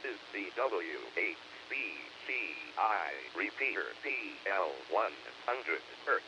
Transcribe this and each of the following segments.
is the WHBCI repeater PL100 Hz.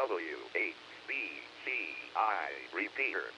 WHBCI repeater.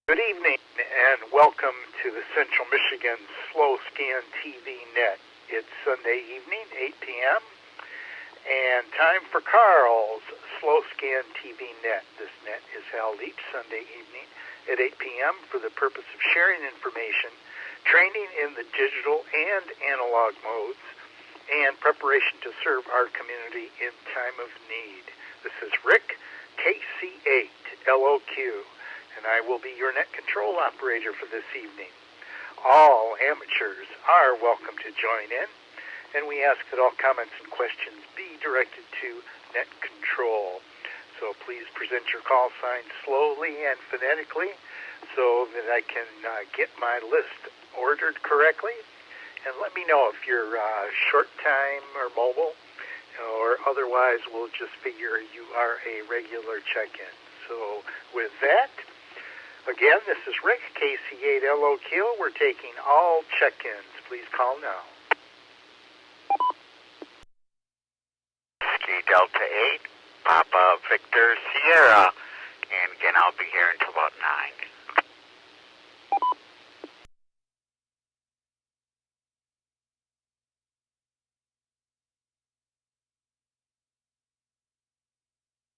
Good evening and welcome to the Central Michigan Slow Scan TV Net. It's Sunday evening, 8 p.m., and time for Carl's Slow Scan TV Net. This net is held each Sunday evening at 8 p.m. for the purpose of sharing information, training in the digital and analog modes, and preparation to serve our community in time of need. This is Rick, KC8LOQ. And I will be your net control operator for this evening. All amateurs are welcome to join in, and we ask that all comments and questions be directed to net control. So please present your call sign slowly and phonetically so that I can get my list ordered correctly. And let me know if you're short time or mobile, or otherwise we'll just figure you are a regular check-in. So with that, again, this is Rick, KC8LOQ. We're taking all check-ins. Please call now. Ski Delta 8, Papa Victor Sierra. And again, I'll be here until about 9.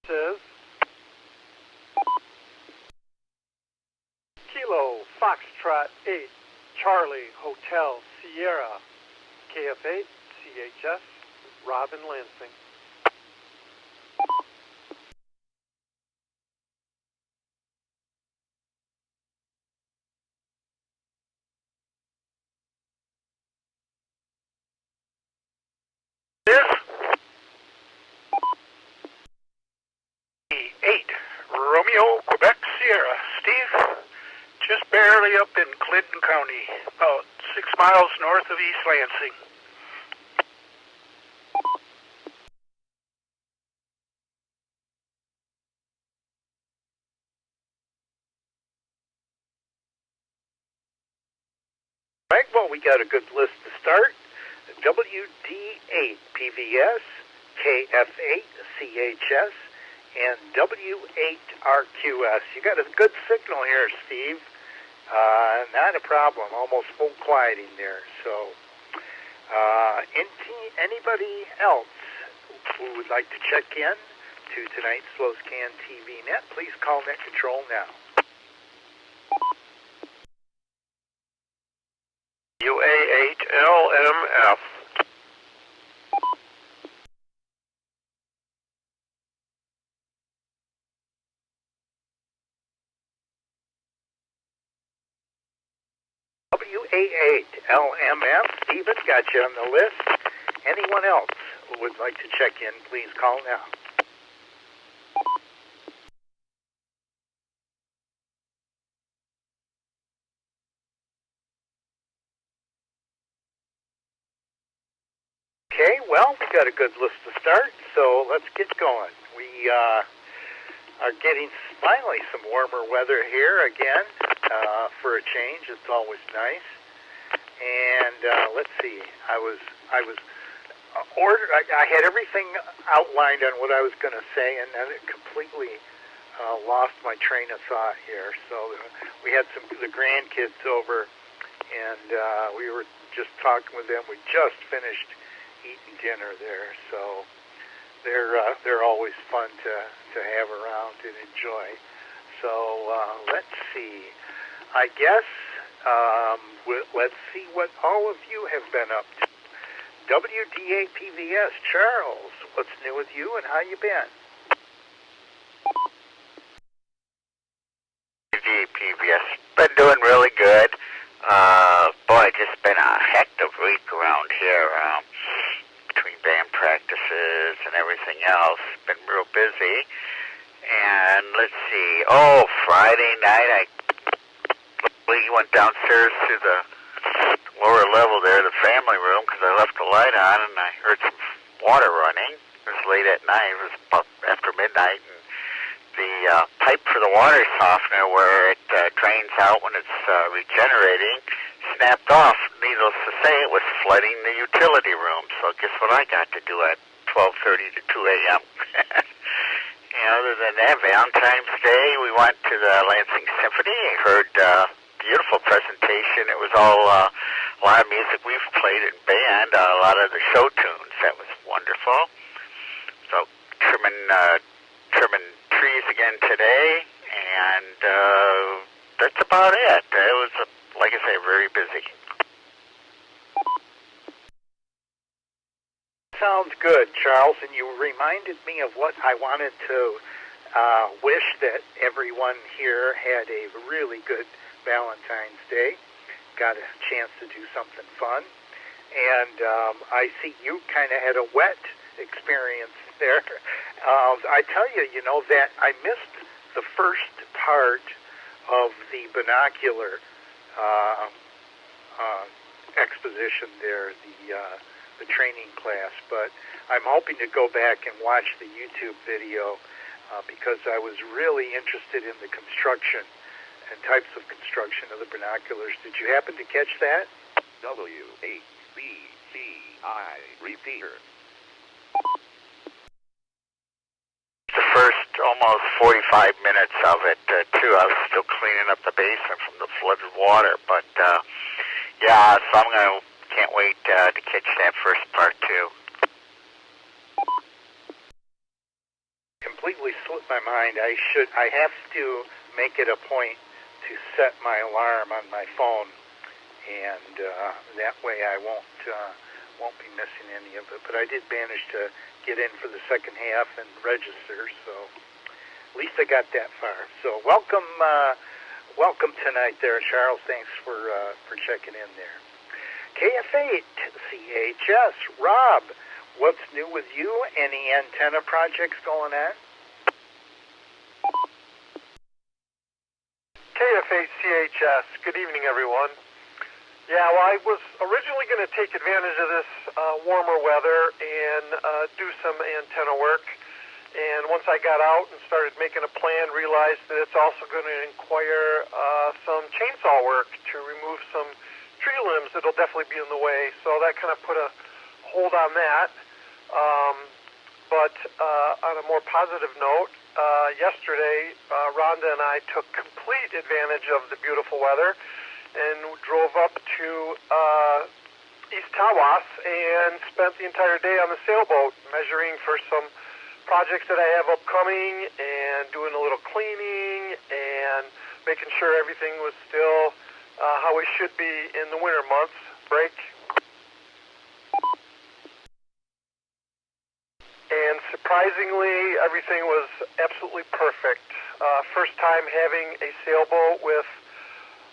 is Kilo Foxtrot 8 Charlie Hotel Sierra KF8 CHS Robin Lansing. This 8 Romeo Quebec Sierra. Steve, just barely up in Clinton County, about 6 miles north of East Lansing. Right, well, we got a good list to start. WD8 PVS, KF8 CHS, and W8RQS. You got a good signal here, Steve. Not a problem. Almost full quieting there. So, anybody else who would like to check in to tonight's Slow Scan TV Net, please call Net Control now. UA8LMF. WA8LMF. Steven, got you on the list. Anyone else who would like to check in, please call now. Okay, well, we got a good list to start, so let's get going. We are getting finally some warmer weather here again for a change. It's always nice. And let's see, I had everything outlined on what I was going to say, and then it completely lost my train of thought here. So we had the grandkids over, and we were just talking with them. We just finished eating dinner there, so they're always fun to have around and enjoy. So let's see. I guess let's see what all of you have been up to. WDA PVS, Charles, what's new with you and how you been? WDA PBS, been doing really good. Boy, just been a hectic week around here. Between band practices and everything else, been real busy. And let's see, Friday night we went downstairs to the lower level there, the family room, because I left the light on and I heard some water running. It was late at night, it was about after midnight, and the pipe for the water softener where it drains out when it's regenerating snapped off. Needless to say, it was flooding the utility room. So guess what I got to do at 12:30 to 2 a.m. And other than that, Valentine's Day, we went to the Lansing Symphony. I heard beautiful presentation. It was all a lot of music we've played in band, a lot of the show tunes. That was wonderful. So trimming trees again today, and that's about it. It was, like I say, very busy. Sounds good, Charles, and you reminded me of what I wanted to wish that everyone here had a really good Valentine's Day, got a chance to do something fun, and I see you kind of had a wet experience there. I tell you, that I missed the first part of the binocular exposition there, the training class, but I'm hoping to go back and watch the YouTube video because I was really interested in the construction and types of construction of the binoculars. Did you happen to catch that? WHBCI repeater. The first almost 45 minutes of it, too, I was still cleaning up the basement from the flooded water, but yeah, so can't wait to catch that first part, too. completely slipped my mind. I have to make it a point to set my alarm on my phone, and that way I won't be missing any of it. But I did manage to get in for the second half and register, so at least I got that far. So welcome tonight there, Charles. Thanks for checking in there. KF8, CHS, Rob, what's new with you? Any antenna projects going on? KF8CHS, good evening, everyone. Yeah, well, I was originally going to take advantage of this warmer weather and do some antenna work. And once I got out and started making a plan, realized that it's also going to require some chainsaw work to remove some tree limbs that'll definitely be in the way. So that kind of put a hold on that. But on a more positive note, yesterday, Rhonda and I took complete advantage of the beautiful weather and drove up to East Tawas and spent the entire day on the sailboat measuring for some projects that I have upcoming and doing a little cleaning and making sure everything was still how it should be in the winter months. Break. And surprisingly, everything was absolutely perfect. First time having a sailboat with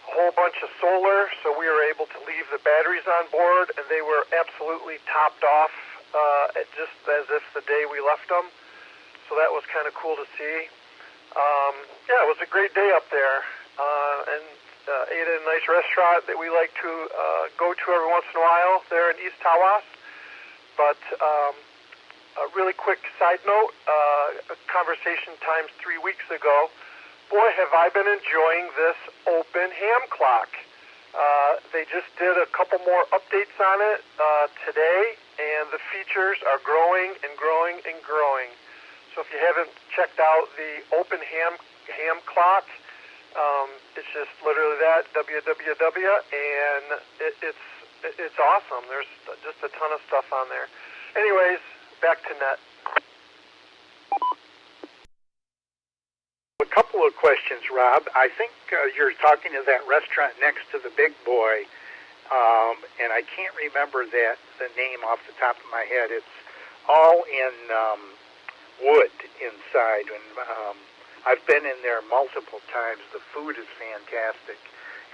a whole bunch of solar, so we were able to leave the batteries on board, and they were absolutely topped off, just as if the day we left them. So that was kind of cool to see. Yeah, it was a great day up there, and ate at a nice restaurant that we like to go to every once in a while there in East Tawas. But a really quick side note, a conversation times 3 weeks ago. Boy, have I been enjoying this open ham clock. They just did a couple more updates on it today, and the features are growing and growing and growing. So if you haven't checked out the open ham clock, it's just literally that, www, and it's awesome. There's just a ton of stuff on there. Anyways, back to net. A couple of questions, Rob. I think you're talking to that restaurant next to the Big Boy, and I can't remember the name off the top of my head. It's all in wood inside, and I've been in there multiple times. The food is fantastic.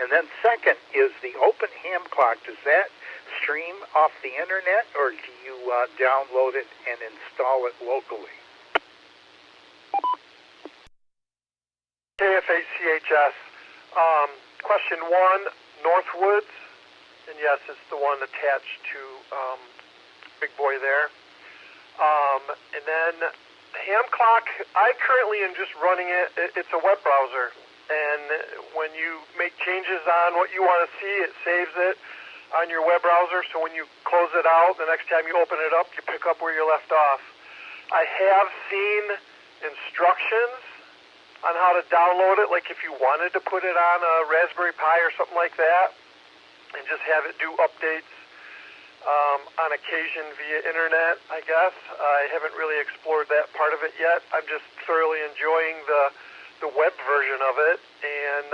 And then second is the open ham clock. Does that stream off the internet, or do you download it and install it locally? KF8CHS. Question 1, Northwoods, and yes, it's the one attached to Big Boy there. And then ham clock, I currently am just running it. It's a web browser, and when you make changes on what you want to see, it saves it on your web browser, so when you close it out, the next time you open it up, you pick up where you left off. I have seen instructions on how to download it, like if you wanted to put it on a Raspberry Pi or something like that, and just have it do updates on occasion via internet, I guess. I haven't really explored that part of it yet. I'm just thoroughly enjoying the web version of it, and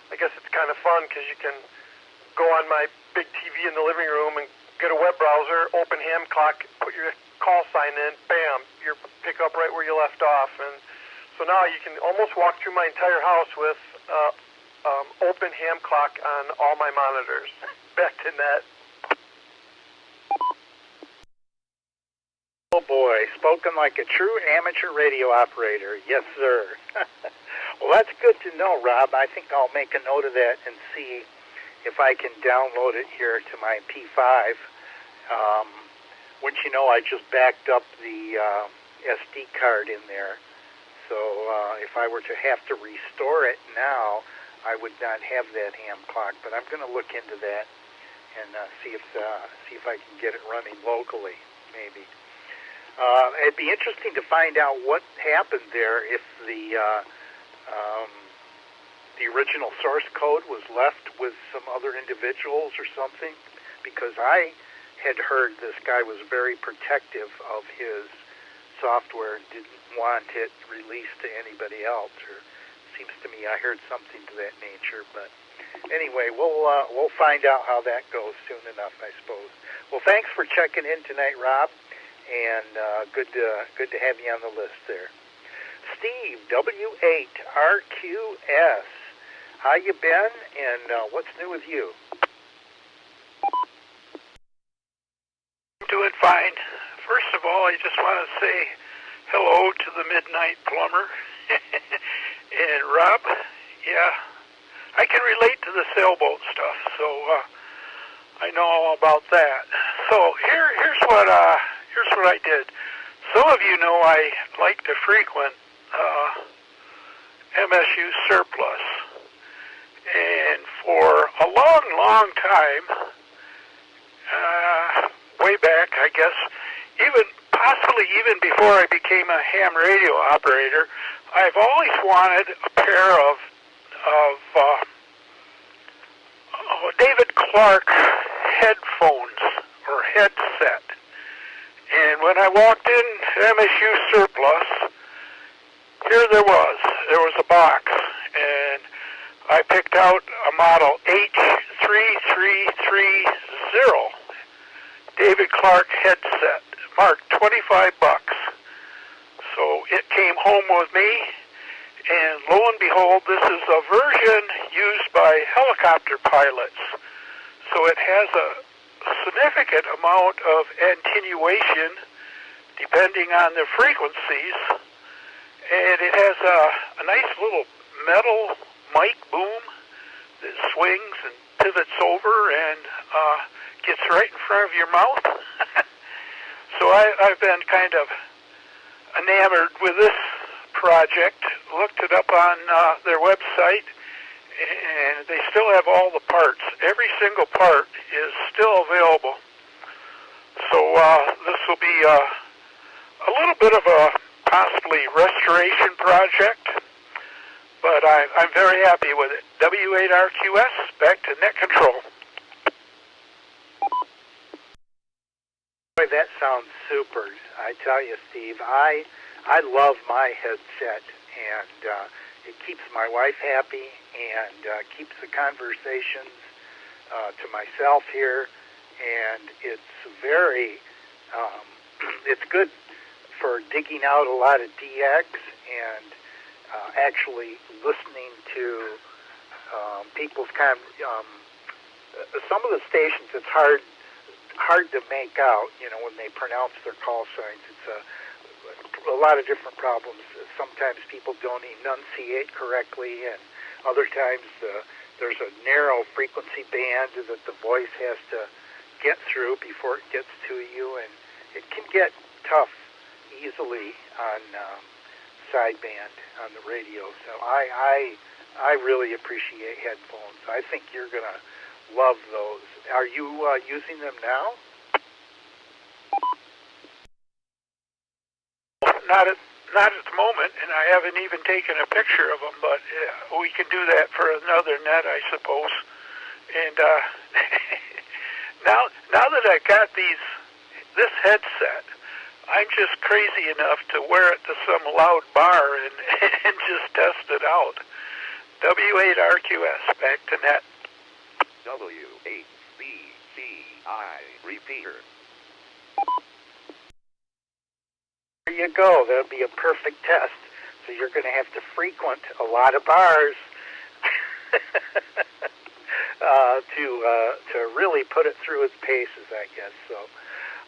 I guess it's kind of fun because you can go on my big TV in the living room and get a web browser, open ham clock, put your call sign in, bam, you pick up right where you left off. And so now you can almost walk through my entire house with open ham clock on all my monitors. Back to net. Oh boy, spoken like a true amateur radio operator. Yes, sir. Well, that's good to know, Rob. I think I'll make a note of that and see if I can download it here to my P5. Wouldn't you know, I just backed up the SD card in there. So if I were to have to restore it now, I would not have that ham clock. But I'm going to look into that and see if I can get it running locally, maybe. It'd be interesting to find out what happened there if the original source code was left with some other individuals or something, because I had heard this guy was very protective of his software and didn't want it released to anybody else, or seems to me I heard something to that nature. But anyway, we'll find out how that goes soon enough, I suppose. Well, thanks for checking in tonight, Rob, and good to have you on the list there. Steve, W8RQS, how you been, and what's new with you? Doing fine. First of all, I just want to say hello to the Midnight Plumber. And Rob, yeah, I can relate to the sailboat stuff, so I know all about that. So here's what I did. Some of you know I like to frequent MSU Surplus, and for a long time, way back, I guess, possibly even before I became a ham radio operator, I've always wanted a pair of David Clark headphones or headset. And when I walked in MSU Surplus, here there was a box, and I picked out a model H3330 David Clark headset, marked $25. So it came home with me, and lo and behold, this is a version used by helicopter pilots. So it has a significant amount of attenuation depending on the frequencies, and it has a nice little metal mic boom that swings and pivots over and gets right in front of your mouth. So I've been kind of enamored with this project, looked it up on their website, and they still have all the parts. Every single part is still available. So this will be a little bit of a possibly restoration project, but I'm very happy with it. W8RQS, back to net control. Boy, that sounds super. I tell you, Steve, I love my headset, and it keeps my wife happy and keeps the conversations to myself here, and it's very, it's good for digging out a lot of DX and actually listening to people's some of the stations. It's hard to make out, when they pronounce their call signs. It's a lot of different problems. Sometimes people don't enunciate correctly, and other times there's a narrow frequency band that the voice has to get through before it gets to you, and it can get tough easily on sideband on the radio. So I really appreciate headphones. I think you're gonna love those. Are you using them now? Not at the moment, and I haven't even taken a picture of them, but we can do that for another net, I suppose. And now that I got this headset, I'm just crazy enough to wear it to some loud bar and just test it out. W8RQS, back to net. W8BCI repeater. There you go. That'll be a perfect test. So you're going to have to frequent a lot of bars to really put it through its paces, I guess. So,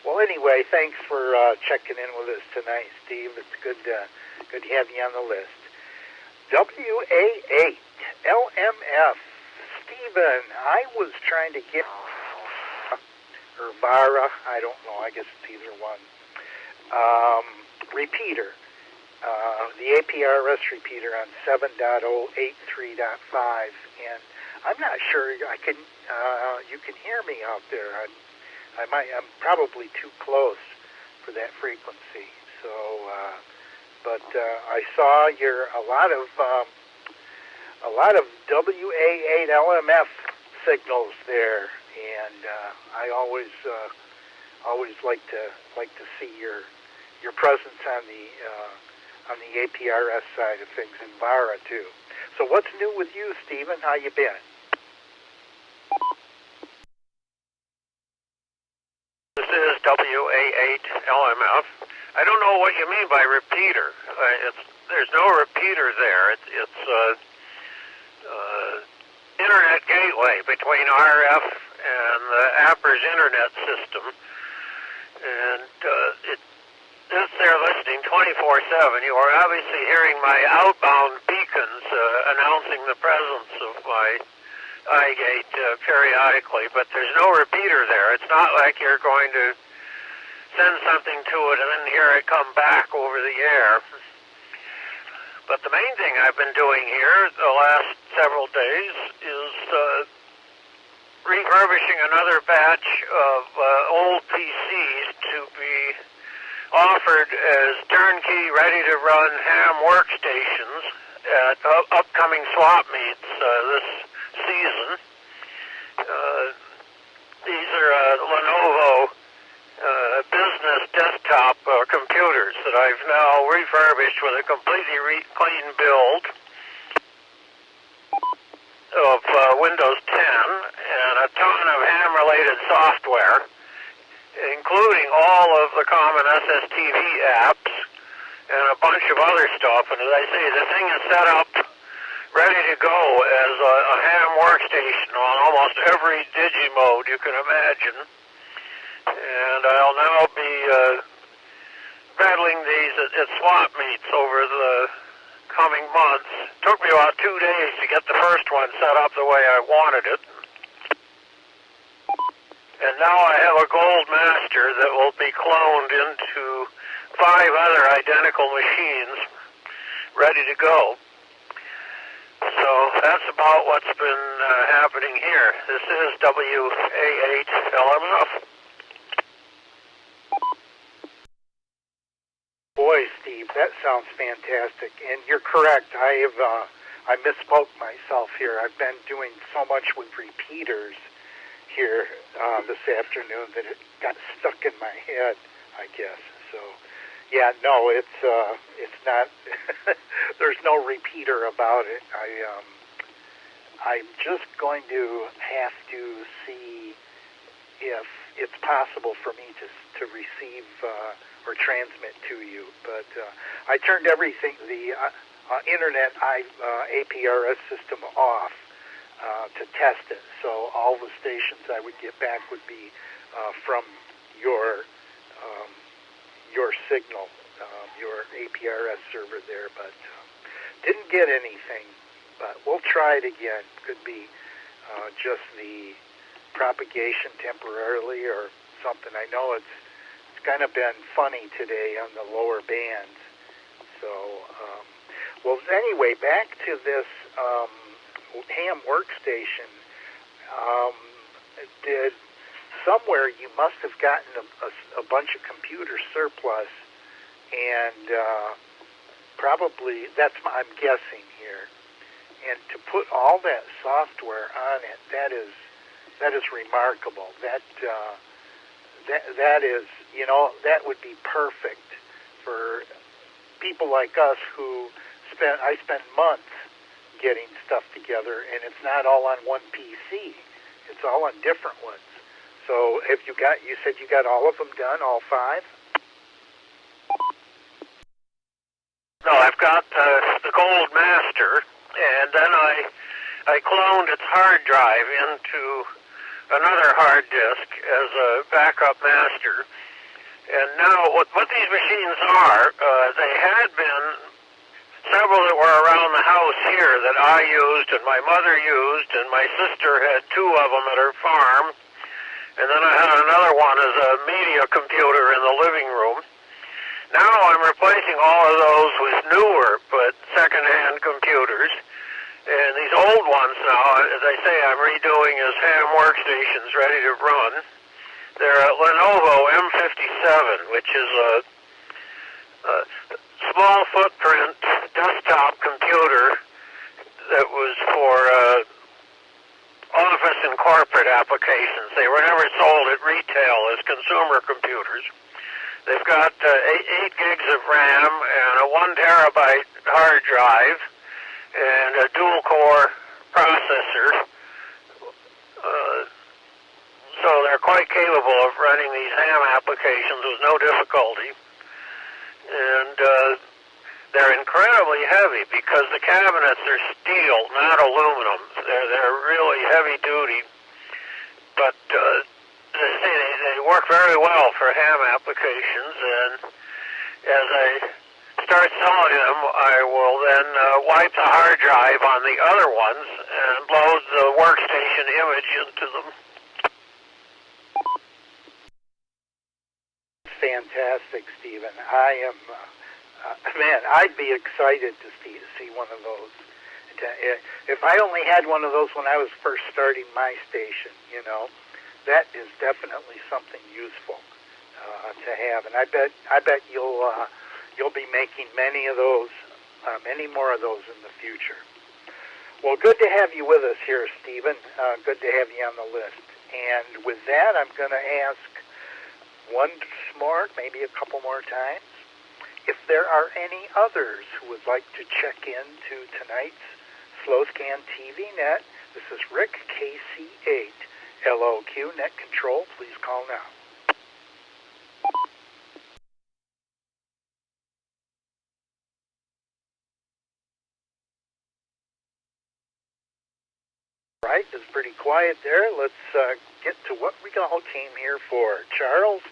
well, anyway, thanks for checking in with us tonight, Steve. It's good to have you on the list. WA8LMF. Stephen, I was trying to get or Vara, I don't know, I guess it's either one. Repeater, the APRS repeater on 7.083.5, and I'm not sure you can hear me out there. I'm probably too close for that frequency. So, but I saw a lot of WA8LMF signals there, and I always like to see your your presence on the APRS side of things in VARA too. So what's new with you, Stephen? How you been? This is WA8LMF. I don't know what you mean by repeater. There's no repeater there. It's internet gateway between RF and the APRS internet system, and it is there listening 24/7. You are obviously hearing my outbound beacons announcing the presence of my iGate periodically, but there's no repeater there. It's not like you're going to send something to it and then hear it come back over the air. But the main thing I've been doing here the last several days is refurbishing another batch of old PCs to be offered as turnkey, ready-to-run ham workstations at upcoming swap meets this season. These are Lenovo business desktop computers that I've now refurbished with a completely clean build of Windows 10 and a ton of ham-related software, including all of the common SSTV apps and a bunch of other stuff. And as I say, the thing is set up ready to go as a ham workstation on almost every digimode you can imagine. And I'll now be battling these at swap meets over the coming months. It took me about 2 days to get the first one set up the way I wanted it. And now I have a gold master that will be cloned into 5 other identical machines ready to go. So that's about what's been happening here. This is WA8LMF. Boy, Steve, that sounds fantastic. And you're correct. I misspoke myself here. I've been doing so much with repeaters here this afternoon that it got stuck in my head, I guess. So, yeah, no, it's not. There's no repeater about it. I'm just going to have to see if it's possible for me to receive or transmit to you. But I turned everything, the internet APRS system off to test it. So all the stations I would get back would be from your signal, your APRS server there. But didn't get anything. But we'll try it again. Could be just the propagation temporarily or something. I know it's kind of been funny today on the lower bands. So, well, anyway, back to this ham workstation. Did somewhere you must have gotten a bunch of computer surplus, and probably I'm guessing here. And to put all that software on it, that is remarkable. That is, that would be perfect for people like us who I spent months getting stuff together, and it's not all on one PC. It's all on different ones. So you said you got all of them done, all 5? No, I've got the Gold Master, and then I cloned its hard drive into another hard disk as a backup master. And now what these machines are, they had been several that were around the house here that I used and my mother used, and my sister had 2 of them at her farm. And then I had another one as a media computer in the living room. Now I'm replacing all of those with newer but second-hand computers. And these old ones now, as I say, I'm redoing as ham workstations ready to run. They're a Lenovo M57, which is a small footprint desktop computer that was for office and corporate applications. They were never sold at retail as consumer computers. They've got 8 gigs of RAM and a 1 terabyte hard drive and a dual core processor. So they're quite capable of running these ham applications with no difficulty. And they're incredibly heavy because the cabinets are steel, not aluminum. They're really heavy duty, but they work very well for ham applications. And as I start selling them, I will then wipe the hard drive on the other ones and load the workstation image into them. Fantastic, Stephen. I am, man, I'd be excited to see one of those. If I only had one of those when I was first starting my station, you know, that is definitely something useful to have. And I bet you'll be making many of those, many more of those in the future. Well, good to have you with us here, Stephen. Good to have you on the list. And with that, I'm going to ask once more, maybe a couple more times, if there are any others who would like to check in to tonight's Slow Scan TV Net. This is Rick, KC8, LOQ Net Control. Please call now. Right, it's pretty quiet there. Let's get to what we all came here for. Charles,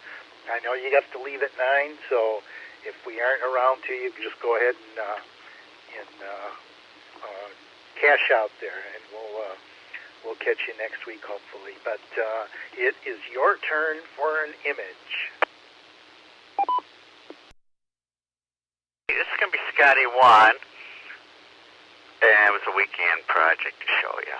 I know you have to leave at 9, so if we aren't around to you, just go ahead and cash out there, and we'll catch you next week, hopefully. But it is your turn for an image. This is going to be Scotty 1, and it was a weekend project to show you.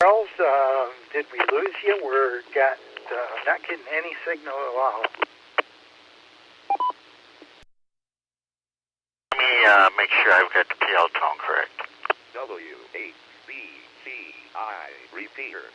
Charles, did we lose you? We're not getting any signal at all. Let me make sure I've got the PL tone correct. WHBCI repeater.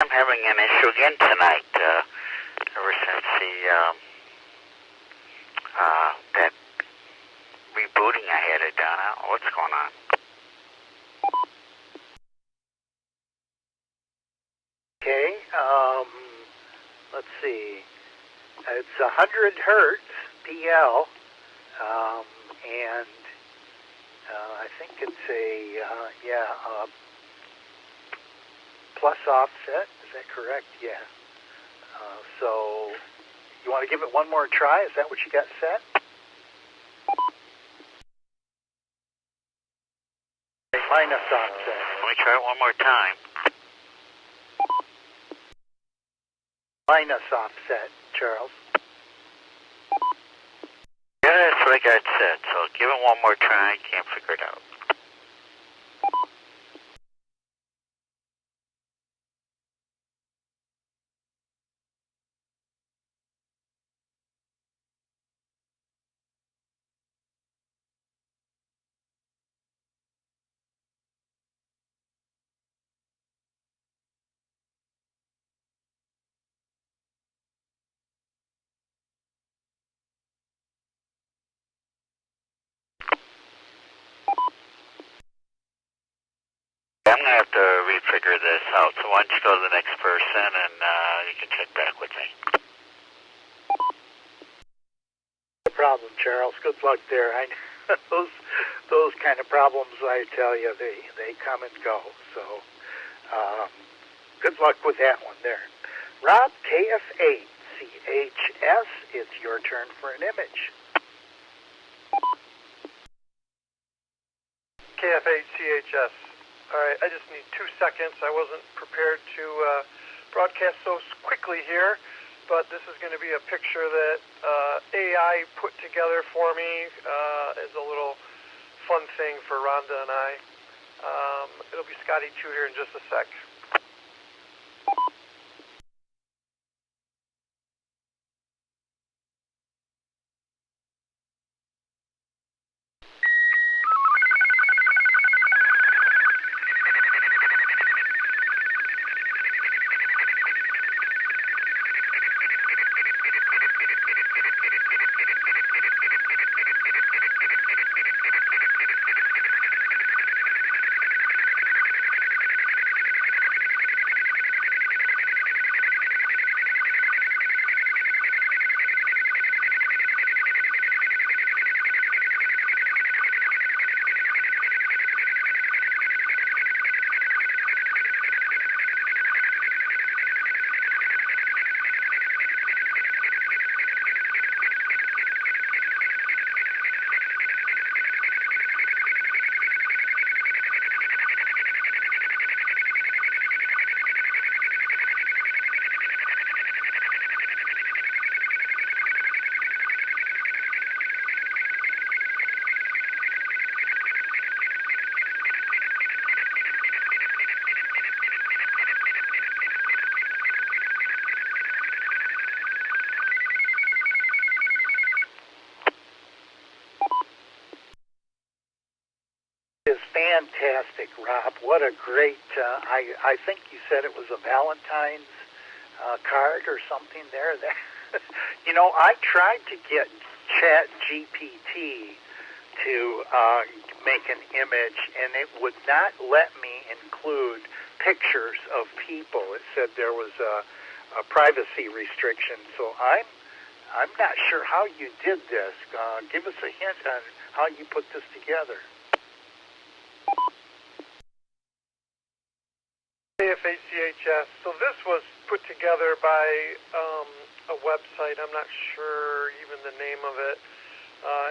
I'm having an issue again tonight. Ever since that rebooting I had it done. I don't know what's going on. Okay, let's see. It's 100 hertz PL, and I think it's a plus offset. Is that correct? Yeah. So you want to give it one more try? Is that what you got set? Minus offset. Let me try it one more time. Minus offset, Charles. Yeah, that's what I got set. So give it one more try. Can't figure it out. figure this out. So why don't you go to the next person and you can check back with me. No problem, Charles. Good luck there. Those kind of problems, I tell you, they come and go. So good luck with that one there. Rob, KF8CHS, it's your turn for an image. KF8CHS. All right, I just need 2 seconds. I wasn't prepared to broadcast so quickly here, but this is going to be a picture that AI put together for me as a little fun thing for Rhonda and I. It'll be Scotty Tudor in just a sec. Is fantastic, Rob. What a great, I think you said it was a Valentine's card or something there. I tried to get Chat GPT to make an image, and it would not let me include pictures of people. It said there was a privacy restriction. So I'm not sure how you did this. Give us a hint on how you put this together. KF8CHS. So this was put together by a website. I'm not sure even the name of it.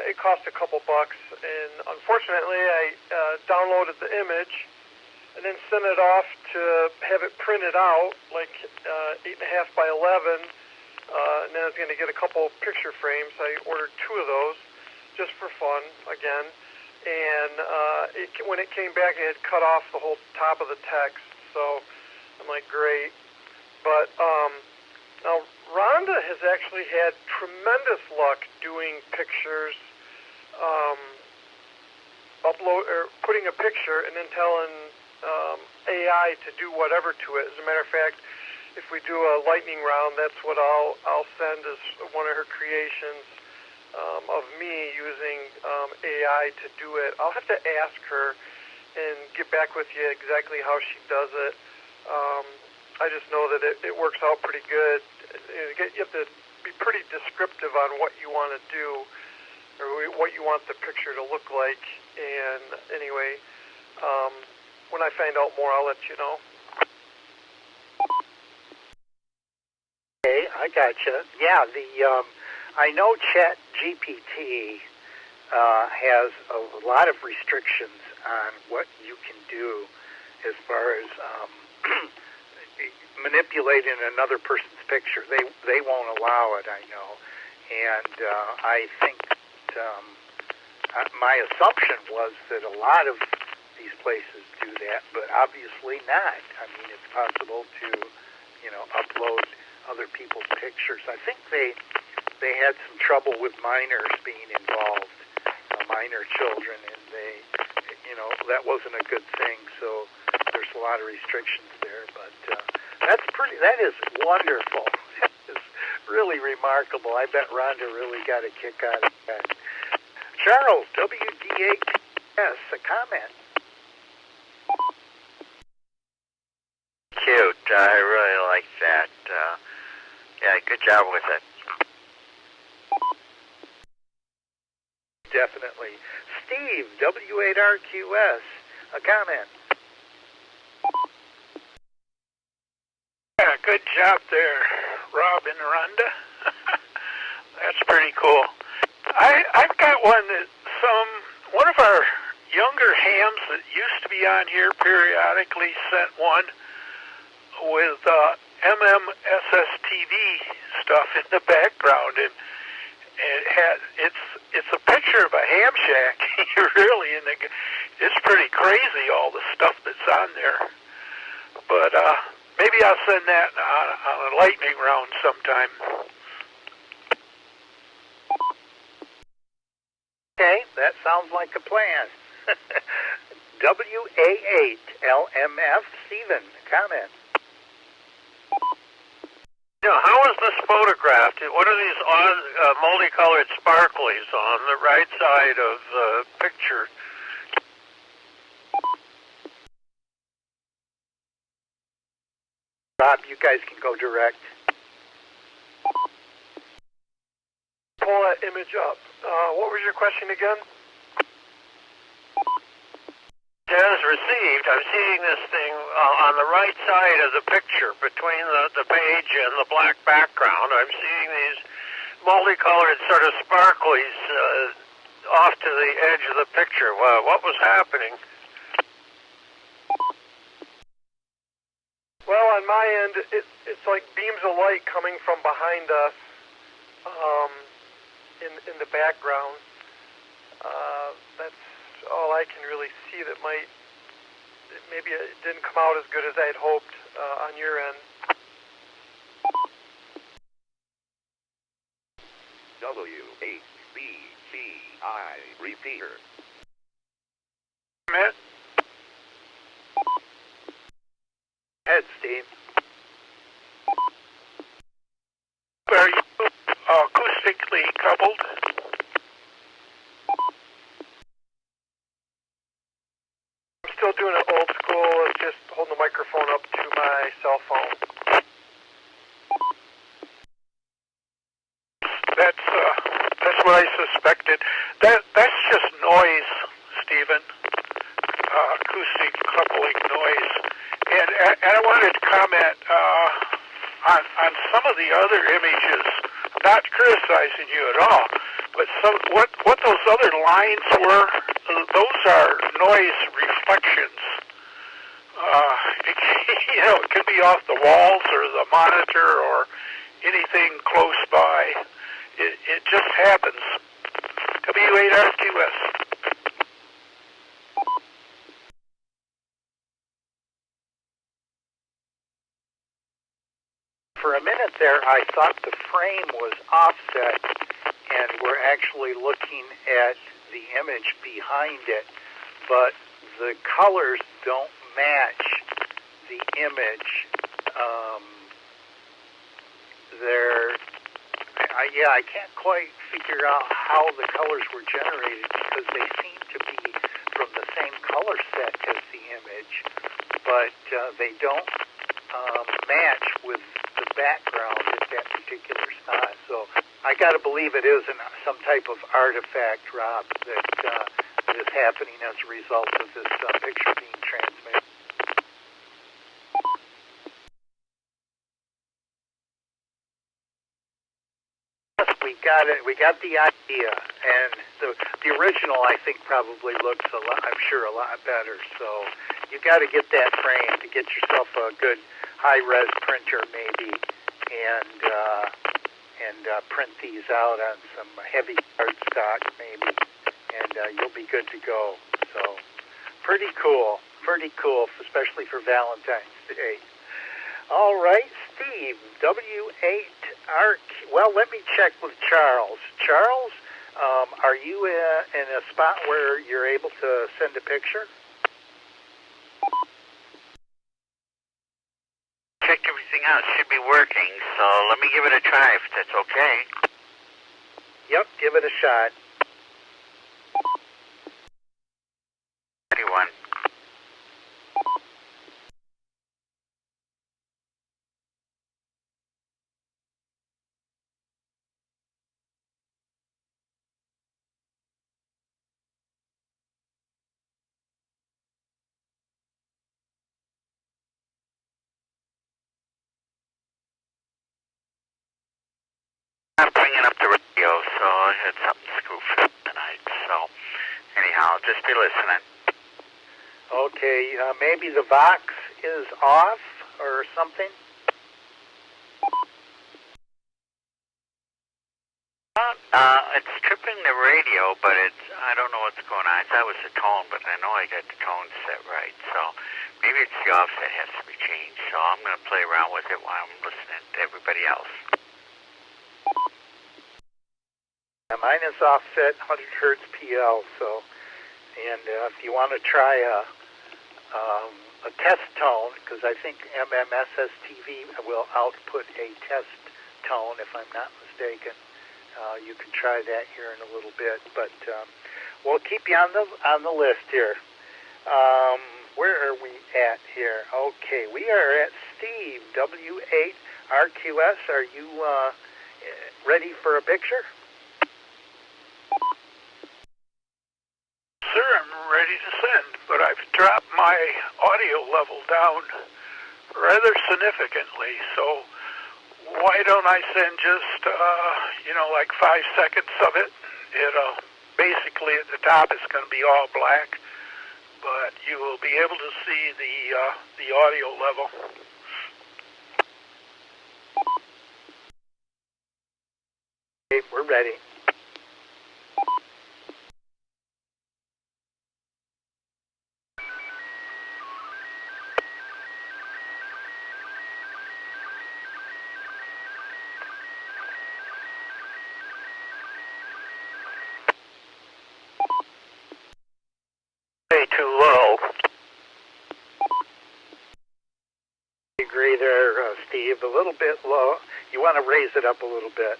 It cost a couple bucks, and unfortunately I downloaded the image and then sent it off to have it printed out, like 8.5 by 11, and then I was going to get a couple picture frames. I ordered 2 of those just for fun, again, and when it came back, it had cut off the whole top of the text. So I'm like, great. But now Rhonda has actually had tremendous luck doing pictures, putting a picture and then telling AI to do whatever to it. As a matter of fact, if we do a lightning round, that's what I'll send as one of her creations of me using AI to do it. I'll have to ask her and get back with you exactly how she does it. I just know that it works out pretty good. You have to be pretty descriptive on what you want to do or what you want the picture to look like. And anyway, when I find out more, I'll let you know. Okay, I gotcha. Yeah, I know Chat GPT has a lot of restrictions on what you can do as far as manipulating another person's picture. They won't allow it, I know. And I think my assumption was that a lot of these places do that, but obviously not. I mean, it's possible to, upload other people's pictures. I think they had some trouble with minors being involved, minor children, and that wasn't a good thing. So there's a lot of restrictions there, but that is wonderful. That is really remarkable. I bet Rhonda really got a kick out of that. Charles, WDATS, a comment. job with it. Definitely. Steve, W8RQS, a comment. Yeah, good job there, Rob and Rhonda. That's pretty cool. I've got one of our younger hams that used to be on here periodically sent one with MMSSTV stuff in the background, and it's a picture of a ham shack, really, and it's pretty crazy all the stuff that's on there. But maybe I'll send that on a lightning round sometime. Okay, that sounds like a plan. WA8LMF, Stephen, comment. Yeah, how is this photographed? What are these odd multicolored sparklies on the right side of the picture? Bob, you guys can go direct. Pull that image up. What was your question again? As received, I'm seeing this thing on the right side of the picture between the page and the black background. I'm seeing these multicolored sort of sparklies off to the edge of the picture. What was happening? Well, on my end, it's like beams of light coming from behind us in the background. That's all I can really see. That maybe it didn't come out as good as I had hoped on your end. W8BCI repeater. Matt? Head, Steve. Are you acoustically coupled? I'm still doing it old school. It's just holding the microphone up to my cell phone. That's what I suspected. That's just noise, Stephen. Acoustic coupling noise. And I wanted to comment on some of the other images. Not criticizing you at all, but what those other lines were, those are noise reflections. It could be off the walls or the monitor or anything close by. It just happens. W8RQS. For a minute there, I thought the frame was offset, and we're actually looking at the image behind it, but the colors don't match the image. I can't quite figure out how the colors were generated because they seem to be from the same color set as the image, but they don't match with the background at that particular spot. So I got to believe it is some type of artifact, Rob, that is happening as a result of this picture being transmitted. Yes, we got it. We got the idea, and the original I think probably looks a lot better. So you got to get that frame to get yourself a good high-res printer maybe, and print these out on some heavy cardstock maybe, and you'll be good to go. So pretty cool, especially for Valentine's Day. All right, Steve, W8RQ. Well, let me check with Charles. Charles, are you in a spot where you're able to send a picture? Checked everything out. Should be working, so let me give it a try if that's okay. Yep, give it a shot. 31. hanging up the radio, so I had something to screw for tonight. So, anyhow, just be listening. Okay, maybe the Vox is off or something? It's tripping the radio, but I don't know what's going on. I thought it was the tone, but I know I got the tone set right. So maybe it's the offset has to be changed. So I'm going to play around with it while I'm listening to everybody else. Mine is offset 100 hertz PL, so, and if you want to try a test tone, because I think MMSS TV will output a test tone, if I'm not mistaken. You can try that here in a little bit, but we'll keep you on the list here. Where are we at here? Okay, we are at Steve, W8RQS. Are you ready for a picture? Sir, I'm ready to send, but I've dropped my audio level down rather significantly, so why don't I send just, like 5 seconds of it? It'll basically at the top it's going to be all black, but you will be able to see the audio level. Okay, we're ready. Too low. I agree there, Steve. A little bit low. You want to raise it up a little bit.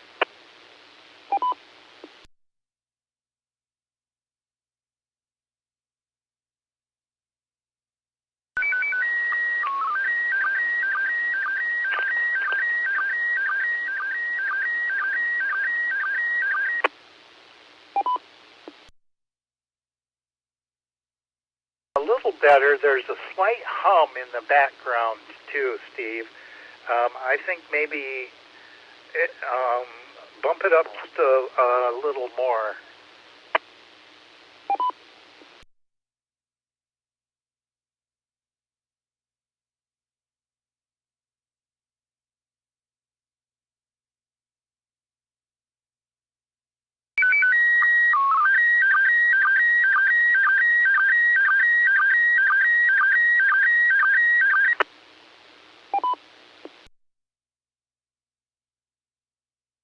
A little better. There's a slight hum in the background too, Steve. I think maybe bump it up just a little more.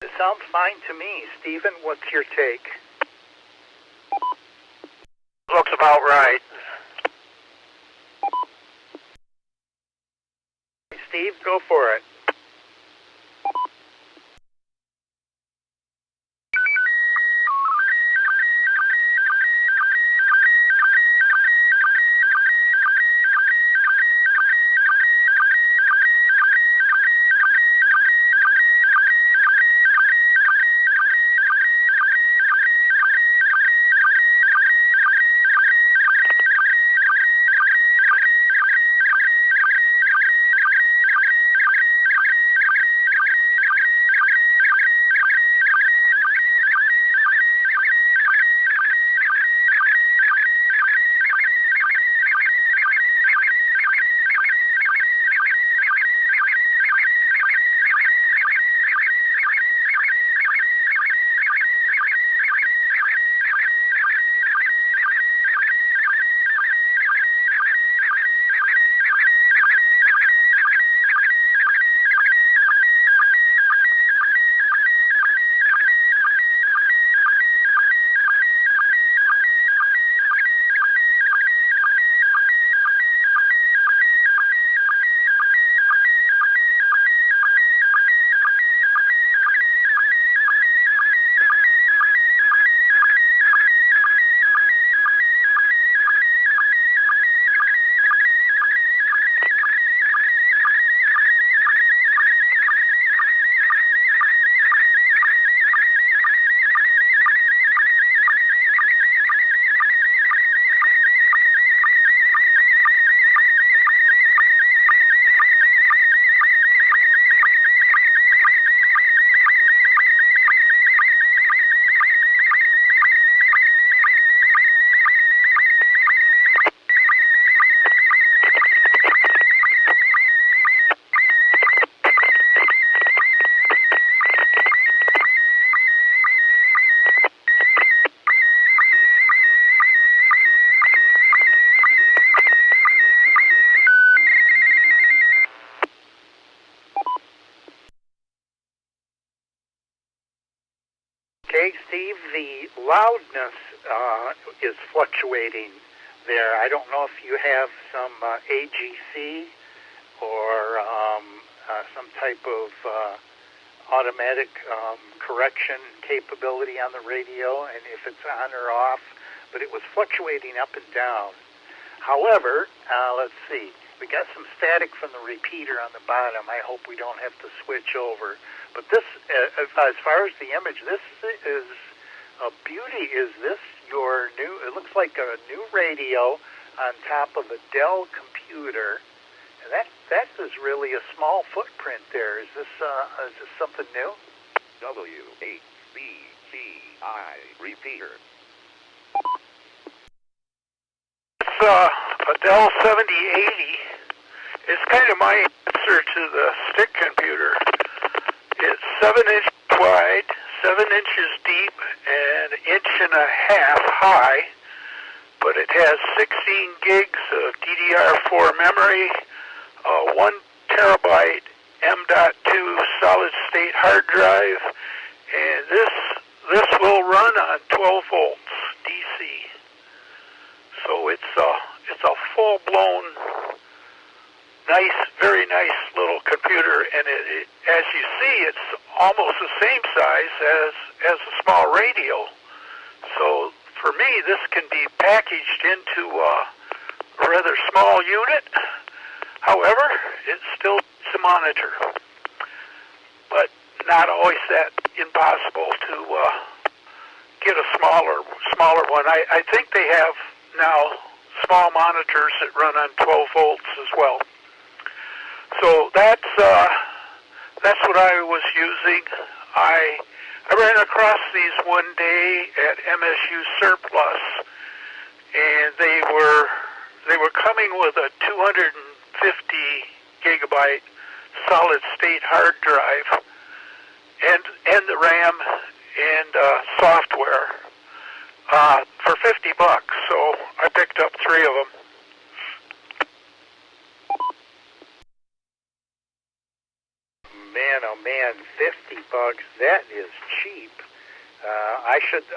It sounds fine to me. Stephen, what's your take? Looks about right. Steve, go for it. the loudness is fluctuating there. I don't know if you have some AGC or some type of automatic correction capability on the radio, and if it's on or off, but it was fluctuating up and down. However, let's see. We got some static from the repeater on the bottom. I hope we don't have to switch over. But this, as far as the image, this is a beauty. Is this your new, it looks like a new radio on top of a Dell computer. And that is really a small footprint there. Is this something new? WHBCI repeater. It's a Dell 7080. It's kind of my answer to the stick computer. It's 7 inches wide, 7 inches deep, and 1.5 inches high, but it has 16 gigs of DDR4 memory, 1 terabyte M.2 solid-state hard drive, and this will run on 12 volts DC. So it's a full-blown, nice, very nice little computer, and it, as you see, it's almost the same size as a small radio. So for me, this can be packaged into a rather small unit. However, it's still a monitor, but not always that impossible to get a smaller one. I think they have now small monitors that run on 12 volts as well. So that's what I was using. I ran across these one day at MSU Surplus, and they were coming with a 250 gigabyte solid state hard drive and the RAM and software for $50. So I picked up 3 of them. Man, oh man, $50, that is cheap.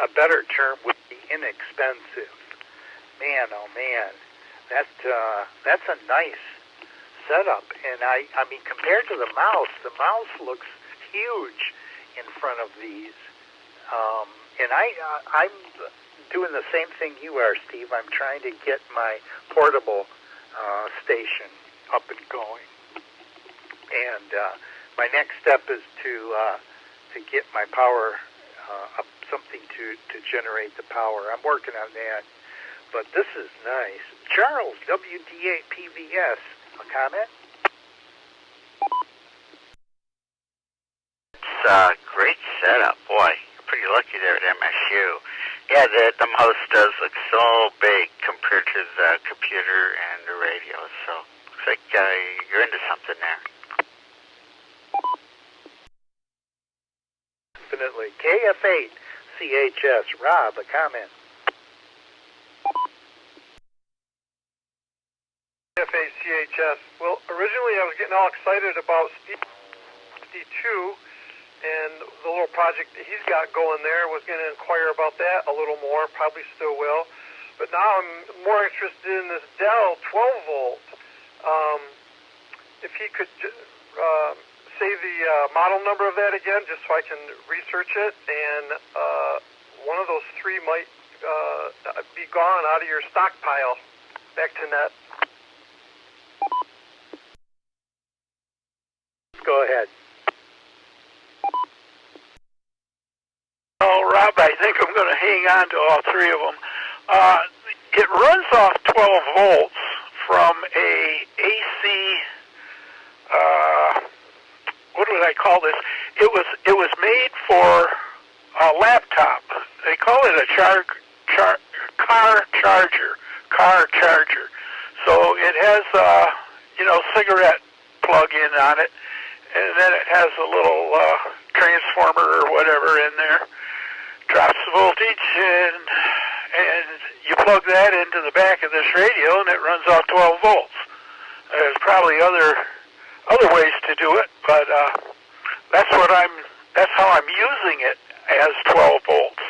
A better term would be inexpensive. Man, oh man, that's a nice setup. And I mean, compared to the mouse looks huge in front of these. And I'm doing the same thing you are, Steve. I'm trying to get my portable station up and going. And my next step is to get my power up, something to generate the power. I'm working on that, but this is nice. Charles, WD8PVS, a comment? It's a great setup, boy. You're pretty lucky there at MSU. Yeah, the mouse does look so big compared to the computer and the radio, so looks like you're into something there. Definitely. KF8 CHS. Rob, a comment. KF8 CHS. Well, originally I was getting all excited about Steve 52 and the little project that he's got going there. Was going to inquire about that a little more. Probably still will. But now I'm more interested in this Dell 12 volt. If he could say the model number of that again, just so I can research it, and one of those 3 might be gone out of your stockpile. Back to net. Go ahead. Oh, Rob, I think I'm going to hang on to all 3 of them. It runs off 12 volts from a AC. What would I call this? It was made for a laptop. They call it a car charger. So it has cigarette plug-in on it, and then it has a little transformer or whatever in there. Drops the voltage, and you plug that into the back of this radio, and it runs off 12 volts. There's probably other ways to do it, but that's how I'm using it, as 12 volts.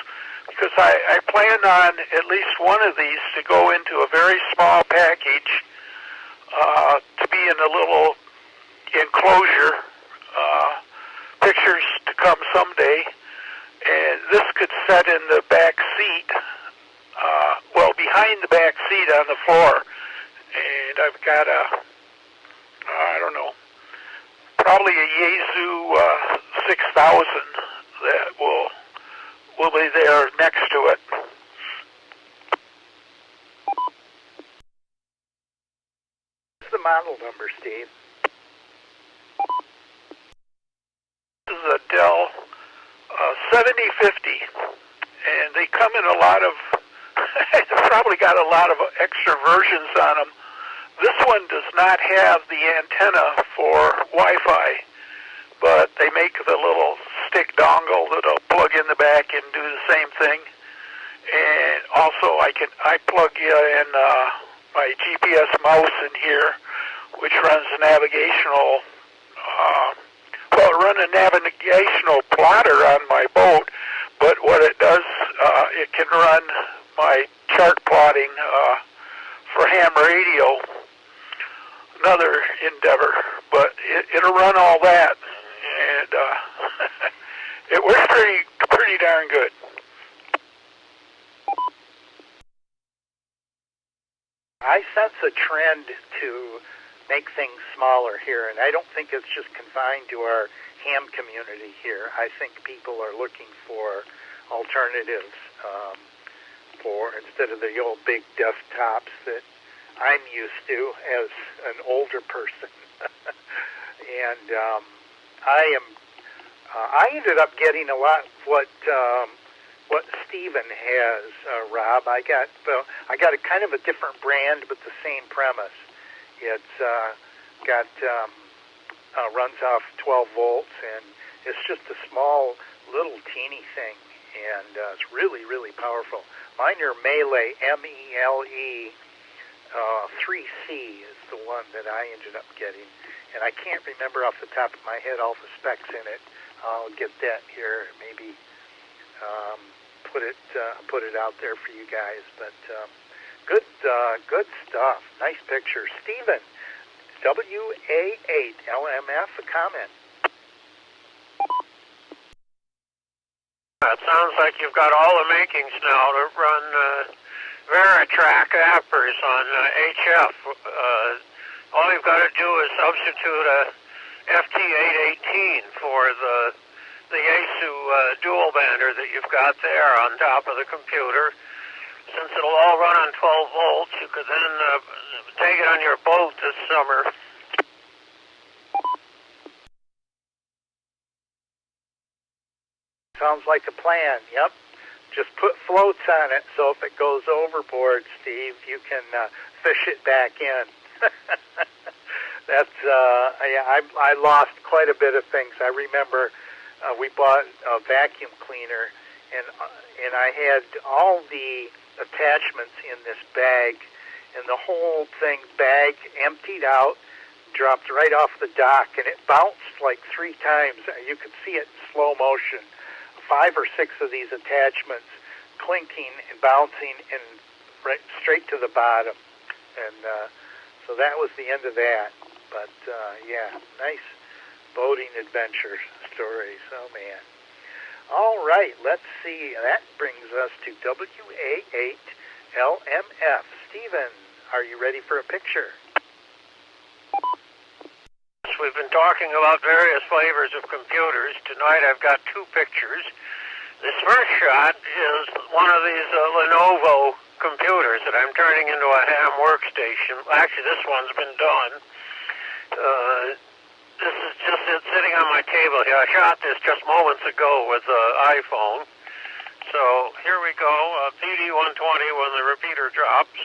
because I plan on at least one of these to go into a very small package to be in a little enclosure, pictures to come someday, and this could set in the back seat, behind the back seat on the floor, and I've got I don't know, probably a Yaesu 6000 that will be there next to it. What's the model number, Steve? This is a Dell 7050, and they come in a lot of, they've probably got a lot of extra versions on them. This one does not have the antenna for Wi-Fi, but they make the little stick dongle that'll plug in the back and do the same thing. And also I plug in my GPS mouse in here, which runs a navigational, run a navigational plotter on my boat, but what it does, it can run my chart plotting for ham radio, another endeavor, but it'll run all that, and it works pretty darn good. I sense a trend to make things smaller here, and I don't think it's just confined to our ham community here. I think people are looking for alternatives for instead of the old big desktops that I'm used to as an older person. And I ended up getting a lot what Stephen has, Rob. I got a kind of a different brand, but the same premise. It's got runs off 12 volts, and it's just a small little teeny thing, and it's really, really powerful. Mine are Melee, M-E-L-E 3C is the one that I ended up getting, and I can't remember off the top of my head all the specs in it. I'll get that here, maybe put it out there for you guys. But good stuff. Nice picture, Stephen. WA8LMF, a comment. It sounds like you've got all the makings now to run Veritrack appers on HF. All you've got to do is substitute a FT818 for the Yaesu dual bander that you've got there on top of the computer. Since it'll all run on 12 volts, you could then take it on your boat this summer. Sounds like a plan. Yep. Just put floats on it, so if it goes overboard, Steve, you can fish it back in. That's I lost quite a bit of things. I remember we bought a vacuum cleaner, and I had all the attachments in this bag, and the whole bag emptied out, dropped right off the dock, and it bounced like 3 times. You could see it in slow motion. 5 or 6 of these attachments clinking and bouncing and right straight to the bottom, and so that was the end of that. But yeah, nice boating adventure stories. Oh man. All right, let's see. That brings us to WA8LMF. Stephen, are you ready for a picture? We've been talking about various flavors of computers. Tonight I've got 2 pictures. This first shot is one of these Lenovo computers that I'm turning into a ham workstation. Actually, this one's been done. This is just it sitting on my table here. I shot this just moments ago with the iPhone. So here we go, PD120 when the repeater drops.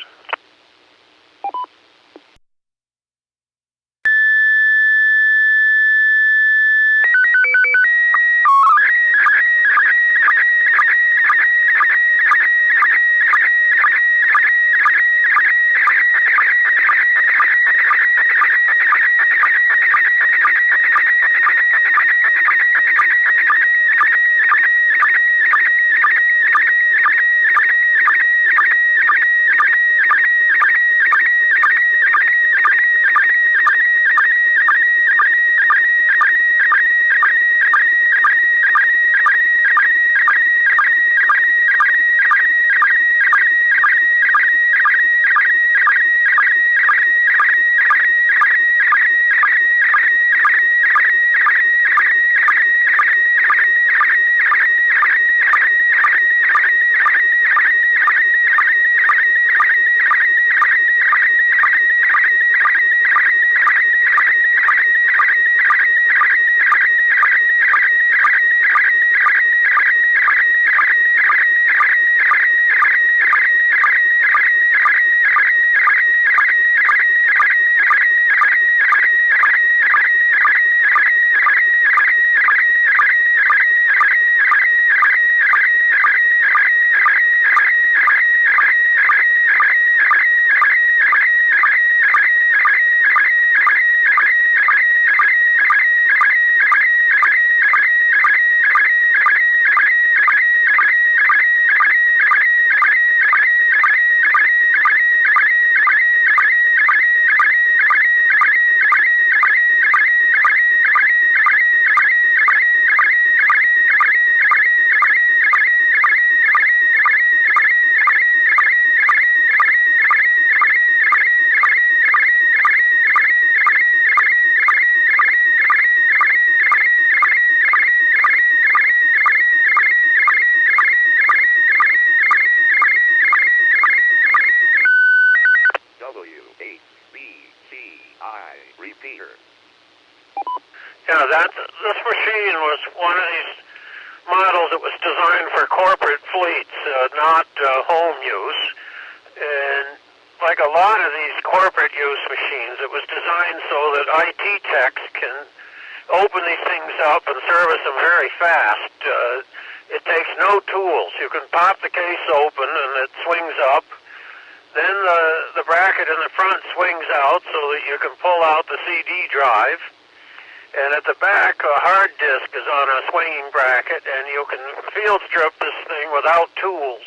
repeater. Yeah, this machine was one of these models that was designed for corporate fleets, not home use. And like a lot of these corporate use machines, it was designed so that IT techs can open these things up and service them very fast. It takes no tools. You can pop the case open and it swings up. Then the bracket in the front swings out so that you can pull out the CD drive. And at the back, a hard disk is on a swinging bracket, and you can field strip this thing without tools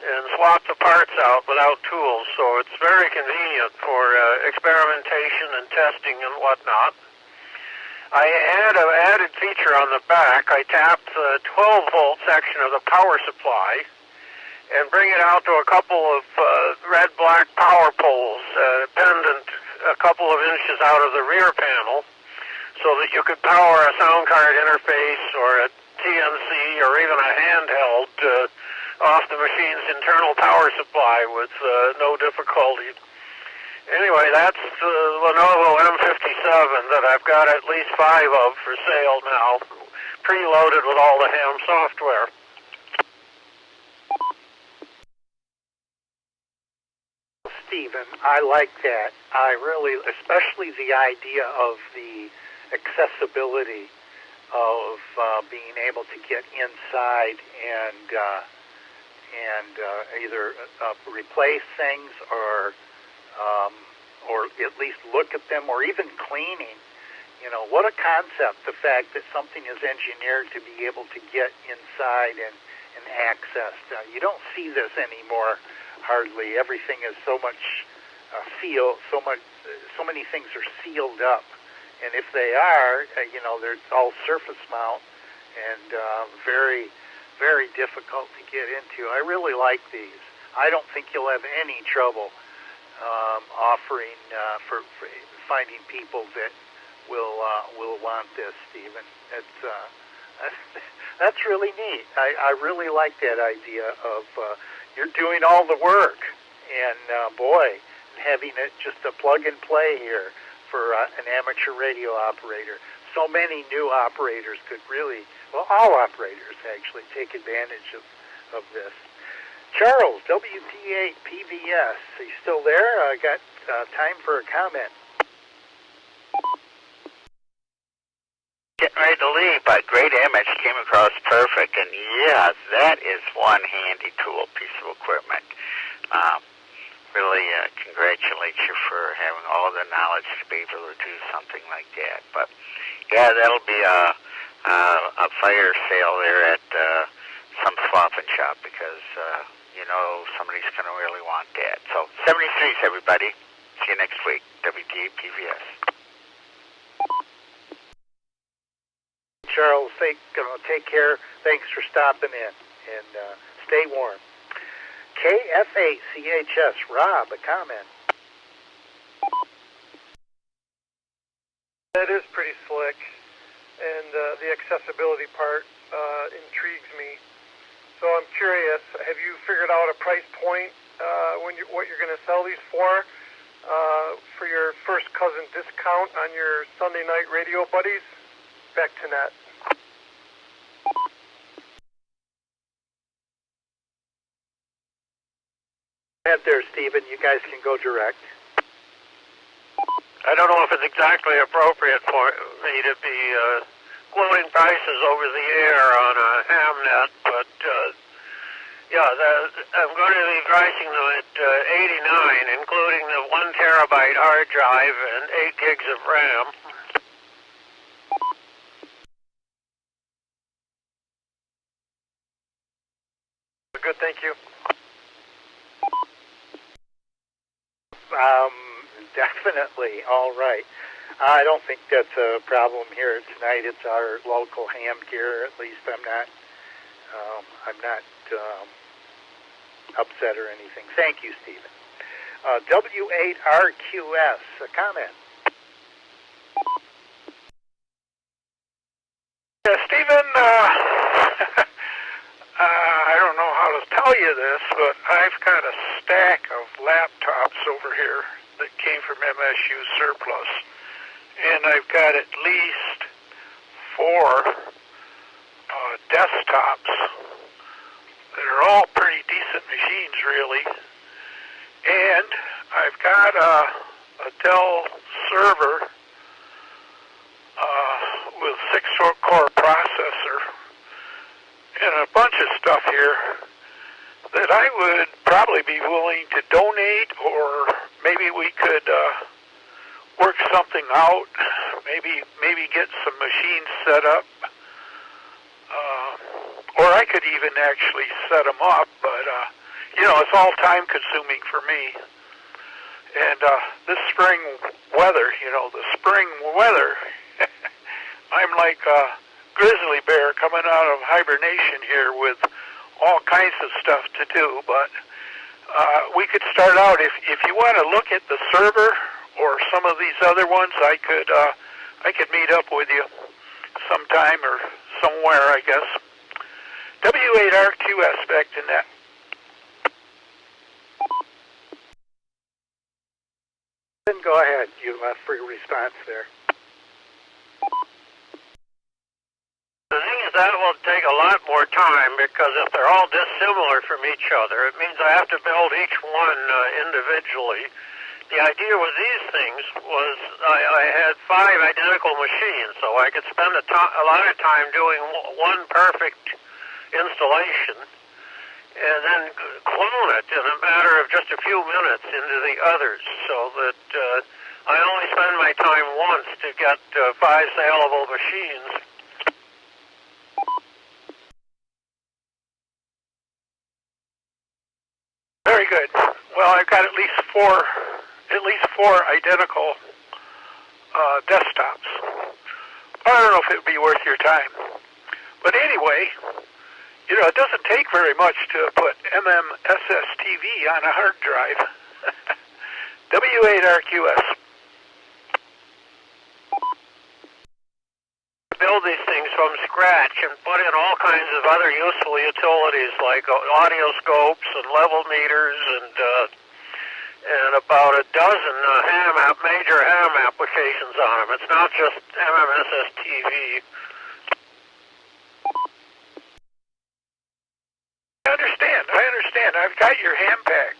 and swap the parts out without tools. So it's very convenient for experimentation and testing and whatnot. I had an added feature on the back. I tapped the 12-volt section of the power supply and bring it out to a couple of red-black power poles pendant a couple of inches out of the rear panel, so that you could power a sound card interface or a TNC or even a handheld off the machine's internal power supply with no difficulty. Anyway, that's the Lenovo M57 that I've got at least 5 of for sale now, preloaded with all the ham software. Stephen, I like that. I really, especially the idea of the accessibility of being able to get inside and either replace things or at least look at them, or even cleaning. You know, what a concept, the fact that something is engineered to be able to get inside and accessed. You don't see this anymore, hardly. Everything is so much sealed, so many things are sealed up. And if they are, they're all surface mount and very, very difficult to get into. I really like these. I don't think you'll have any trouble offering for finding people that will want this, Stephen. That's really neat. I really like that idea of you're doing all the work, and boy, having it just a plug and play here for an amateur radio operator. So many new operators could really, well, all operators actually take advantage of this. Charles, WP8 PVS, are you still there? I got time for a comment. Getting ready to leave, but great image, came across perfect, and yeah, that is one handy tool, piece of equipment. Really congratulate you for having all the knowledge to be able to do something like that. But yeah, that'll be a fire sale there at some swap and shop, because somebody's going to really want that. So 73s, everybody. See you next week. WDA PVS. Charles, take care. Thanks for stopping in, and stay warm. KFACHS, Rob, a comment. That is pretty slick, and the accessibility part intrigues me. So I'm curious, have you figured out a price point what you're going to sell these for your first cousin discount on your Sunday night radio buddies? Back to net. Head there, Stephen. You guys can go direct. I don't know if it's exactly appropriate for me to be quoting prices over the air on a ham net, but I'm going to be pricing them at $89, including the 1 terabyte hard drive and 8 gigs of RAM. Good, thank you. Definitely. All right. I don't think that's a problem here tonight. It's our local ham gear. At least I'm not upset or anything. Thank you, Stephen. W8RQS, a comment. Stephen, I don't know how to tell you this, but I've got a stack of laptops over here that came from MSU surplus. And I've got at least 4 desktops that are all pretty decent machines, really. And I've got a Dell server with 6-core processor and a bunch of stuff here that I would probably be willing to donate, or maybe we could work something out, maybe get some machines set up, or I could even actually set them up, but it's all time consuming for me. And this spring weather, the spring weather, I'm like a grizzly bear coming out of hibernation here with all kinds of stuff to do, but we could start out. If you want to look at the server or some of these other ones, I could meet up with you sometime or somewhere, I guess. W8RQS back to net. Then go ahead. You left for your response there. The thing is, that will take a lot more time, because if they're all dissimilar from each other, it means I have to build each one individually. The idea with these things was I had 5 identical machines, so I could spend a lot of time doing one perfect installation and then clone it in a matter of just a few minutes into the others, so that I only spend my time once to get 5 saleable machines. Very good. Well, I've got at least four identical desktops. I don't know if it would be worth your time. But anyway, it doesn't take very much to put MMSS-TV on a hard drive. W8RQS. Build these things from scratch and put in all kinds of other useful utilities like audio scopes and level meters and about a dozen major ham applications on them. It's not just MMSS TV. I understand. I've got your ham pack.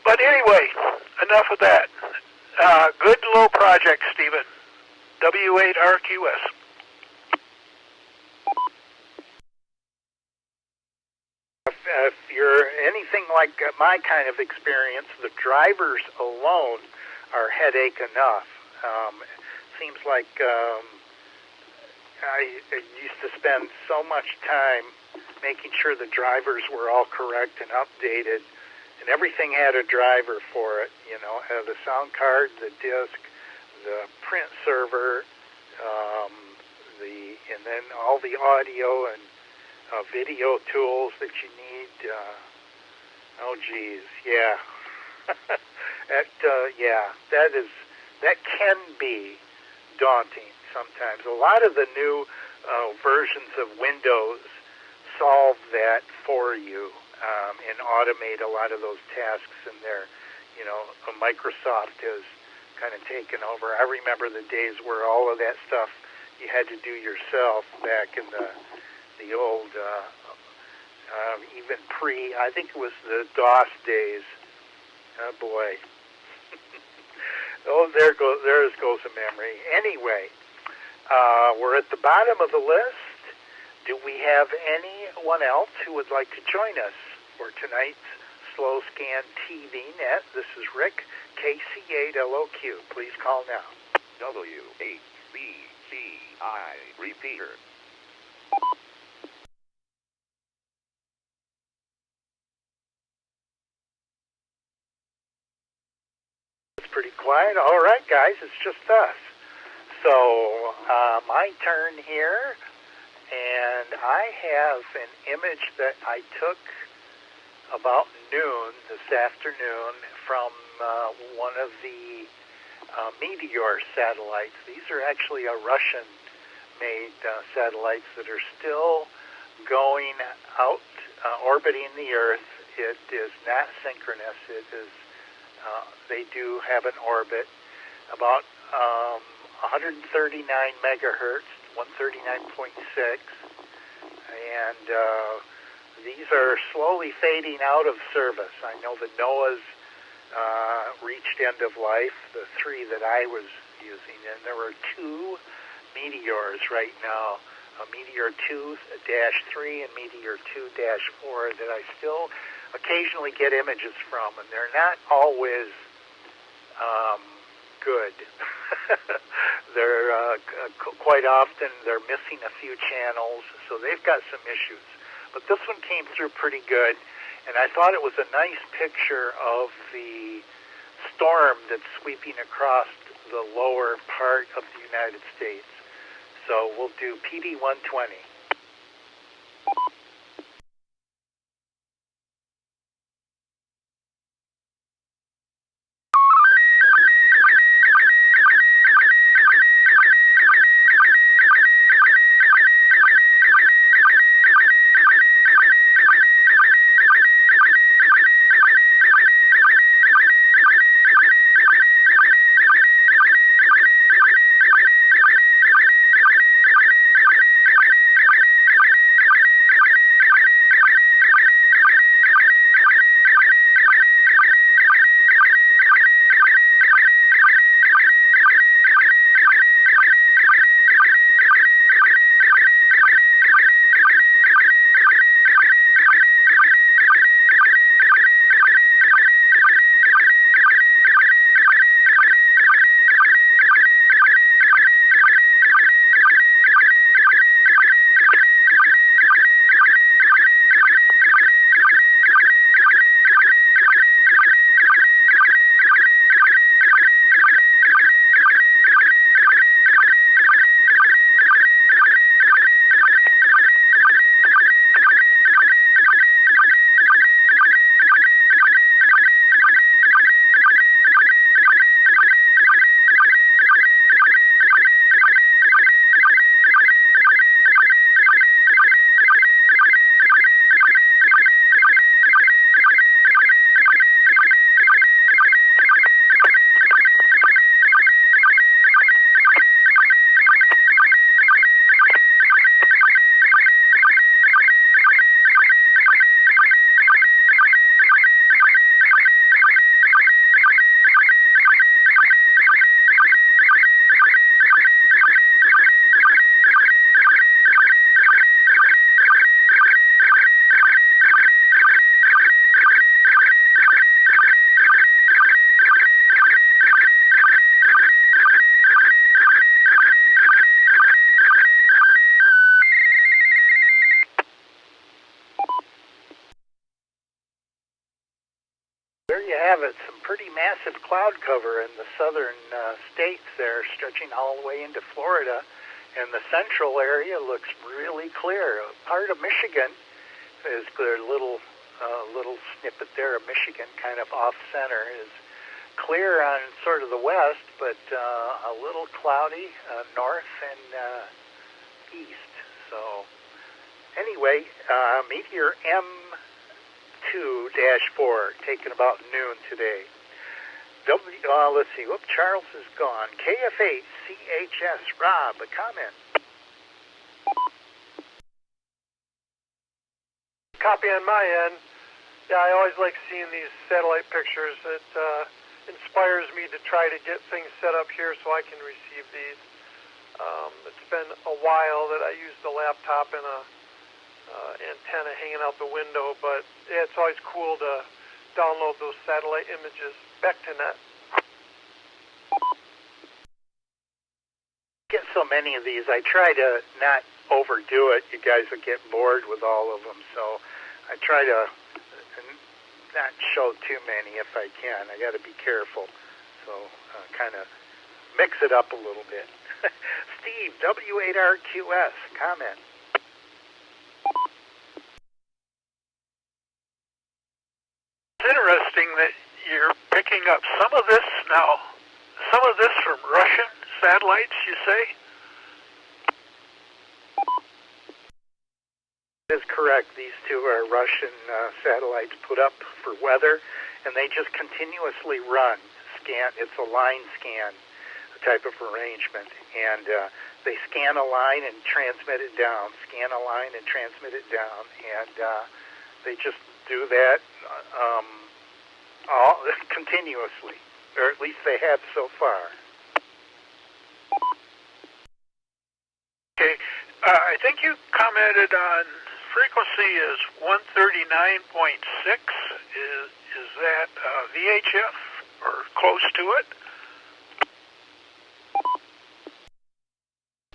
But anyway, enough of that. Good low project, Stephen. W8RQS. If you're anything like my kind of experience, the drivers alone are headache enough. Seems like I used to spend so much time making sure the drivers were all correct and updated, and everything had a driver for it. The sound card, the disc, the print server, and then all the audio and video tools that you need. Oh, geez, yeah. That can be daunting sometimes. A lot of the new versions of Windows solve that for you and automate a lot of those tasks in there. Microsoft has kind of taken over. I remember the days where all of that stuff you had to do yourself back in the old, even I think it was the DOS days. Oh boy. Oh, there goes a memory. Anyway, we're at the bottom of the list. Do we have anyone else who would like to join us for tonight's Slow Scan TV Net? This is Rick, KC8LOQ. Please call now. W8BCI repeater. It's pretty quiet. All right, guys, it's just us. So, my turn here, and I have an image that I took about noon this afternoon from one of the Meteor satellites. These are actually a Russian-made satellites that are still going out, orbiting the Earth. It is not synchronous. It is They do have an orbit about 139 megahertz, 139.6, and these are slowly fading out of service. I know the NOAA's reached end of life, the 3 that I was using, and there were 2 Meteors right now, Meteor 2-3 and Meteor 2-4 that I still occasionally get images from, and they're not always good. They're quite often they're missing a few channels, so they've got some issues. But this one came through pretty good, and I thought it was a nice picture of the storm that's sweeping across the lower part of the United States. So we'll do PD 120. There you have it, some pretty massive cloud cover in the southern states there, stretching all the way into Florida. And the central area looks really clear. Part of Michigan is clear. Little snippet there of Michigan, kind of off-center, is clear on sort of the west, but a little cloudy north and east. So anyway, Meteor M2-4, taken about noon today. Let's see. Whoop, Charles is gone. KF8CHS. Rob, a comment. Copy on my end. Yeah, I always like seeing these satellite pictures. It inspires me to try to get things set up here so I can receive these. It's been a while that I used the laptop and a antenna hanging out the window, but yeah, it's always cool to download those satellite images back to net. Get so many of these. I try to not overdo it. You guys will get bored with all of them, so I try to not show too many if I can. I got to be careful, so kind of mix it up a little bit. Steve, W8RQS, comment. It's interesting that you're picking up some of this from Russian satellites, you say? That is correct. These two are Russian satellites put up for weather, and they just continuously run, scan. It's a line scan type of arrangement, and they scan a line and transmit it down, scan a line and transmit it down, and they just do that all continuously, or at least they have so far. Okay, I think you commented on frequency is 139.6. Is that VHF or close to it?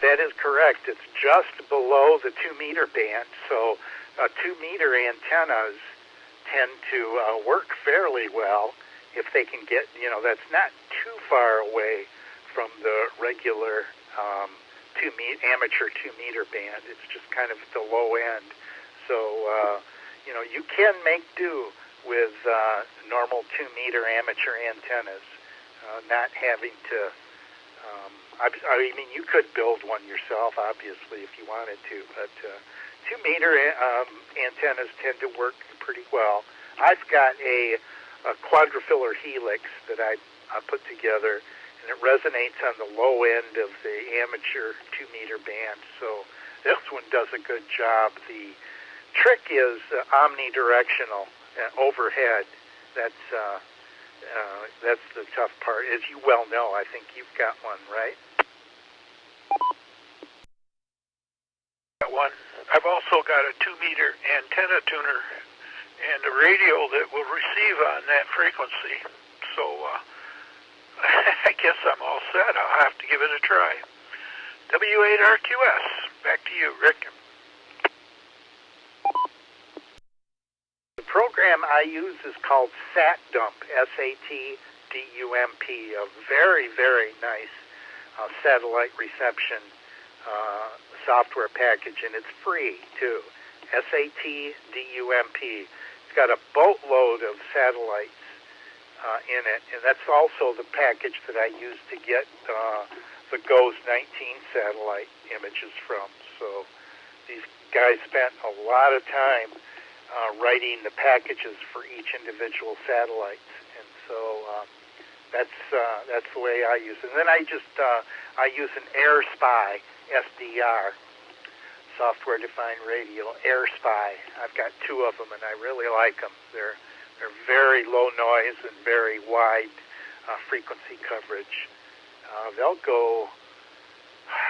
That is correct. It's just below the 2-meter band, so 2-meter antennas tend to work fairly well if they can get, that's not too far away from the regular amateur 2-meter band. It's just kind of at the low end. So, you can make do with normal 2-meter amateur antennas, not having to, I mean, you could build one yourself, obviously, if you wanted to, but 2-meter antennas tend to work pretty well. I've got a quadrifilar helix that I put together, and it resonates on the low end of the amateur 2-meter band, so this one does a good job. The trick is omnidirectional overhead. That's the tough part. As you well know, I think you've got one, right? One. I've also got a 2-meter antenna tuner and a radio that will receive on that frequency. So I guess I'm all set. I'll have to give it a try. W8RQS. Back to you, Rick. The program I use is called SatDump, SATDUMP, a very, very nice satellite reception software package, and it's free, too. SATDUMP. It's got a boatload of satellites in it, and that's also the package that I use to get the GOES 19 satellite images from. So these guys spent a lot of time writing the packages for each individual satellite, and so that's the way I use it. And then I use an AirSpy SDR, software-defined radio, AirSpy. I've got 2 of them, and I really like them. They're very low noise and very wide frequency coverage. They'll go,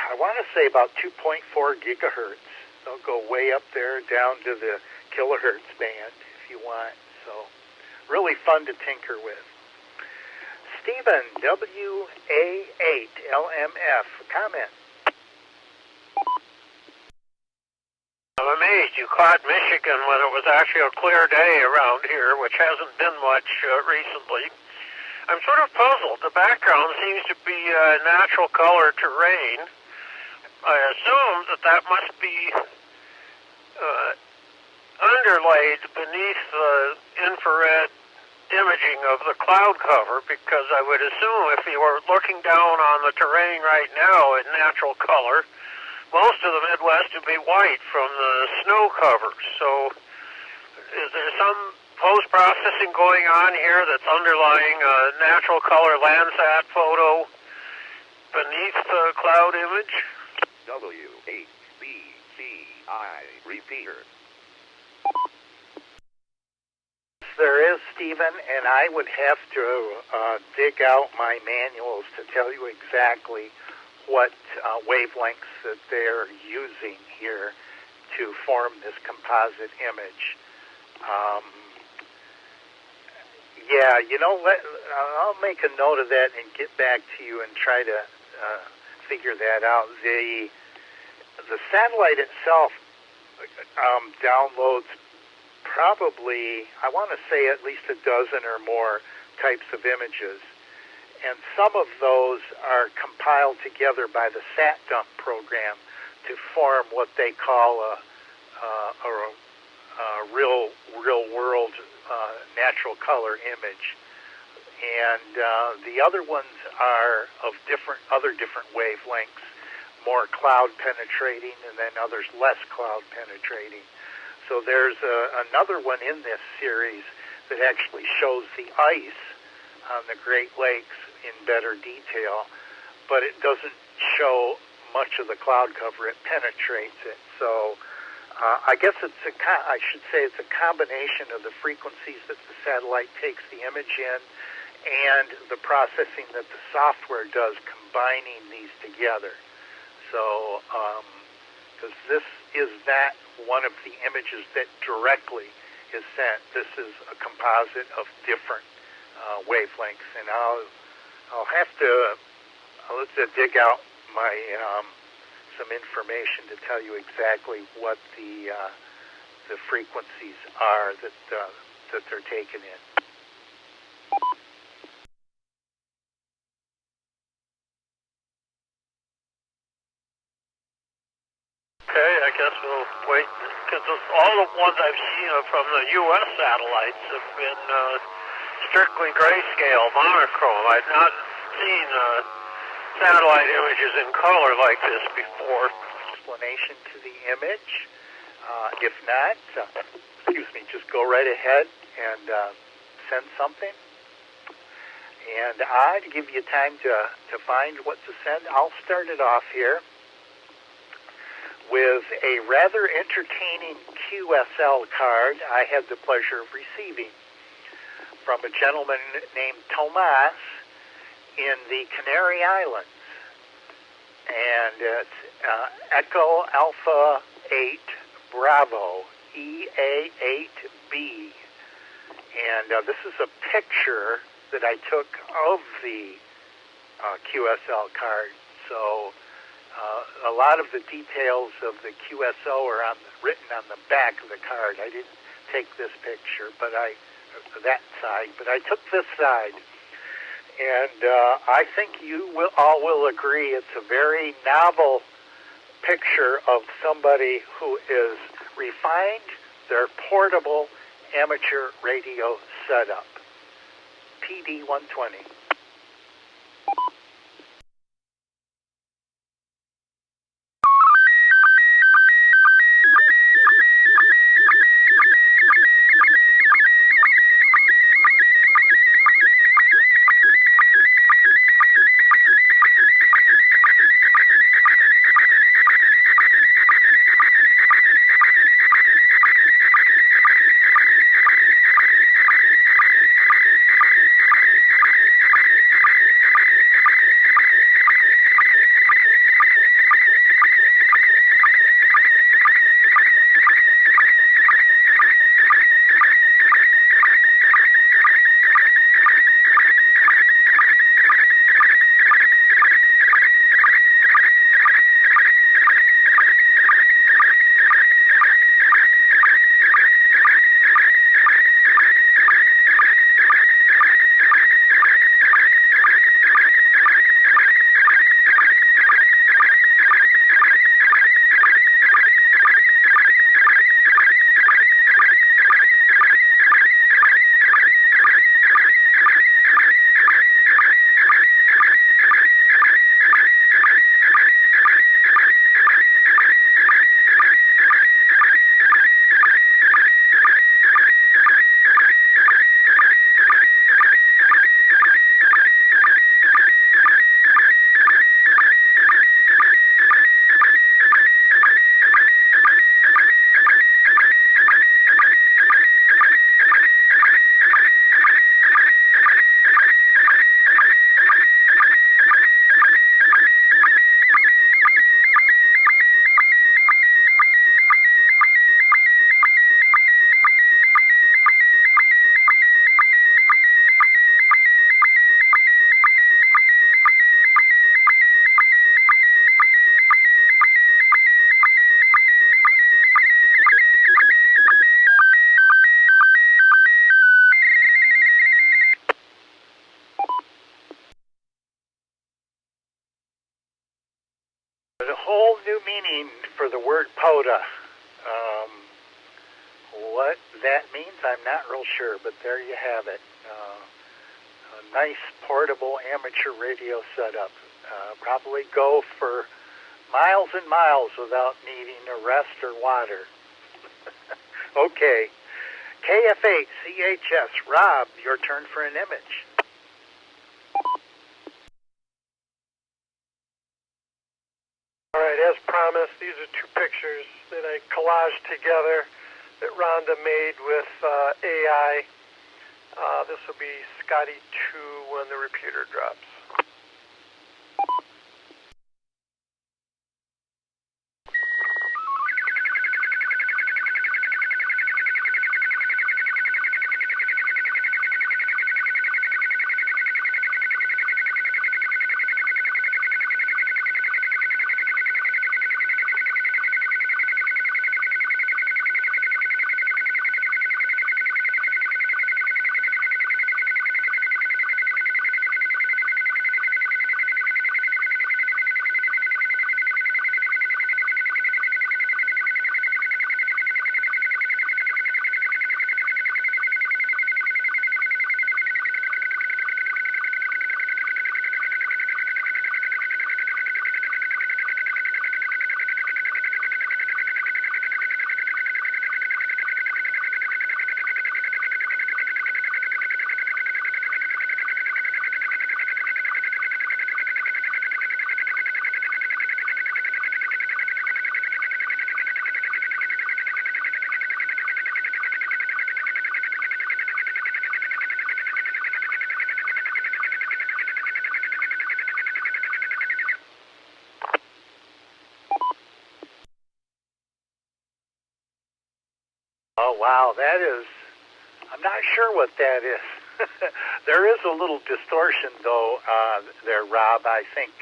I want to say about 2.4 gigahertz. They'll go way up there down to the kilohertz band if you want. So really fun to tinker with. Stephen, WA8LMF, comment. I'm amazed you caught Michigan when it was actually a clear day around here, which hasn't been much recently. I'm sort of puzzled. The background seems to be natural color terrain. I assume that must be underlaid beneath the infrared imaging of the cloud cover, because I would assume if you were looking down on the terrain right now in natural color, most of the Midwest would be white from the snow cover. So is there some post-processing going on here that's underlying a natural color Landsat photo beneath the cloud image? W8BCI repeater. There is, Stephen, and I would have to dig out my manuals to tell you exactly what wavelengths that they're using here to form this composite image. I'll make a note of that and get back to you and try to figure that out. The satellite itself downloads probably, I want to say, at least a dozen or more types of images. And some of those are compiled together by the SatDump program to form what they call a real-world natural color image. And the other ones are of other different wavelengths, more cloud penetrating, and then others less cloud penetrating. So there's another one in this series that actually shows the ice on the Great Lakes in better detail, but it doesn't show much of the cloud cover. It penetrates it. So I guess I should say it's a combination of the frequencies that the satellite takes the image in and the processing that the software does, combining these together. So, because this is not one of the images that directly is sent. This is a composite of different wavelengths, and I'll have to let's dig out my some information to tell you exactly what the frequencies are that they're taken in. Okay, I guess we'll wait, because all the ones I've seen from the U.S. satellites have been strictly grayscale, monochrome. I've not seen satellite images in color like this before. Explanation to the image. If not, just go right ahead and send something. And to give you time to find what to send, I'll start it off here with a rather entertaining QSL card I had the pleasure of receiving from a gentleman named Tomas in the Canary Islands. And it's Echo Alpha 8 Bravo EA8B. And this is a picture that I took of the QSL card. So a lot of the details of the QSO are written on the back of the card. I didn't take this picture, but that side, but I took this side. And I think you all will agree it's a very novel picture of somebody who is refined their portable amateur radio setup. PD 120. A whole new meaning for the word POTA. What that means, I'm not real sure, but there you have it. A nice portable amateur radio setup. Probably go for miles and miles without needing a rest or water. Okay. KF8CHS, Rob, your turn for an image. All right, as promised, these are two pictures that I collaged together that Rhonda made with AI. This will be Scotty 2 when the repeater drops. Oh, wow, that is, I'm not sure what that is. There is a little distortion, though, there, Rob. I think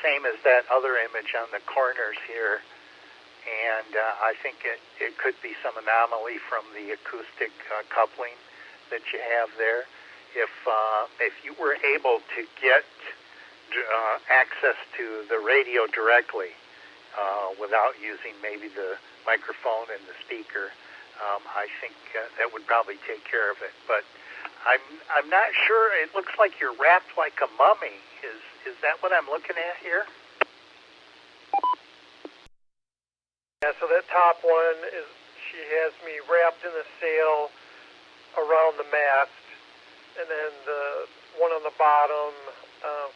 same as that other image on the corners here. And I think it could be some anomaly from the acoustic coupling that you have there. If you were able to get access to the radio directly without using maybe the microphone and the speaker, I think that would probably take care of it. But I'm not sure. It looks like you're wrapped like a mummy. Is that what I'm looking at here? Yeah, so that top one is, she has me wrapped in the sail around the mast, and then the one on the bottom,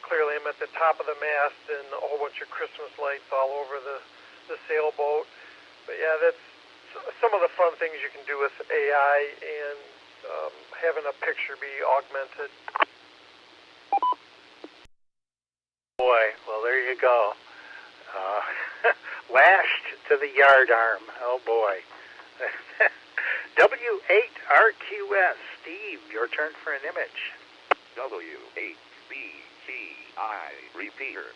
clearly I'm at the top of the mast and a whole bunch of Christmas lights all over the sailboat. But yeah, that's some of the fun things you can do with AI and having a picture be augmented. Boy, well, there you go. Lashed to the yard arm. Oh, boy. W8RQS. Steve, your turn for an image. W8BCI repeater.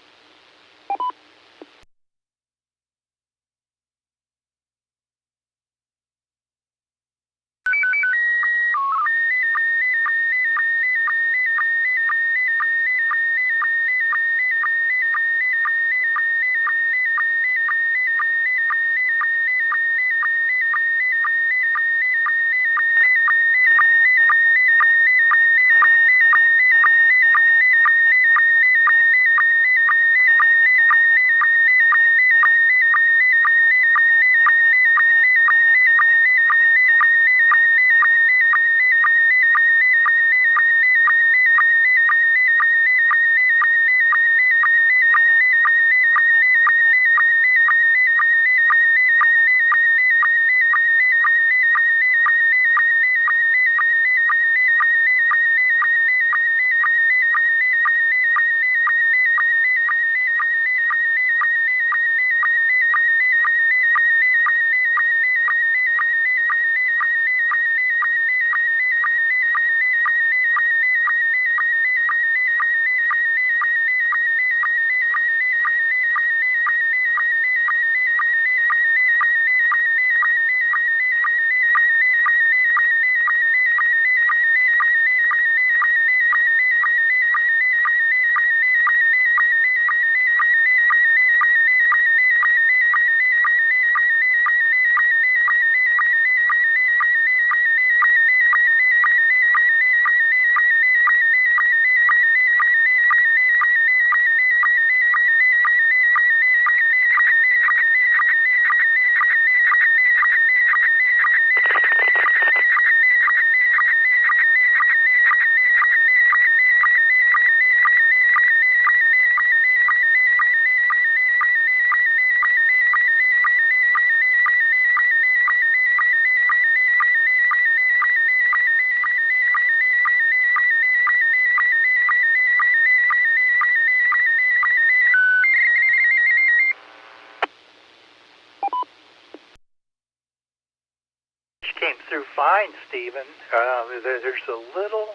fine, Stephen. There's a little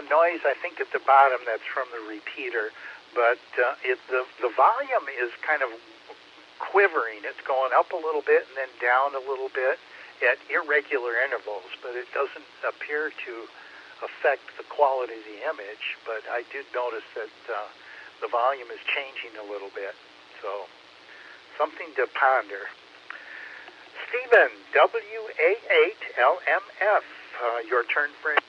noise, I think, at the bottom that's from the repeater, but the volume is kind of quivering. It's going up a little bit and then down a little bit at irregular intervals, but it doesn't appear to affect the quality of the image. But I did notice that the volume is changing a little bit, so something to ponder. Stephen, WA8LMF, your turn for it.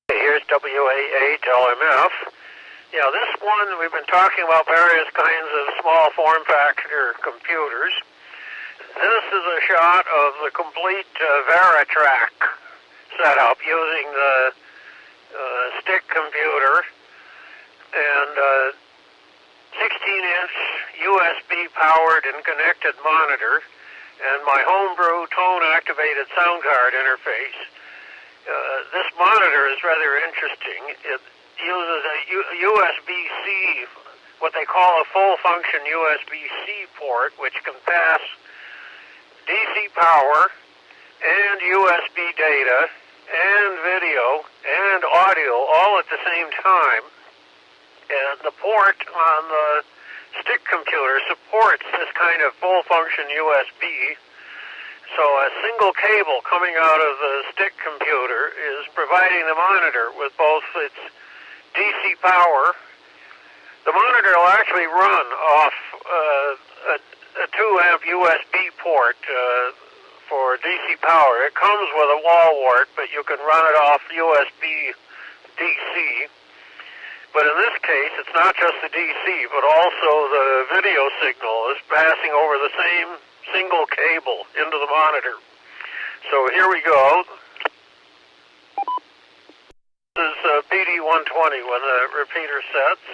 Here's WA8LMF. Yeah, this one, we've been talking about various kinds of small form factor computers. This is a shot of the complete VeriTrack setup using the stick computer and 16-inch USB-powered and connected monitor and my homebrew tone-activated sound card interface. This monitor is rather interesting. It uses a USB-C, what they call a full-function USB-C port, which can pass DC power and USB data and video and audio all at the same time. And the port on the stick computer supports this kind of full-function USB. So a single cable coming out of the stick computer is providing the monitor with both its DC power. The monitor will actually run off a 2-amp USB port for DC power. It comes with a wall wart, but you can run it off USB DC. But in this case, it's not just the DC, but also the video signal is passing over the same single cable into the monitor. So here we go. This is PD120 when the repeater sets.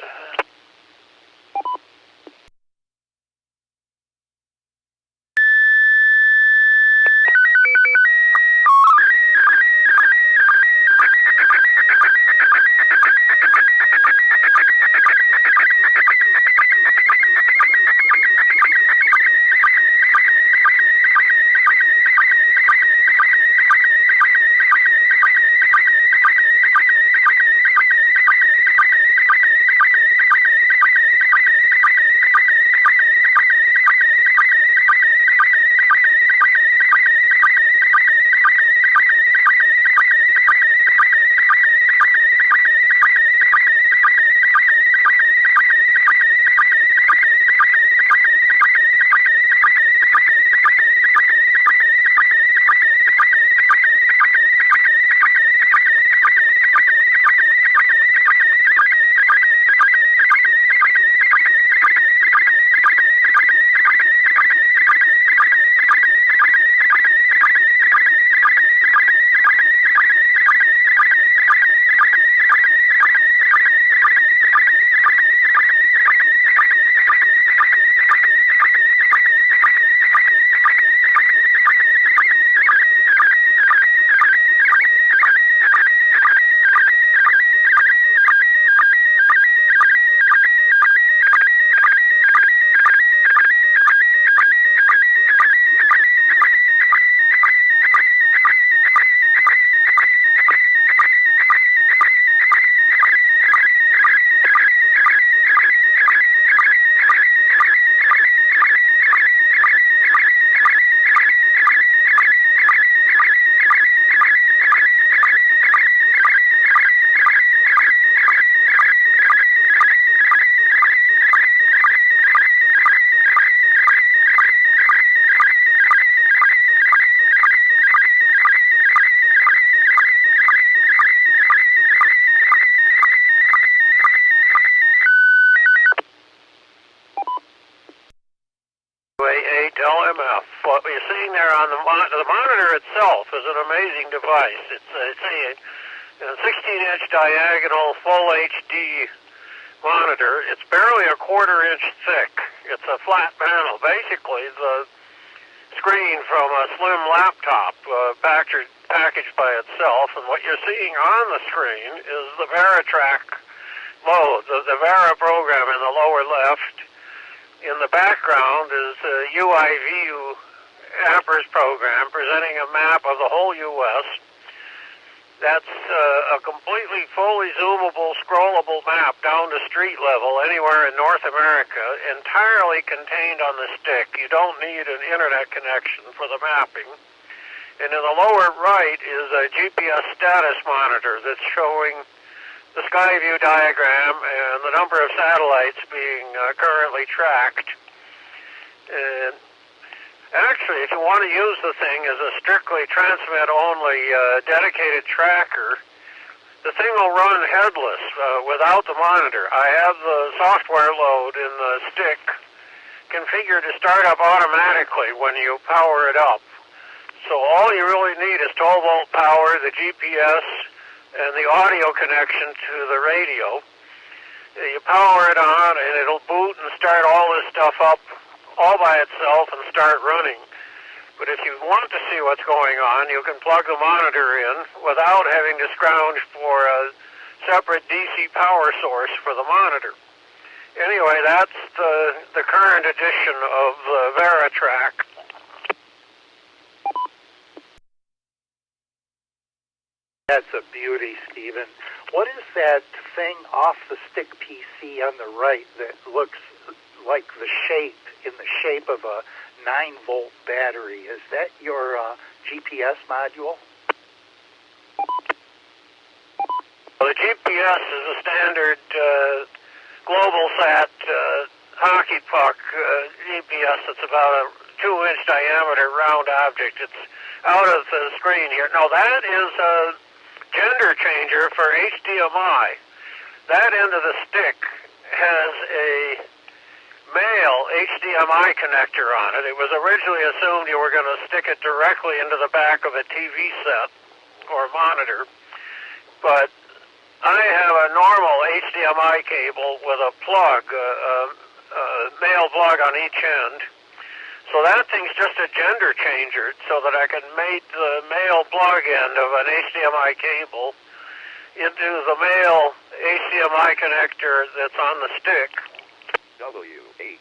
LMF. What you're seeing there on the monitor itself is an amazing device. It's a 16-inch diagonal full HD monitor. It's barely a quarter-inch thick. It's a flat panel, basically the screen from a slim laptop packaged by itself. And what you're seeing on the screen is the VeriTrack load, the Vera program in the lower left, in the background is a UIView Appers program presenting a map of the whole U.S. That's a completely fully zoomable, scrollable map down to street level anywhere in North America, entirely contained on the stick. You don't need an internet connection for the mapping. And in the lower right is a GPS status monitor that's showing the Skyview diagram and the number of satellites being currently tracked. And actually, if you want to use the thing as a strictly transmit-only dedicated tracker, the thing will run headless without the monitor. I have the software load in the stick configured to start up automatically when you power it up. So all you really need is 12-volt power, the GPS, and the audio connection to the radio. You power it on, and it'll boot and start all this stuff up all by itself and start running. But if you want to see what's going on, you can plug the monitor in without having to scrounge for a separate DC power source for the monitor. Anyway, that's the current edition of the VeriTrack. That's a beauty, Stephen. What is that thing off the stick PC on the right that looks like the shape of a 9-volt battery? Is that your GPS module? Well, the GPS is a standard GlobalSat hockey puck GPS. It's about a 2-inch diameter round object. It's out of the screen here. No, that is a gender changer for HDMI. That end of the stick has a male HDMI connector on it. It was originally assumed you were going to stick it directly into the back of a TV set or monitor, but I have a normal HDMI cable with a plug, a male plug on each end. So that thing's just a gender changer so that I can mate the male plug end of an HDMI cable into the male HDMI connector that's on the stick. WHBCI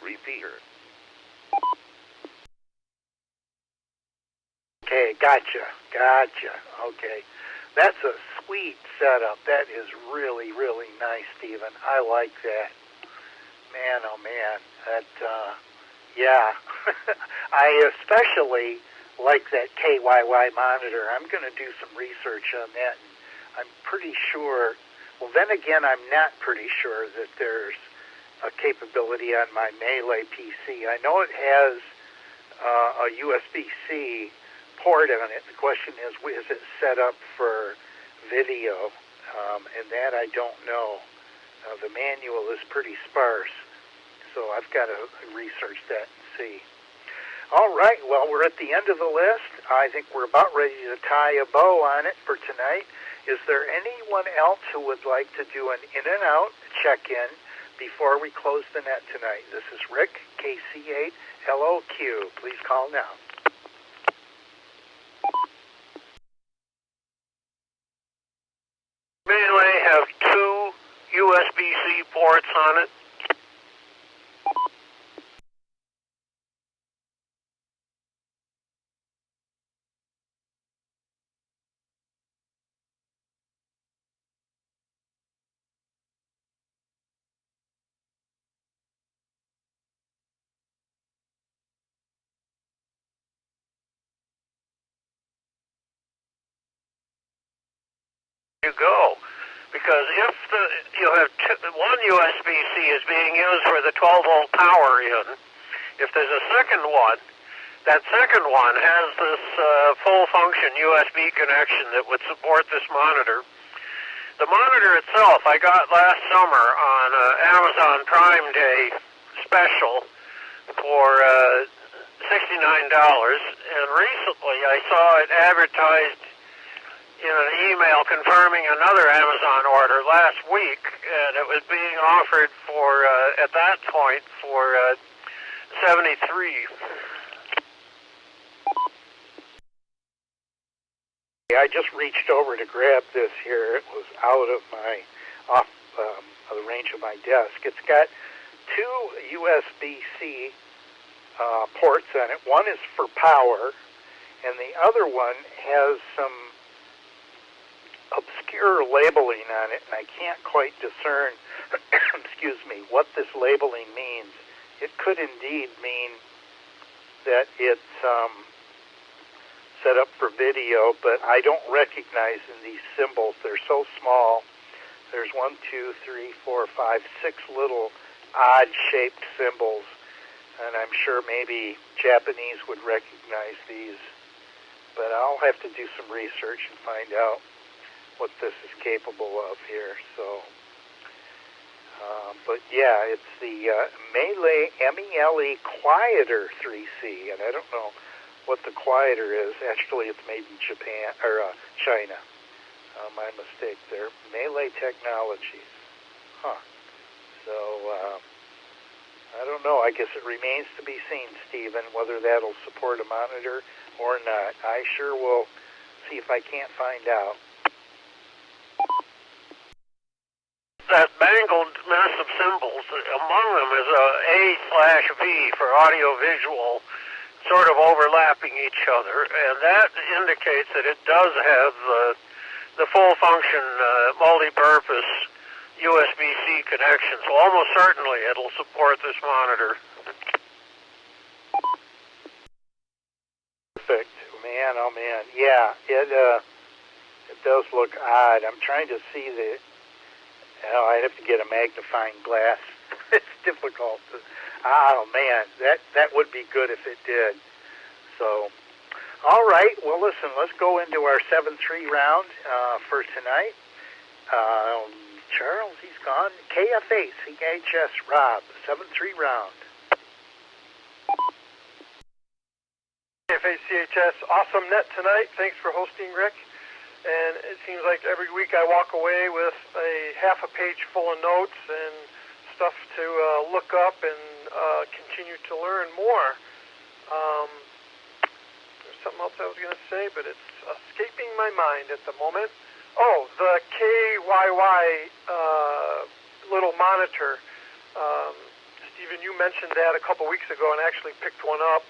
repeater. Okay, gotcha. Okay. That's a sweet setup. That is really, really nice, Stephen. I like that. Man, oh man, yeah. I especially like that KYY monitor. I'm going to do some research on that. And I'm pretty sure, well, then again, I'm not pretty sure that there's a capability on my Melee PC. I know it has a USB-C port on it. The question is it set up for video? And that I don't know. The manual is pretty sparse, so I've got to research that and see. All right, well, we're at the end of the list. I think we're about ready to tie a bow on it for tonight. Is there anyone else who would like to do an in and out check-in before we close the net tonight? This is Rick, KC8LOQ. Please call now. Melee have 2 USB-C ports on it. You go. Because if you have one USB-C is being used for the 12-volt power in, if there's a second one, that second one has this full-function USB connection that would support this monitor. The monitor itself I got last summer on Amazon Prime Day special for $69, and recently I saw it advertised in an email confirming another Amazon order last week, and it was being offered for, at that point, for $73. I just reached over to grab this here. It was out of my, off the range of my desk. It's got two USB-C ports on it. One is for power, and the other one has some obscure labeling on it, and I can't quite discern, excuse me, what this labeling means. It could indeed mean that it's set up for video, but I don't recognize these symbols. They're so small. There's 1, 2, 3, 4, 5, 6 little odd-shaped symbols, and I'm sure maybe Japanese would recognize these, but I'll have to do some research and find out what this is capable of here. So, but yeah, it's the Melee MELE Quieter 3C, and I don't know what the Quieter is. Actually, it's made in Japan or China. My mistake there. Melee Technologies. Huh. So, I don't know. I guess it remains to be seen, Stephen, whether that'll support a monitor or not. I sure will see if I can't find out. That mangled mess of symbols, among them is a A/V for audio-visual, sort of overlapping each other, and that indicates that it does have the full-function multi-purpose USB-C connection, so almost certainly it'll support this monitor. Perfect. Man, oh man. Yeah, it does look odd. I'm trying to see the... Oh, I'd have to get a magnifying glass. It's difficult. Oh man, that would be good if it did. So, all right. Well, listen, let's go into our 7-3 round for tonight. Charles, he's gone. KFA, CHS, Rob, 7-3 round. KFA, CHS, awesome net tonight. Thanks for hosting, Rick. And it seems like every week I walk away with a half a page full of notes and stuff to look up and continue to learn more. There's something else I was going to say, but it's escaping my mind at the moment. Oh, the KYY little monitor. Stephen, you mentioned that a couple weeks ago and actually picked one up,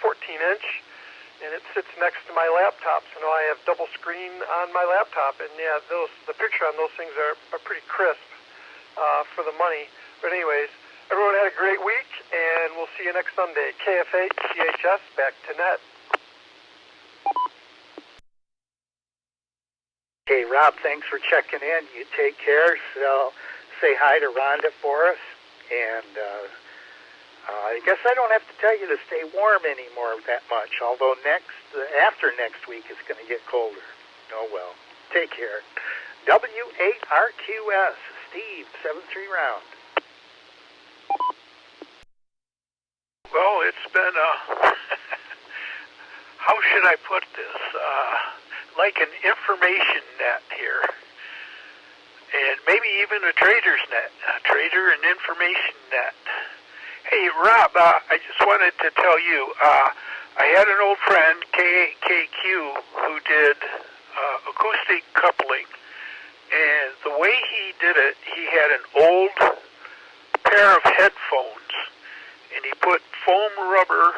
14-inch. And it sits next to my laptop, so now I have double screen on my laptop. And yeah, the picture on those things are pretty crisp for the money. But anyways, everyone had a great week, and we'll see you next Sunday. KFA, CHS, back to net. Hey, Rob, thanks for checking in. You take care. So say hi to Rhonda for us. And I guess I don't have to tell you to stay warm anymore that much, although after next week it's going to get colder. Oh, well. Take care. W8RQS, Steve, 7-3 round. Well, it's been how should I put this? Like an information net here. And maybe even a trader's net, a trader and information net. Hey, Rob, I just wanted to tell you, I had an old friend, KQ, who did acoustic coupling, and the way he did it, he had an old pair of headphones, and he put foam rubber,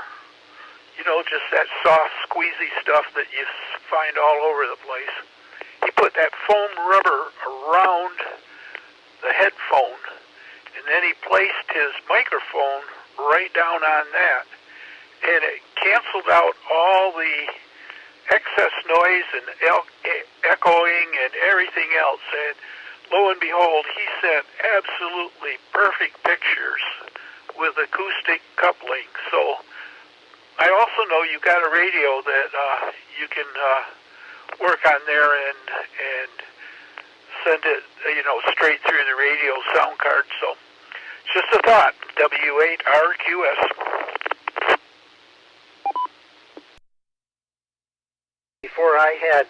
you know, just that soft, squeezy stuff that you find all over the place. He put that foam rubber around the headphone, and then he placed his microphone right down on that, and it canceled out all the excess noise and echoing and everything else. And lo and behold, he sent absolutely perfect pictures with acoustic coupling. So I also know you got a radio that you can work on there and send it, you know, straight through the radio sound card. So just a thought. W8RQS. Before I had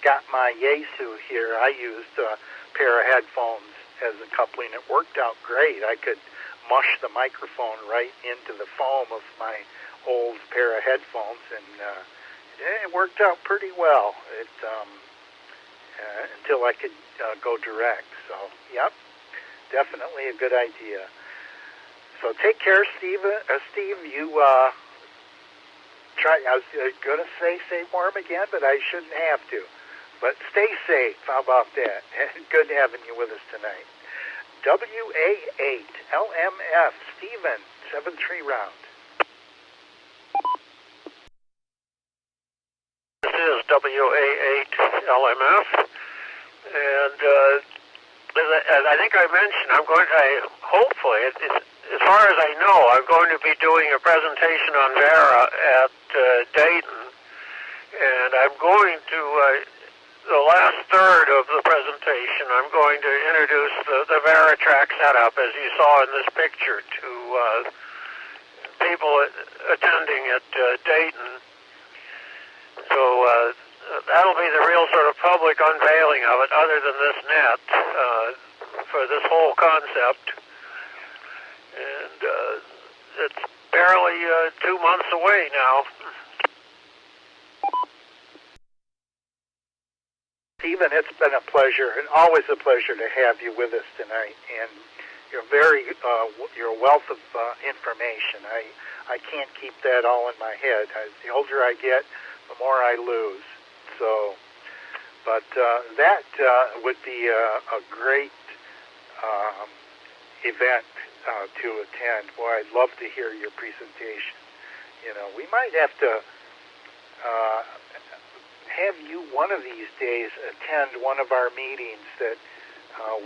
got my Yaesu here, I used a pair of headphones as a coupling. It worked out great. I could mush the microphone right into the foam of my old pair of headphones, and it worked out pretty well. Until I could go direct. So, yep, definitely a good idea. So take care, Steve. Steve, you try. I was going to say stay warm again, but I shouldn't have to. But stay safe. How about that? Good having you with us tonight. WA8 LMF Stephen 7-3 round. This is WA8 LMF, and as I think I mentioned, hopefully, as far as I know, I'm going to be doing a presentation on VERA at Dayton, and I'm going to, the last third of the presentation, I'm going to introduce the VERA track setup, as you saw in this picture, to people attending at Dayton. So that'll be the real sort of public unveiling of it, other than this net, for this whole concept. And it's barely 2 months away now. Stephen, it's been a pleasure, and always a pleasure to have you with us tonight. And you're you're a wealth of information. I can't keep that all in my head. The older I get, the more I lose. So, but that would be a great event to attend. Boy, I'd love to hear your presentation. You know, we might have to have you one of these days attend one of our meetings that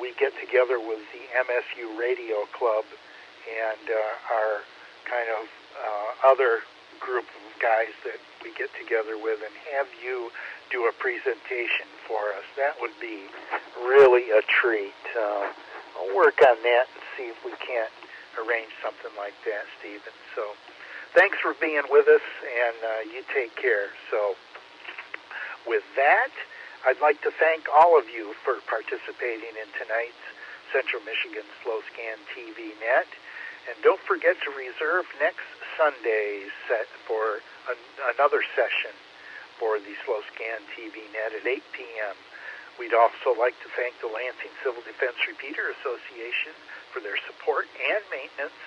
we get together with the MSU Radio Club and our kind of other group of guys that we get together with, and have you do a presentation for us. That would be really a treat. I'll work on that and see if we can't arrange something like that, Stephen. So thanks for being with us, and you take care. So with that, I'd like to thank all of you for participating in tonight's Central Michigan Slow Scan TV Net. And don't forget to reserve next Sunday's set for another session for the Slow Scan TV Net at 8 p.m. We'd also like to thank the Lansing Civil Defense Repeater Association for their support and maintenance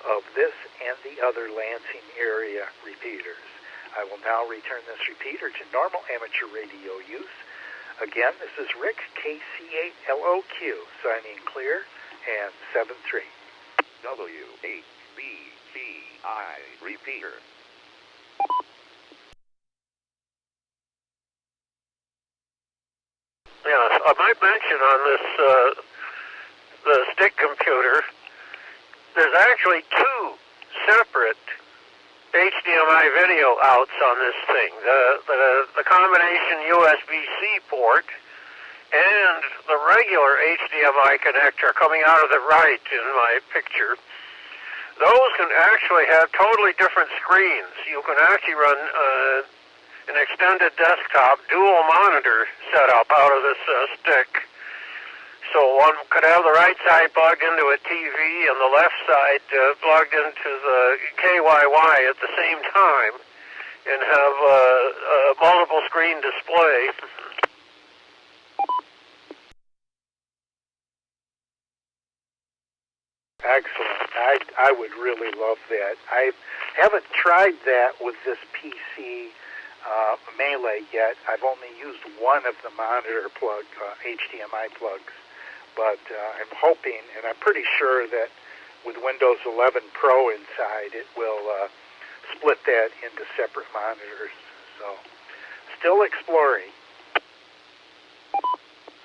of this and the other Lansing area repeaters. I will now return this repeater to normal amateur radio use. Again, this is Rick, KC8LOQ, signing clear, and 7-3. WHBCI repeater. Yes, I might mention on this, the stick computer, there's actually two separate HDMI video outs on this thing. The combination USB-C port and the regular HDMI connector coming out of the right in my picture. Those can actually have totally different screens. You can actually run an extended desktop dual monitor setup out of this stick. So one could have the right side plugged into a TV and the left side plugged into the KYY at the same time, and have a multiple screen display. Excellent. I would really love that. I haven't tried that with this PC Melee yet. I've only used one of the monitor plug, HDMI plugs. But I'm hoping, and I'm pretty sure that with Windows 11 Pro inside, it will split that into separate monitors. So, still exploring.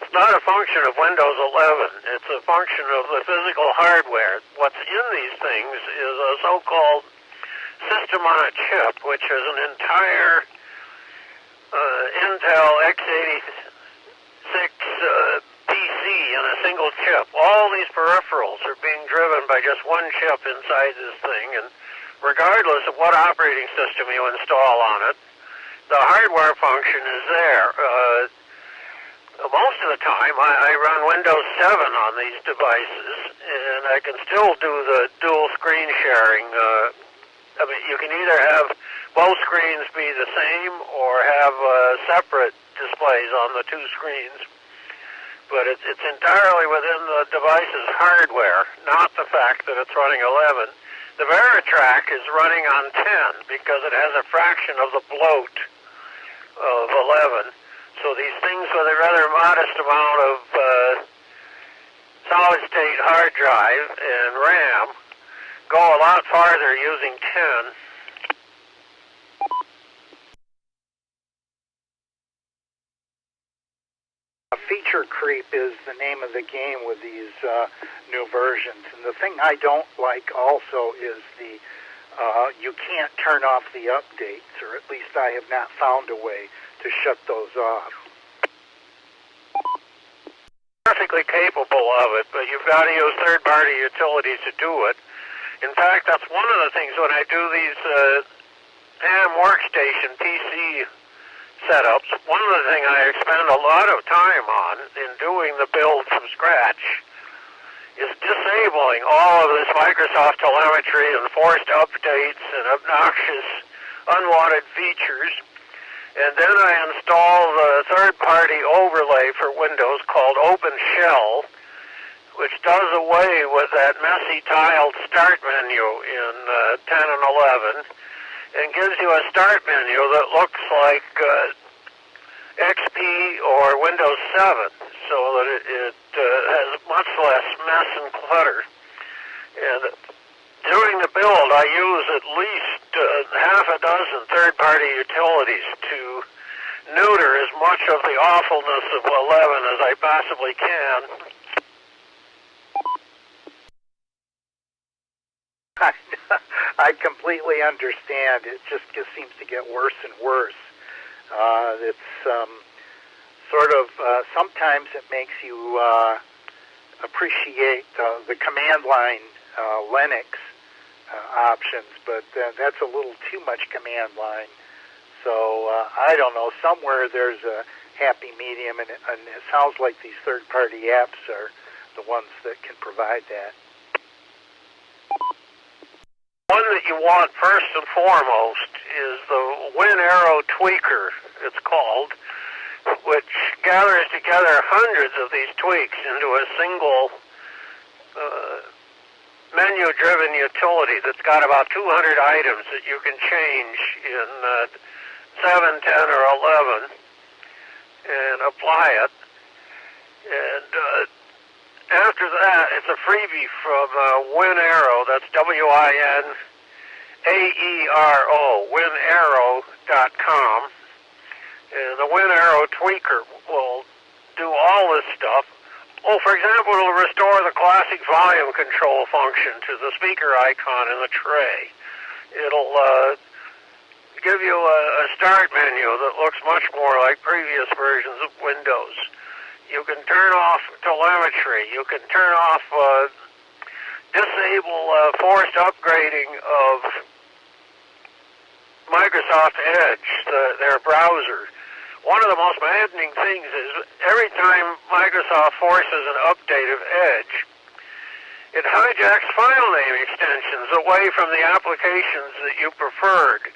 It's not a function of Windows 11. It's a function of the physical hardware. What's in these things is a so-called system on a chip, which is an entire Intel x86 PC in a single chip. All these peripherals are being driven by just one chip inside this thing, and regardless of what operating system you install on it, the hardware function is there. Most of the time, I run Windows 7 on these devices, and I can still do the dual screen sharing. I mean, you can either have both screens be the same or have separate displays on the two screens. but it's entirely within the device's hardware, not the fact that it's running 11. The Veritrack is running on 10 because it has a fraction of the bloat of 11. So these things with a rather modest amount of solid-state hard drive and RAM go a lot farther using 10. Feature creep is the name of the game with these new versions. And the thing I don't like also is the you can't turn off the updates, or at least I have not found a way to shut those off. Perfectly capable of it, but you've got to use third-party utilities to do it. In fact, that's one of the things when I do these ham workstation PC setups. One of the things I expend a lot of time on in doing the build from scratch is disabling all of this Microsoft telemetry and forced updates and obnoxious unwanted features. And then I install the third-party overlay for Windows called OpenShell, which does away with that messy tiled start menu in 10 and 11 and gives you a start menu that looks like XP or Windows 7, so that it has much less mess and clutter. And during the build, I use at least half a dozen third-party utilities to neuter as much of the awfulness of 11 as I possibly can. I completely understand. It just seems to get worse and worse. It's sort of, sometimes it makes you appreciate the command line Linux options, but that's a little too much command line. So I don't know, somewhere there's a happy medium, and it sounds like these third-party apps are the ones that can provide that. One that you want first and foremost is the WinArrow Tweaker, it's called, which gathers together hundreds of these tweaks into a single menu-driven utility that's got about 200 items that you can change in 7, 10, or 11 and apply it. And after that, it's a freebie from WinArrow. That's WinAero, winarrow.com. And the WinArrow Tweaker will do all this stuff. Oh, for example, it'll restore the classic volume control function to the speaker icon in the tray. It'll give you a start menu that looks much more like previous versions of Windows. You can turn off telemetry. You can turn off, disable forced upgrading of Microsoft Edge, their browser. One of the most maddening things is every time Microsoft forces an update of Edge, it hijacks file name extensions away from the applications that you preferred.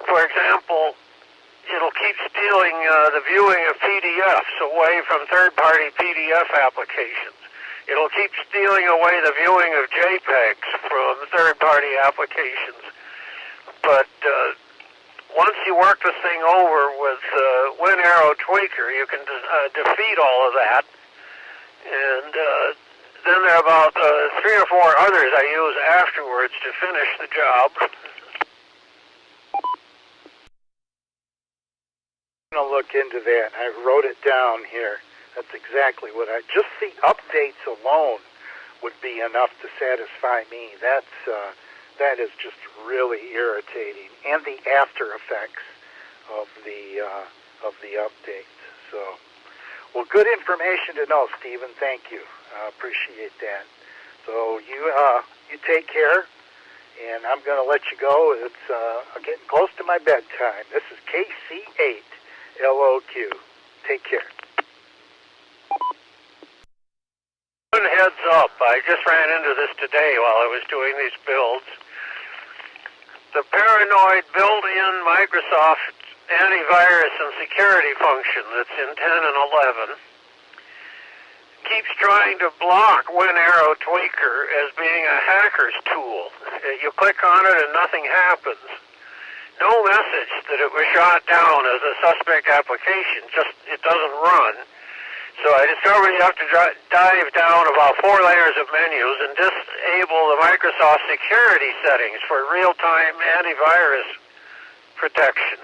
For example, it'll keep stealing the viewing of PDFs away from third-party PDF applications. It'll keep stealing away the viewing of JPEGs from third-party applications. But once you work this thing over with WinArrow Tweaker, you can defeat all of that. And then there are about 3 or 4 others I use afterwards to finish the job. I'm going to look into that. I wrote it down here. That's exactly what just the updates alone would be enough to satisfy me. That is just really irritating, and the after effects of the updates. So, well, good information to know, Stephen. Thank you. Appreciate that. So you take care, and I'm going to let you go. It's getting close to my bedtime. This is KC8LOQ. Take care. One heads up, I just ran into this today while I was doing these builds. The paranoid built-in Microsoft antivirus and security function that's in 10 and 11 keeps trying to block Win Arrow Tweaker as being a hacker's tool. You click on it and nothing happens. No message that it was shot down as a suspect application, just it doesn't run. So I discovered you have to dive down about 4 layers of menus and disable the Microsoft security settings for real-time antivirus protection.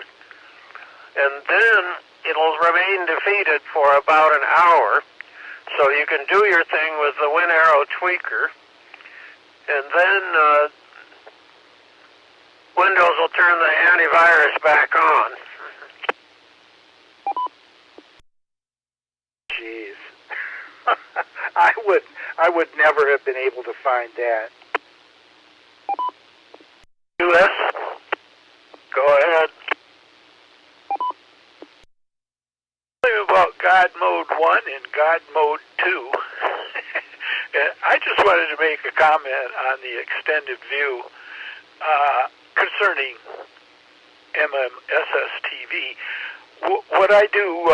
And then it'll remain defeated for about an hour. So you can do your thing with the Win Arrow Tweaker, and then Windows will turn the antivirus back on. Jeez. I would never have been able to find that. US, go ahead. About God Mode 1 and God Mode 2. I just wanted to make a comment on the extended view concerning MMSS TV. What I do,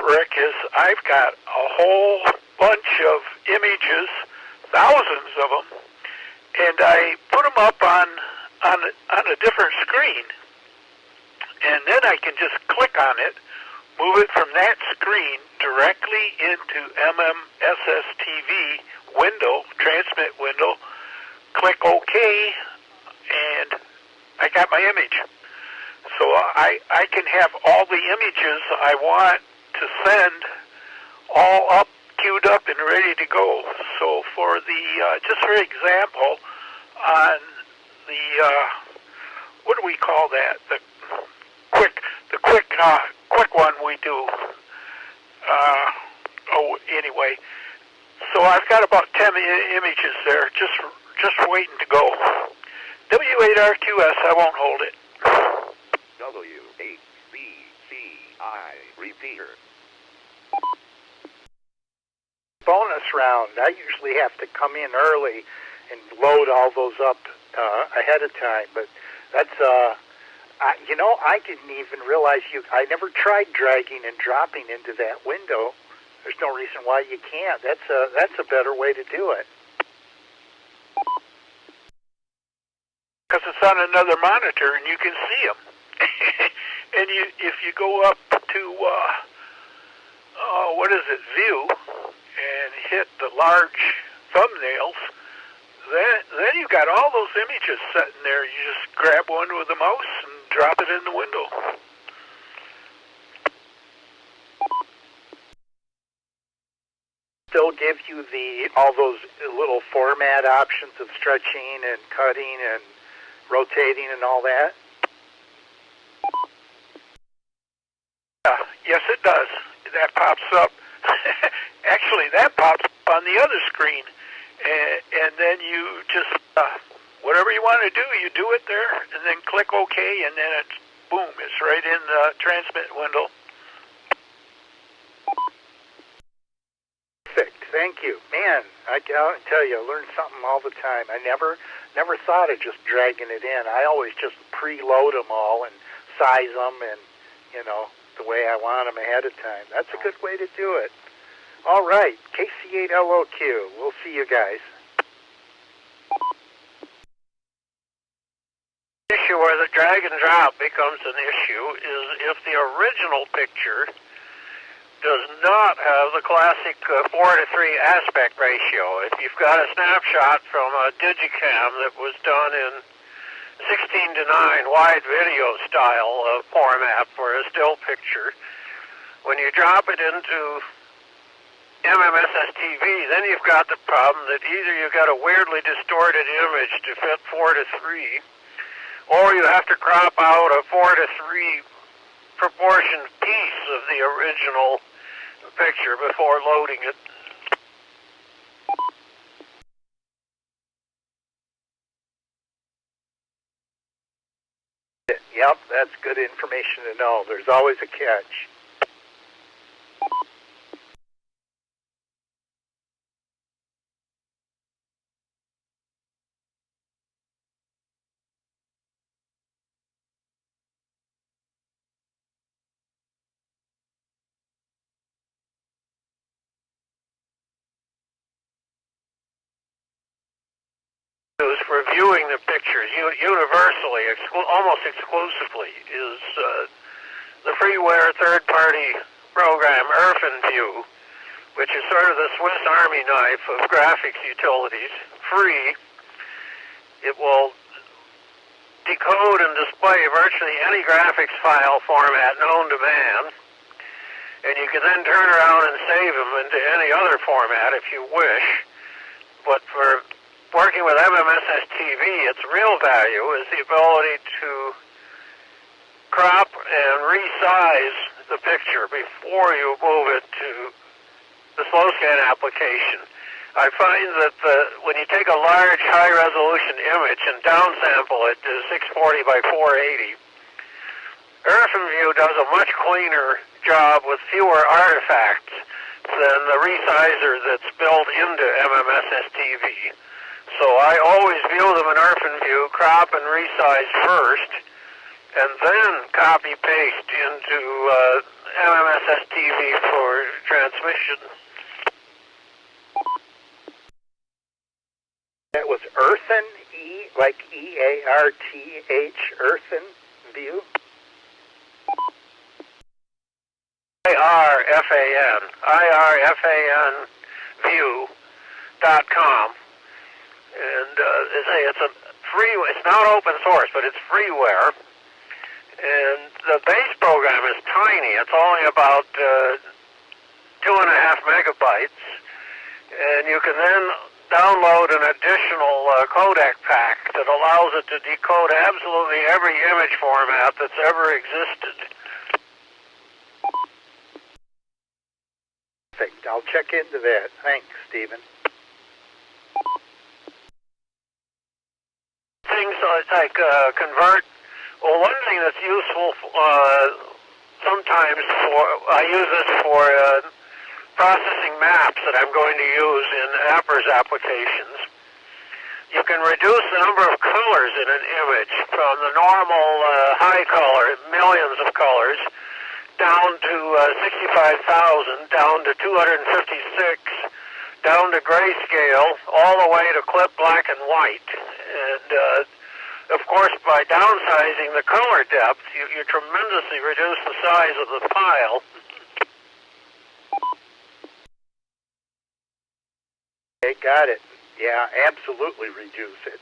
Rick, is I've got a whole bunch of images, thousands of them, and I put them up on a different screen, and then I can just click on it, move it from that screen directly into MMSS TV window, transmit window, click OK, and I got my image. So I can have all the images I want to send all up, queued up, and ready to go. So for the, just for example, on the, what do we call that? The quick one we do. Anyway, so I've got about 10 images there, just waiting to go. W8R2S, I won't hold it. WHBCI repeater. Bonus round. I usually have to come in early and load all those up ahead of time, but that's I didn't even realize I never tried dragging and dropping into that window. There's no reason why you can't. That's a better way to do it. Because it's on another monitor and you can see them. And if you go up to view, and hit the large thumbnails, then you got all those images sitting there. You just grab one with the mouse and drop it in the window. Still give you all those little format options of stretching and cutting and rotating and all that? Yes, it does. That pops up. Actually, that pops up on the other screen. And then you just, whatever you want to do, you do it there, and then click OK, and then it's, boom, it's right in the transmit window. Perfect. Thank you. Man, I tell you, I learn something all the time. I never thought of just dragging it in. I always just preload them all and size them and, the way I want them ahead of time. That's a good way to do it. All right, KC8LOQ. We'll see you guys. The issue where the drag and drop becomes an issue is if the original picture does not have the classic 4:3 aspect ratio. If you've got a snapshot from a Digicam that was done in 16:9 wide video style format for a still picture, when you drop it into MMSS TV, then you've got the problem that either you've got a weirdly distorted image to fit 4:3, or you have to crop out a 4:3 proportioned piece of the original picture before loading it. Yep, that's good information to know. There's always a catch. for viewing the pictures universally, almost exclusively, is the freeware third-party program IrfanView, which is sort of the Swiss Army knife of graphics utilities, free. It will decode and display virtually any graphics file format known to man, and you can then turn around and save them into any other format if you wish. But for working with MMSS TV, its real value is the ability to crop and resize the picture before you move it to the slow scan application. I find that when you take a large, high-resolution image and downsample it to 640 by 480, IrfanView does a much cleaner job with fewer artifacts than the resizer that's built into MMSS TV. So I always view them in IrfanView, crop and resize first, and then copy-paste into MMSS TV for transmission. That was Earthen, like EARTH, Earthen View? IRFAN view.com. And it's a free, it's not open source, but it's freeware. And the base program is tiny. It's only about 2.5 megabytes. And you can then download an additional codec pack that allows it to decode absolutely every image format that's ever existed. Perfect. I'll check into that. Thanks, Stephen. Things like convert. Well, one thing that's useful sometimes I use this for processing maps that I'm going to use in Apper's applications. You can reduce the number of colors in an image from the normal high color, millions of colors, down to 65,000, down to 256, down to grayscale, all the way to clip black and white. And of course, by downsizing the color depth, you tremendously reduce the size of the file. Okay, got it. Yeah, absolutely reduce it.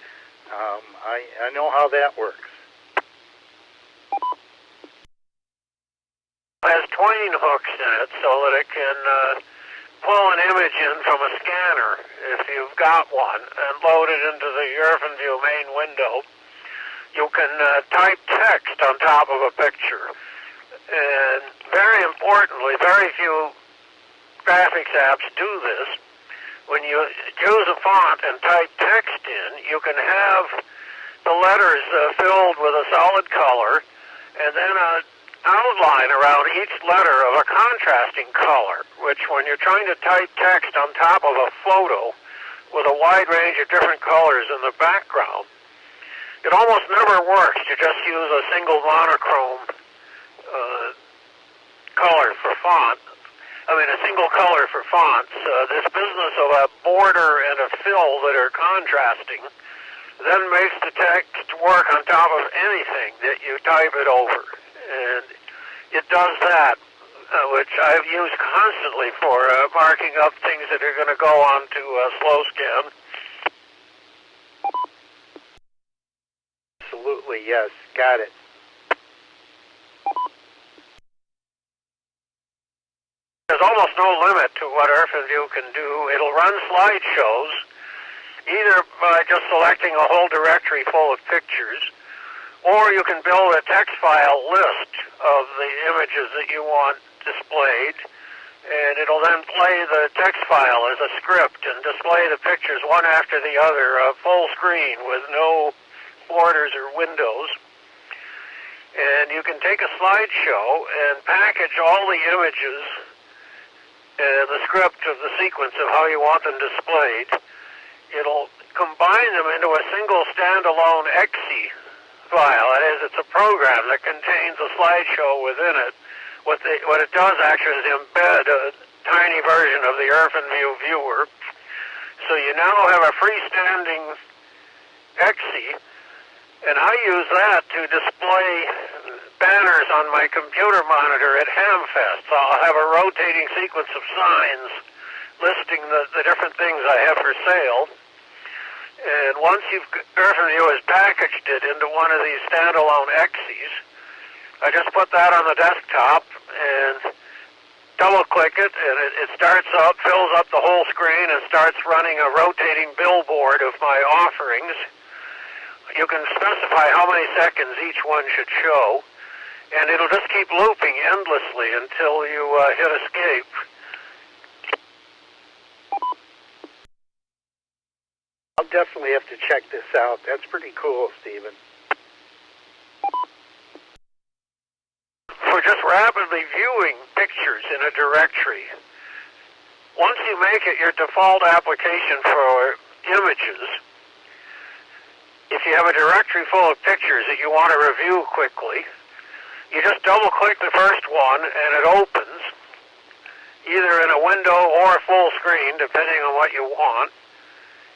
I know how that works. It has twine hooks in it so that it can pull an image in from a scanner if you've got one and load it into the IrfanView main window. You can type text on top of a picture. And very importantly, very few graphics apps do this. When you choose a font and type text in, you can have the letters filled with a solid color and then an outline around each letter of a contrasting color, which when you're trying to type text on top of a photo with a wide range of different colors in the background, it almost never works to just use a single monochrome color for font. A single color for fonts. This business of a border and a fill that are contrasting then makes the text work on top of anything that you type it over. And it does that, which I've used constantly for marking up things that are going to go onto slow scan. Absolutely, yes. Got it. There's almost no limit to what IrfanView can do. It'll run slideshows, either by just selecting a whole directory full of pictures, or you can build a text file list of the images that you want displayed, and it'll then play the text file as a script and display the pictures one after the other, full screen with no borders or windows. And you can take a slideshow and package all the images and the script of the sequence of how you want them displayed. It'll combine them into a single standalone exe file. That is, it's a program that contains a slideshow within it. What it does actually is embed a tiny version of the IrfanView viewer. So you now have a freestanding XE, and I use that to display banners on my computer monitor at Hamfest. So I'll have a rotating sequence of signs listing the different things I have for sale. And once Earthenview has packaged it into one of these standalone XEs, I just put that on the desktop and double-click it, and it starts up, fills up the whole screen, and starts running a rotating billboard of my offerings. You can specify how many seconds each one should show, and it'll just keep looping endlessly until you hit escape. I'll definitely have to check this out. That's pretty cool, Stephen. For just rapidly viewing pictures in a directory, once you make it your default application for images, if you have a directory full of pictures that you want to review quickly, you just double-click the first one and it opens, either in a window or full screen, depending on what you want.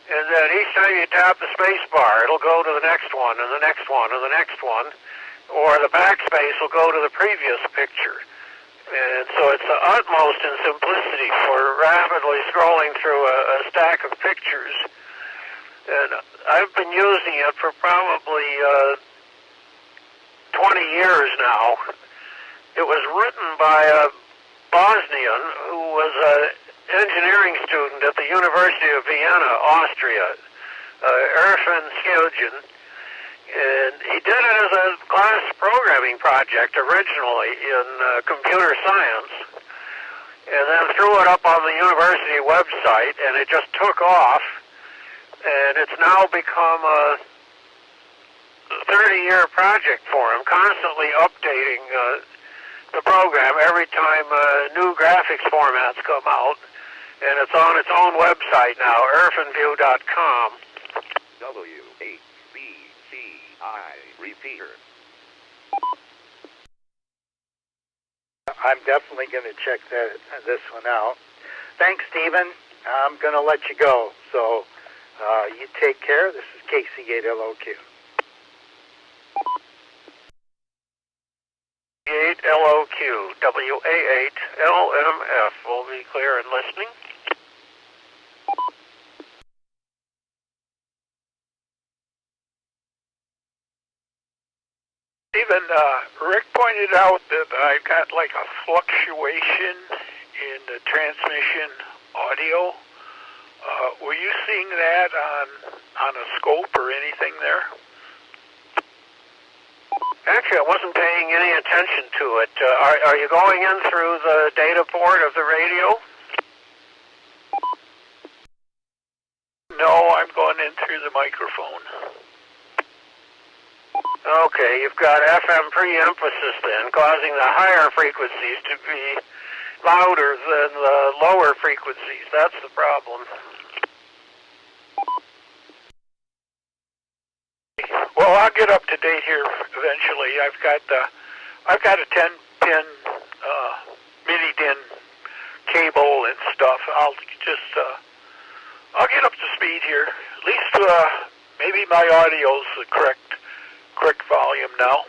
And then each time you tap the space bar, it'll go to the next one, and the next one, and the next one, or the backspace will go to the previous picture. And so it's the utmost in simplicity for rapidly scrolling through a stack of pictures. And I've been using it for probably 20 years now. It was written by a Bosnian who was an engineering student at the University of Vienna, Austria, Erfan Skiljan. And he did it as a class programming project originally in computer science, and then threw it up on the university website, and it just took off, and it's now become a 30-year project for him, constantly updating the program every time new graphics formats come out, and it's on its own website now, earthenview.com. repeater. I'm definitely going to check this one out. Thanks, Stephen. I'm going to let you go. So you take care. This is KC8LOQ. 8LOQ, WA8LMF. Will be clear and listening. Stephen, Rick pointed out that I've got like a fluctuation in the transmission audio. Were you seeing that on a scope or anything there? Actually, I wasn't paying any attention to it. Are you going in through the data port of the radio? No, I'm going in through the microphone. Okay, you've got FM pre-emphasis then, causing the higher frequencies to be louder than the lower frequencies. That's the problem. Well, I'll get up to date here eventually. I've got a 10-pin mini DIN cable and stuff. I'll get up to speed here. At least maybe my audio's the correct volume now.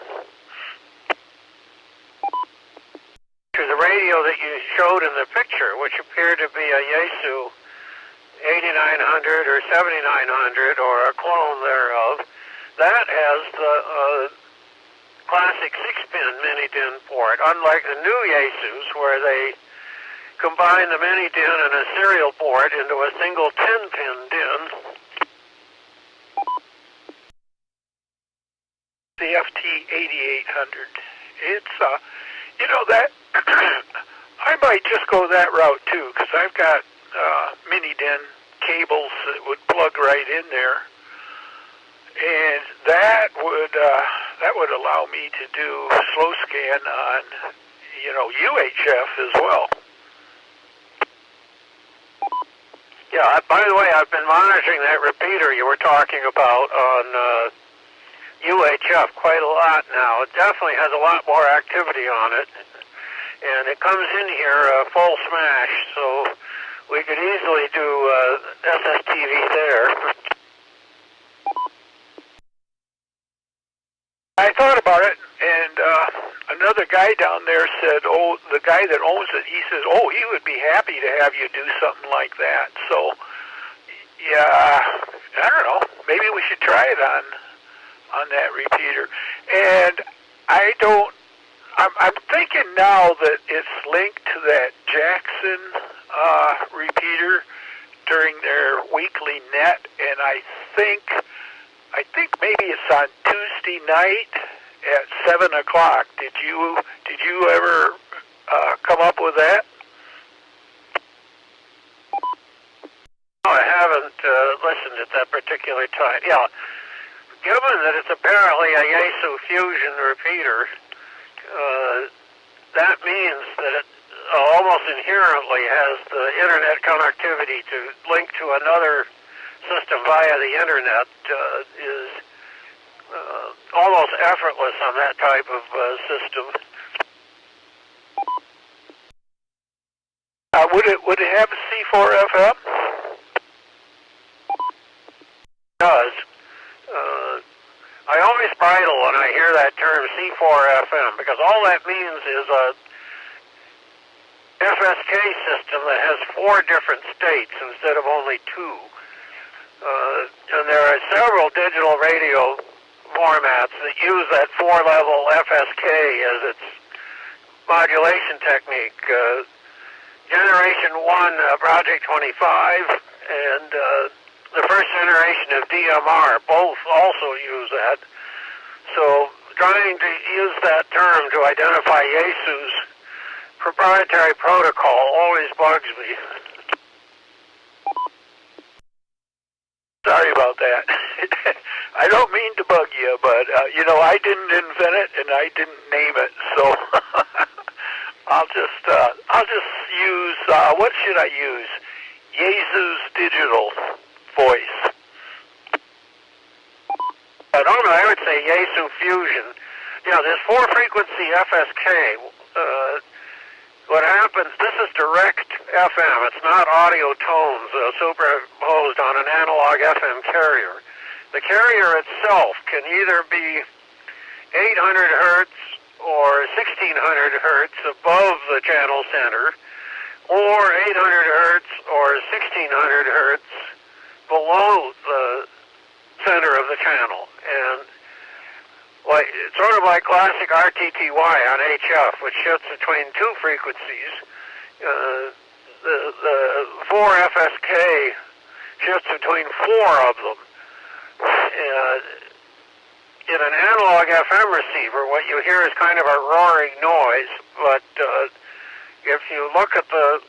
To the radio that you showed in the picture, which appeared to be a Yaesu 8900 or 7900 or a clone thereof, that has the classic 6-pin mini-DIN port, unlike the new Yaesus where they combine the mini-DIN and a serial port into a single 10-pin DIN. The FT8800. It's, that, I might just go that route too, because I've got mini-DIN cables that would plug right in there. And that would allow me to do slow scan on, UHF as well. Yeah, by the way, I've been monitoring that repeater you were talking about on UHF quite a lot now. It definitely has a lot more activity on it. And it comes in here full smash, so we could easily do SSTV there. I thought about it, and another guy down there said, "Oh, the guy that owns it," he says, "Oh, he would be happy to have you do something like that." So, yeah, I don't know. Maybe we should try it on that repeater. And I don't. I'm thinking now that it's linked to that Jackson repeater during their weekly net, and I think maybe it's on Tuesday night at 7 o'clock. Did you ever come up with that? No, I haven't listened at that particular time. Yeah, given that it's apparently a Yaesu fusion repeater, that means that it almost inherently has the internet connectivity to link to another system via the internet is almost effortless on that type of system. Would it have a C4 FM? It does. I always bridle when I hear that term C4FM, because all that means is a FSK system that has 4 different states instead of only 2. And there are several digital radio formats that use that 4-level FSK as its modulation technique. Generation 1, Project 25, and the first generation of DMR both also use that. So trying to use that term to identify Yaesu's proprietary protocol always bugs me. Sorry about that. I don't mean to bug you, but I didn't invent it and I didn't name it, so I'll just use what should I use? Yaesu's digital voice. I would say Yaesu fusion. Yeah, this 4-frequency FSK. What happens? This is direct FM. It's not audio tones superimposed on an analog FM carrier. The carrier itself can either be 800 hertz or 1600 hertz above the channel center, or 800 hertz or 1600 hertz below the center of the channel. And it's sort of like classic RTTY on HF, which shifts between 2 frequencies. The 4FSK shifts between 4 of them. In an analog FM receiver, what you hear is kind of a roaring noise, but if you look at the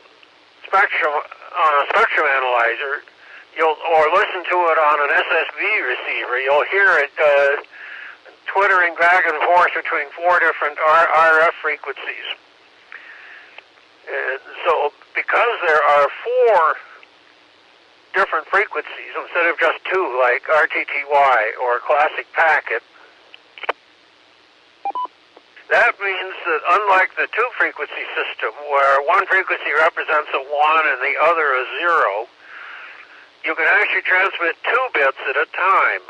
spectrum on a spectrum analyzer, or listen to it on an SSB receiver, you'll hear it twittering back and forth between 4 different RF frequencies. And so, because there are 4 different frequencies instead of just 2, like RTTY or classic packet, that means that unlike the 2-frequency system, where one frequency represents a 1 and the other a 0, you can actually transmit 2 bits at a time.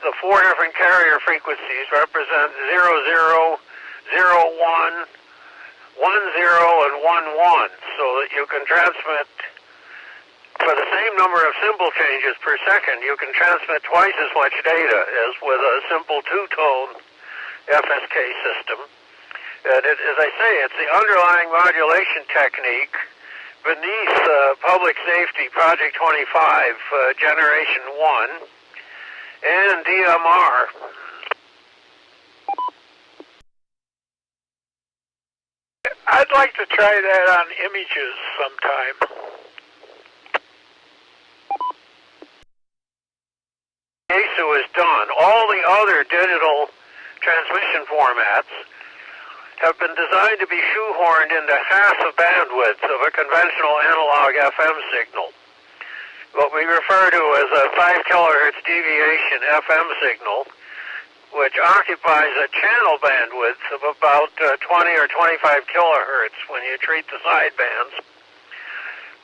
The 4 different carrier frequencies represent 00, 01, 10, and 11, so that you can transmit, for the same number of symbol changes per second, you can transmit twice as much data as with a simple 2-tone FSK system. And as I say, it's the underlying modulation technique beneath Public Safety Project 25 Generation 1 and DMR. I'd like to try that on images sometime. Yaesu is done. All the other digital transmission formats have been designed to be shoehorned into half the bandwidth of a conventional analog FM signal. What we refer to as a 5 kilohertz deviation FM signal, which occupies a channel bandwidth of about 20 or 25 kilohertz when you treat the sidebands.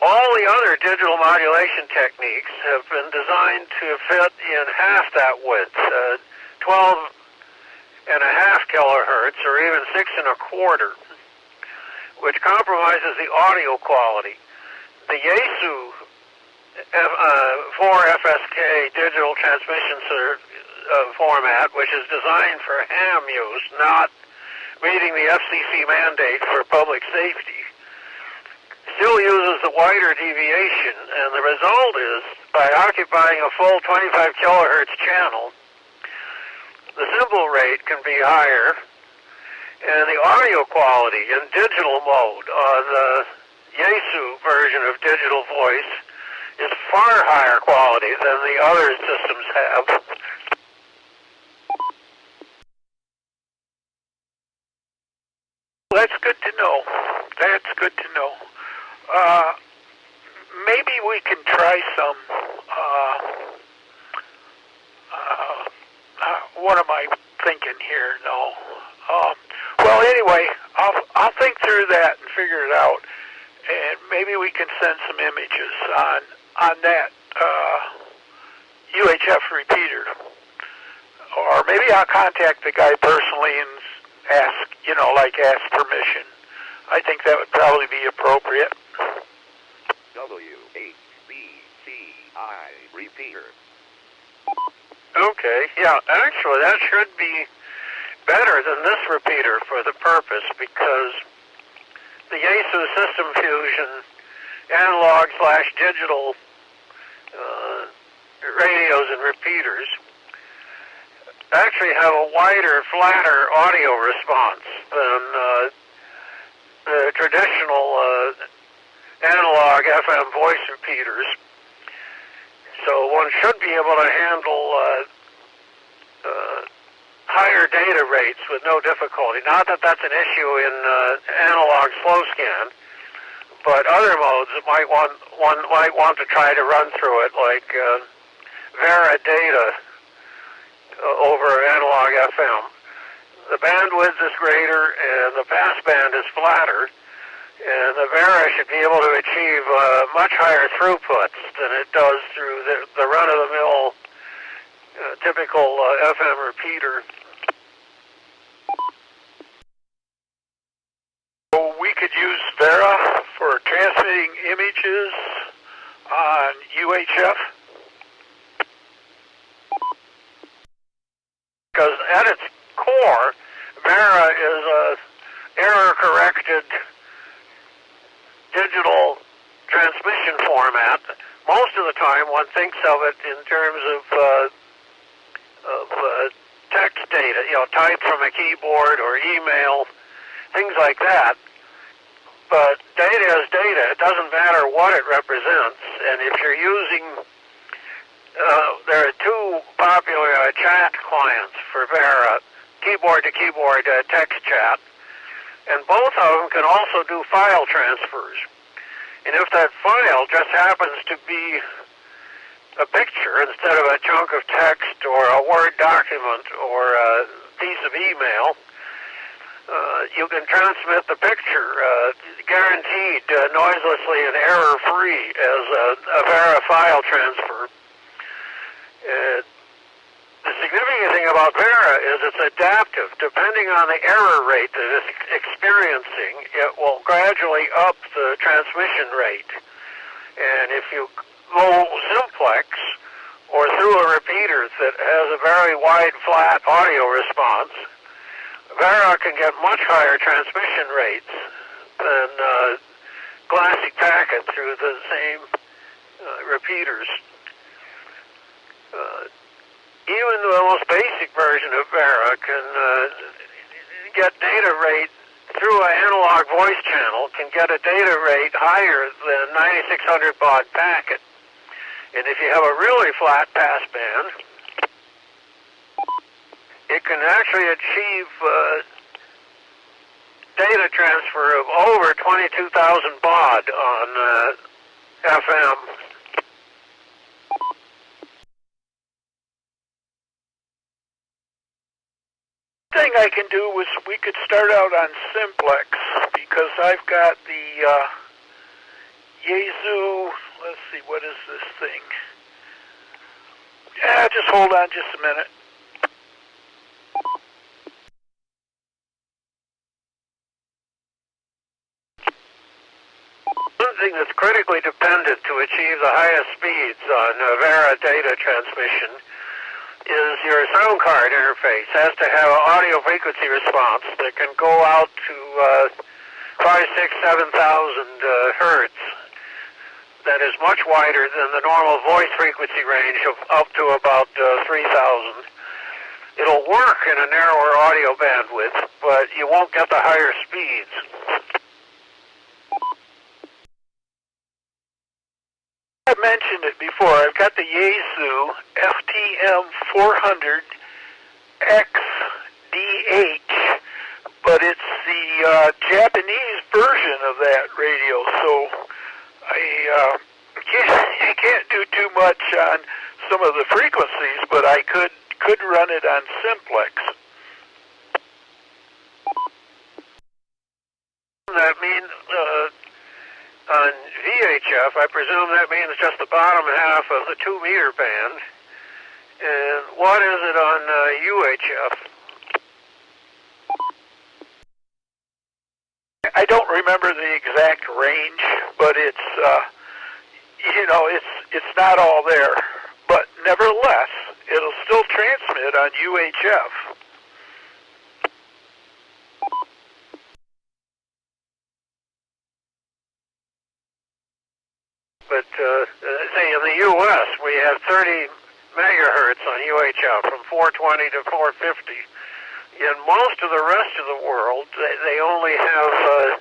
All the other digital modulation techniques have been designed to fit in half that width, 12 and a half kilohertz, or even 6.25, which compromises the audio quality. The Yaesu 4FSK digital transmission format, which is designed for ham use, not meeting the FCC mandate for public safety, still uses the wider deviation, and the result is, by occupying a full 25 kilohertz channel, the symbol rate can be higher, and the audio quality in digital mode on the Yaesu version of digital voice is far higher quality than the other systems have. That's good to know. That's good to know. Maybe we can try some, what am I thinking here? No. Well, anyway, I'll think through that and figure it out, and maybe we can send some images on that UHF repeater, or maybe I'll contact the guy personally and ask permission. I think that would probably be appropriate. WHBCI repeater. Okay, yeah, actually that should be better than this repeater for the purpose, because the Yaesu System Fusion analog/digital radios and repeaters actually have a wider, flatter audio response than the traditional analog FM voice repeaters. So one should be able to handle higher data rates with no difficulty. Not that that's an issue in analog slow scan, but other modes one might want to try to run through it, like Vera data over analog FM. The bandwidth is greater and the passband is flatter, and the Vera should be able to achieve much higher throughputs than it does through the run-of-the-mill typical FM repeater. So we could use Vera for transmitting images on UHF? Because at its core, Vera is a error-corrected digital transmission format. Most of the time one thinks of it in terms of text data, typed from a keyboard or email, things like that. But data is data. It doesn't matter what it represents. And if you're using, there are two popular chat clients for Vera, keyboard-to-keyboard text chat, and both of them can also do file transfers. And if that file just happens to be a picture instead of a chunk of text or a Word document or a piece of email, you can transmit the picture guaranteed noiselessly and error-free as a Vera file transfer. The significant thing about Vera is it's adaptive. Depending on the error rate that it's experiencing, it will gradually up the transmission rate. And if you go simplex or through a repeater that has a very wide, flat audio response, Vera can get much higher transmission rates than classic packet through the same repeaters. Even the most basic version of Vera can get data rate through an analog voice channel, can get a data rate higher than 9600 baud packet. And if you have a really flat passband, it can actually achieve data transfer of over 22,000 baud on FM. Thing I can do was we could start out on simplex, because I've got the Yaesu, let's see, what is this thing? Yeah, just hold on just a minute. thing that's critically dependent to achieve the highest speeds on VARA data transmission is your sound card interface. It has to have an audio frequency response that can go out to 5, 6, 7,000 hertz. That is much wider than the normal voice frequency range of up to about 3,000. It'll work in a narrower audio bandwidth, but you won't get the higher speeds. I've mentioned it before. I've got the Yaesu FTM 400 XDH, but it's the Japanese version of that radio, so I can't do too much on some of the frequencies, but I could run it on simplex. That means on VHF, I presume that means just the bottom half of the 2 meter band. And what is it on UHF? I don't remember the exact range, but it's it's not all there. But nevertheless, it'll still transmit on UHF. But say in the U.S., we have 30 megahertz on UHF from 420 to 450. In most of the rest of the world, they only have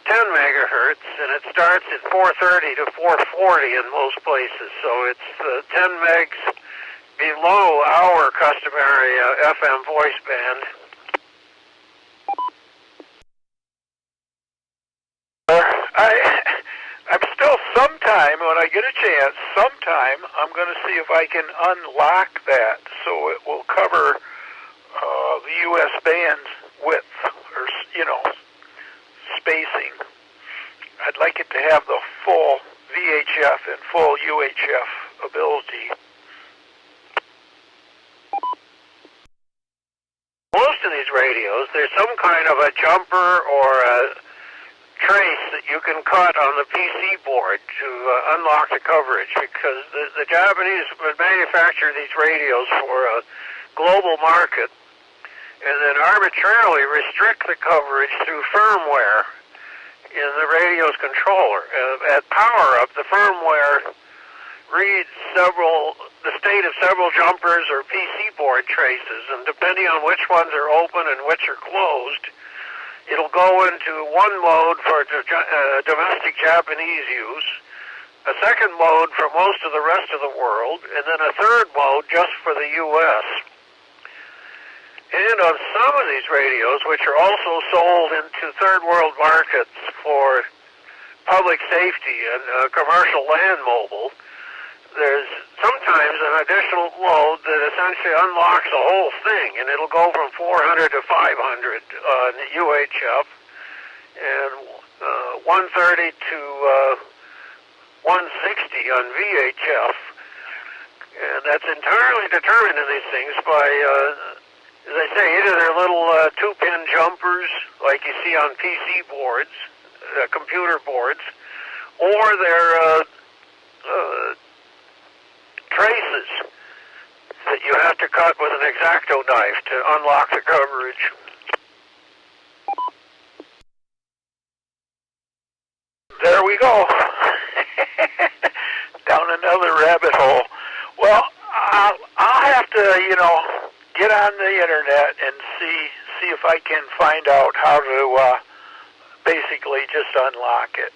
10 megahertz, and it starts at 430 to 440 in most places. So it's 10 megs below our customary FM voice band. I'm still sometime, when I get a chance, I'm going to see if I can unlock that so it will cover the U.S. band width, or, spacing. I'd like it to have the full VHF and full UHF ability. Most of these radios, there's some kind of a jumper or a trace that you can cut on the PC board to unlock the coverage, because the Japanese would manufacture these radios for a global market and then arbitrarily restrict the coverage through firmware in the radio's controller. At power up, the firmware reads the state of several jumpers or PC board traces, and depending on which ones are open and which are closed, it'll go into one mode for domestic Japanese use, a second mode for most of the rest of the world, and then a third mode just for the U.S. And on some of these radios, which are also sold into third world markets for public safety and commercial land mobile, there's sometimes an additional mode that essentially unlocks the whole thing, and it'll go from 400 to 500 on UHF and 130 to 160 on VHF. And that's entirely determined in these things by, as I say, either their little 2-pin jumpers, like you see on PC boards, computer boards, or their traces that you have to cut with an X-Acto knife to unlock the coverage. There we go. Down another rabbit hole. Well, I'll have to, get on the internet and see if I can find out how to basically just unlock it.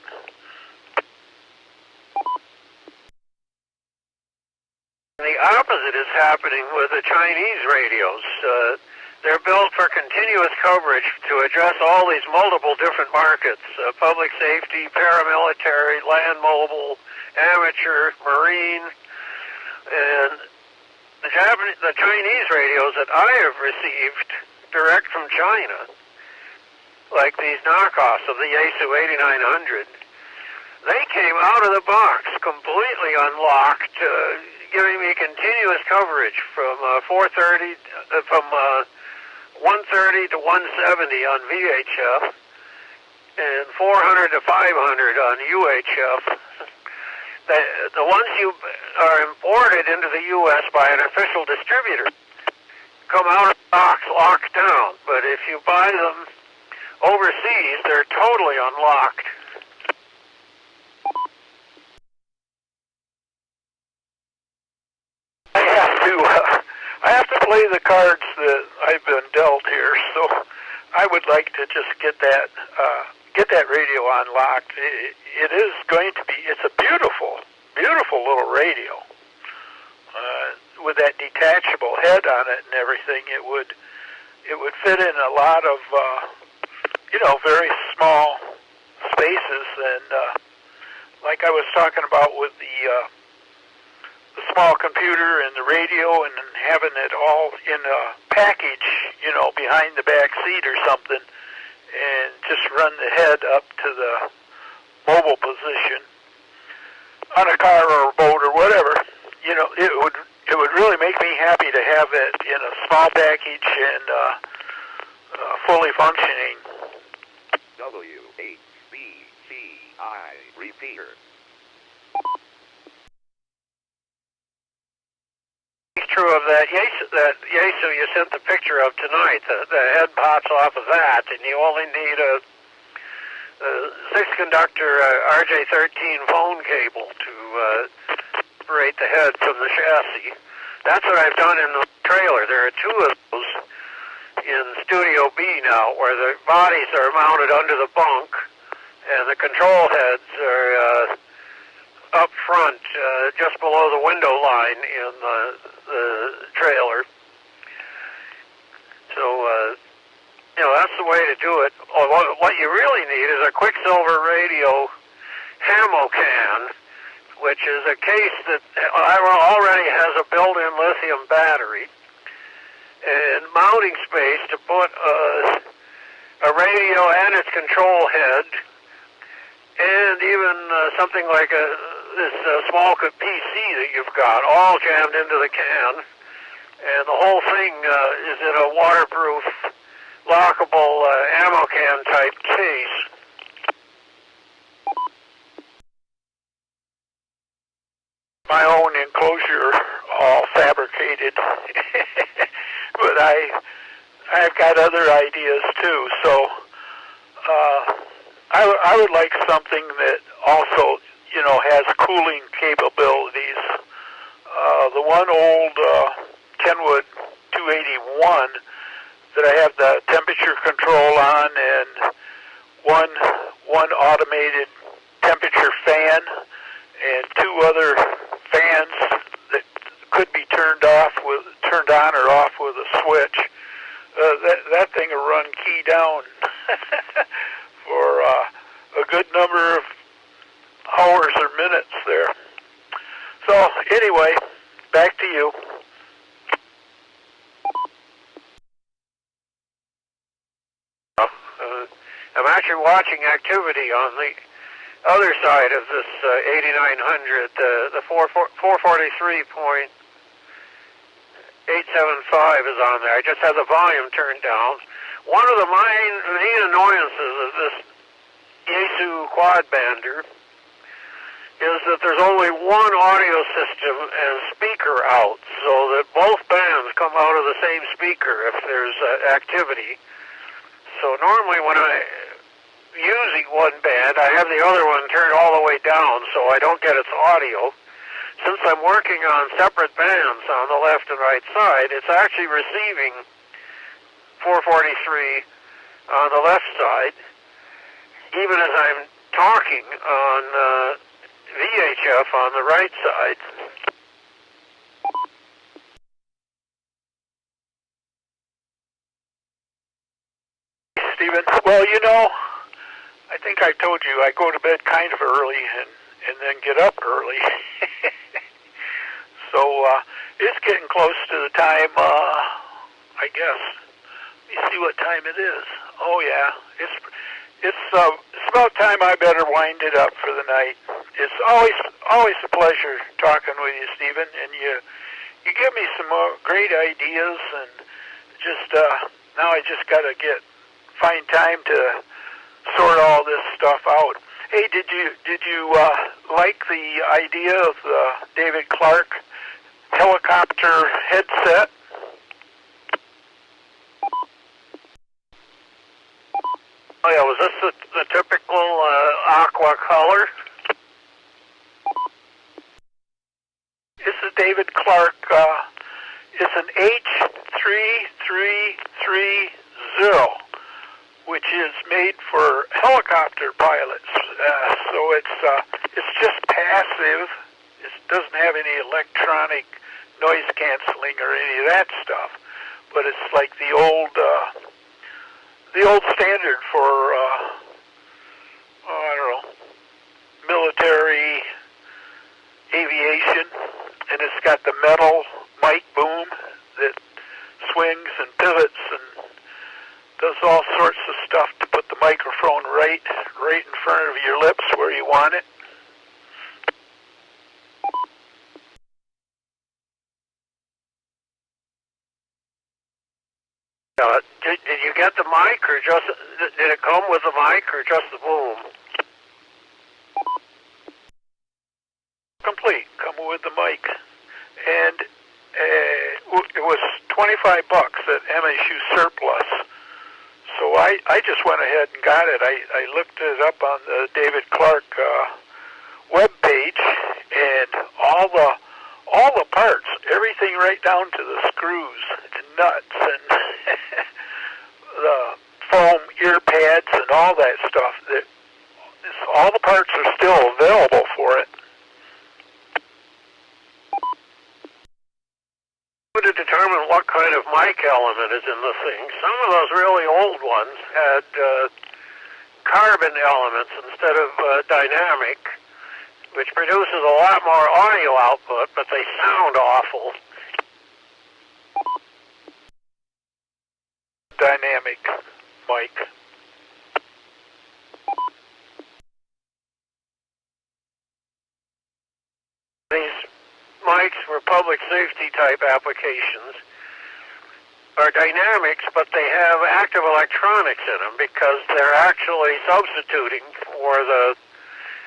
The opposite is happening with the Chinese radios. They're built for continuous coverage to address all these multiple different markets, public safety, paramilitary, land mobile, amateur, marine, and the Chinese radios that I have received direct from China, like these knockoffs of the Yaesu 8900, they came out of the box completely unlocked, giving me continuous coverage from 130 to 170 on VHF, and 400 to 500 on UHF. The ones you are imported into the U.S. by an official distributor come out of the box locked down. But if you buy them overseas, they're totally unlocked. I have to play the cards that I've been dealt here, so I would like to just get that radio unlocked. It is going to be. It's a beautiful, beautiful little radio with that detachable head on it and everything. It would fit in a lot of very small spaces, and like I was talking about with the small computer and the radio, and having it all in a package, behind the back seat or something, and just run the head up to the mobile position on a car or a boat or whatever. It would really make me happy to have it in a small package and fully functioning. WHBCI repeater. True of that Yaesu you sent the picture of tonight. The head pops off of that, and you only need a 6-conductor RJ13 phone cable to separate the head from the chassis. That's what I've done in the trailer. There are 2 of those in Studio B now, where the bodies are mounted under the bunk, and the control heads are up front, just below the window line in the trailer. So, that's the way to do it. What you really need is a Quicksilver radio Hamo can, which is a case that already has a built-in lithium battery and mounting space to put a radio and its control head, and even something like this small PC that you've got, all jammed into the can, and the whole thing is in a waterproof, lockable ammo can type case. My own enclosure, all fabricated, but I've got other ideas too. So I would like something that also has cooling capabilities. The one old Kenwood 281 that I have the temperature control on, and one automated temperature fan, and 2 other fans that could be turned on or off with a switch. That thing will run key down for a good number of hours or minutes there. So anyway, back to you. I'm actually watching activity on the other side of this 8900. The 443.875 is on there. I just have the volume turned down. One of the main annoyances of this Yaesu quadbander is that there's only one audio system and speaker out, so that both bands come out of the same speaker if there's activity. So normally when I'm using one band, I have the other one turned all the way down so I don't get its audio. Since I'm working on separate bands on the left and right side, it's actually receiving 443 on the left side, even as I'm talking on VHF on the right side. Stephen, well, I think I told you I go to bed kind of early and then get up early. So it's getting close to the time, I guess. Let me see what time it is. Oh, yeah. It's about time I better wind it up for the night. It's always a pleasure talking with you, Stephen, and you give me some great ideas, and just now I just got to find time to sort all this stuff Hey, did you like the idea of the David Clark helicopter headset? Oh yeah, was this the typical aqua color? This is David Clark. It's an H3330, which is made for helicopter pilots. So it's just passive. It doesn't have any electronic noise canceling or any of that stuff. But it's like the old standard for I don't know, military aviation, and it's got the metal mic boom that swings and pivots and does all sorts of stuff to put the microphone right in front of your lips where you want it. Did you get the mic, or just did it come with the mic, or just the boom? Complete, coming with the mic, and it was $25 at MSU Surplus. So I just went ahead and got it. I looked it up on the David Clark web page, and all the parts, everything right down to the screws and nuts and the foam ear pads and all that stuff. All the parts are still available for it. To determine what kind of mic element is in the thing. Some of those really old ones had carbon elements instead of dynamic, which produces a lot more audio output, but they sound awful. Dynamic mic. These mics for public safety type applications are dynamics, but they have active electronics in them because they're actually substituting for the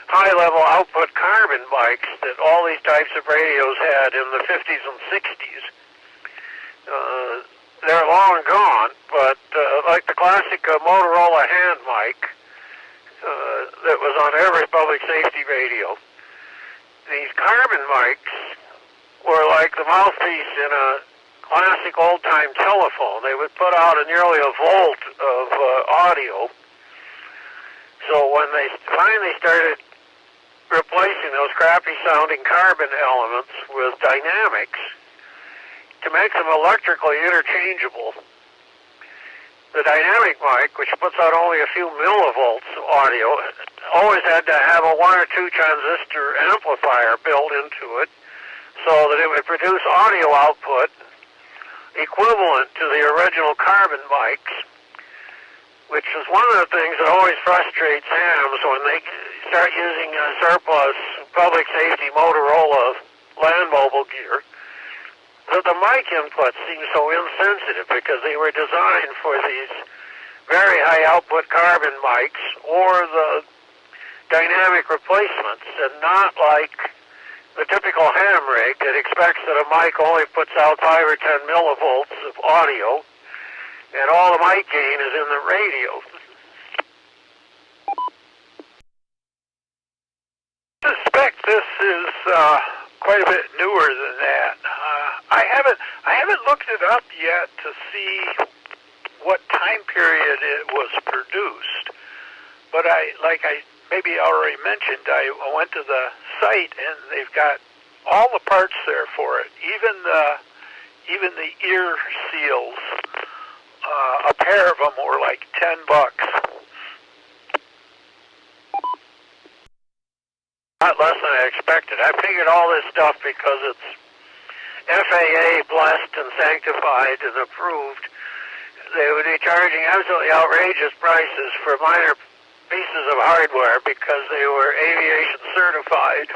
high-level output carbon mics that all these types of radios had in the 50s and 60s. They're long gone, but like the classic Motorola hand mic that was on every public safety radio, these carbon mics were like the mouthpiece in a classic old-time telephone. They would put out nearly a volt of audio. So when they finally started replacing those crappy-sounding carbon elements with dynamics to make them electrically interchangeable, the dynamic mic, which puts out only a few millivolts of audio, always had to have a 1 or 2 transistor amplifier built into it so that it would produce audio output equivalent to the original carbon mics, which is one of the things that always frustrates hams when they start using surplus public safety Motorola land mobile gear. That the mic inputs seem so insensitive because they were designed for these very high output carbon mics or the dynamic replacements, and not like the typical ham rig that expects that a mic only puts out 5 or 10 millivolts of audio and all the mic gain is in the radio. I suspect this is quite a bit newer than that. I haven't looked it up yet to see what time period it was produced. But I maybe already mentioned, I went to the site and they've got all the parts there for it, even the ear seals. A pair of them were like $10. Not less than I expected. I figured all this stuff because it's FAA blessed and sanctified and approved. They would be charging absolutely outrageous prices for minor pieces of hardware because they were aviation certified.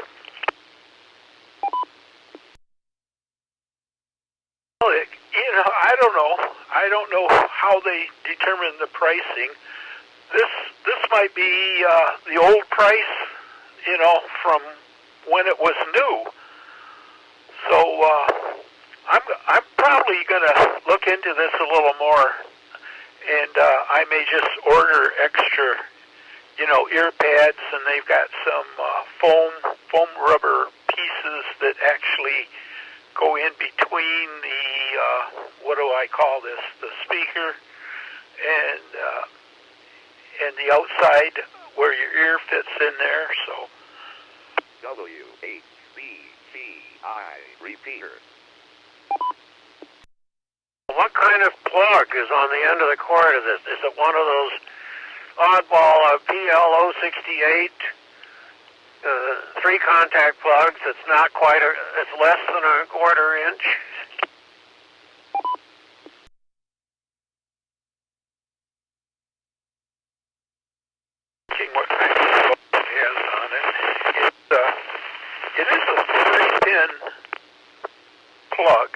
Well, I don't know how they determine the pricing. this might be the old price, from when it was new. So I'm probably going to look into this a little more, and I may just order extra, ear pads, and they've got some foam rubber pieces that actually go in between the what do I call this? The speaker and the outside where your ear fits in there. So WHBCI repeater. What kind of plug is on the end of the cord of this? Is it one of those oddball PL068 three contact plugs? It's not quite it's less than a quarter inch. What kind of plug it has on it? It is a 3-pin plug.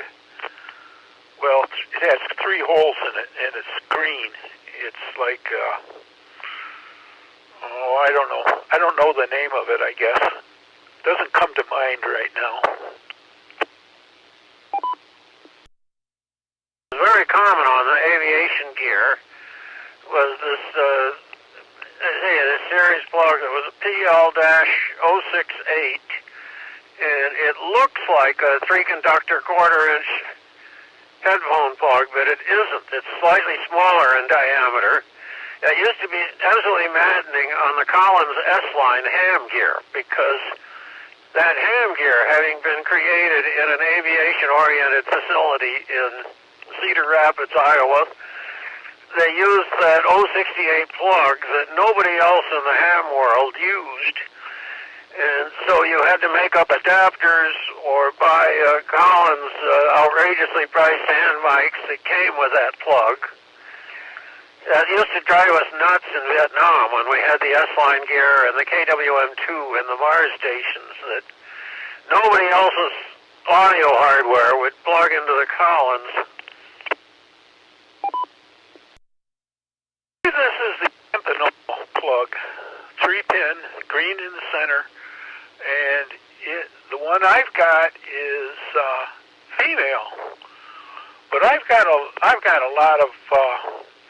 Well, it has 3 holes in it, and it's green. It's like, I don't know the name of it, I guess. Doesn't come to mind right now. Very common on the aviation gear was this series plug that was a PL-068, and it looks like a 3-conductor quarter-inch headphone plug, but it isn't. It's slightly smaller in diameter. It used to be absolutely maddening on the Collins S-line ham gear, because that ham gear, having been created in an aviation-oriented facility in Cedar Rapids, Iowa, they used that 068 plug that nobody else in the ham world used. And so you had to make up adapters or buy Collins outrageously priced hand mics that came with that plug. That used to drive us nuts in Vietnam when we had the S-line gear and the KWM-2 and the Mars stations, that nobody else's audio hardware would plug into the Collins. This is the Amphenol plug, 3-pin, green in the center, and the one I've got is female. But I've got a lot of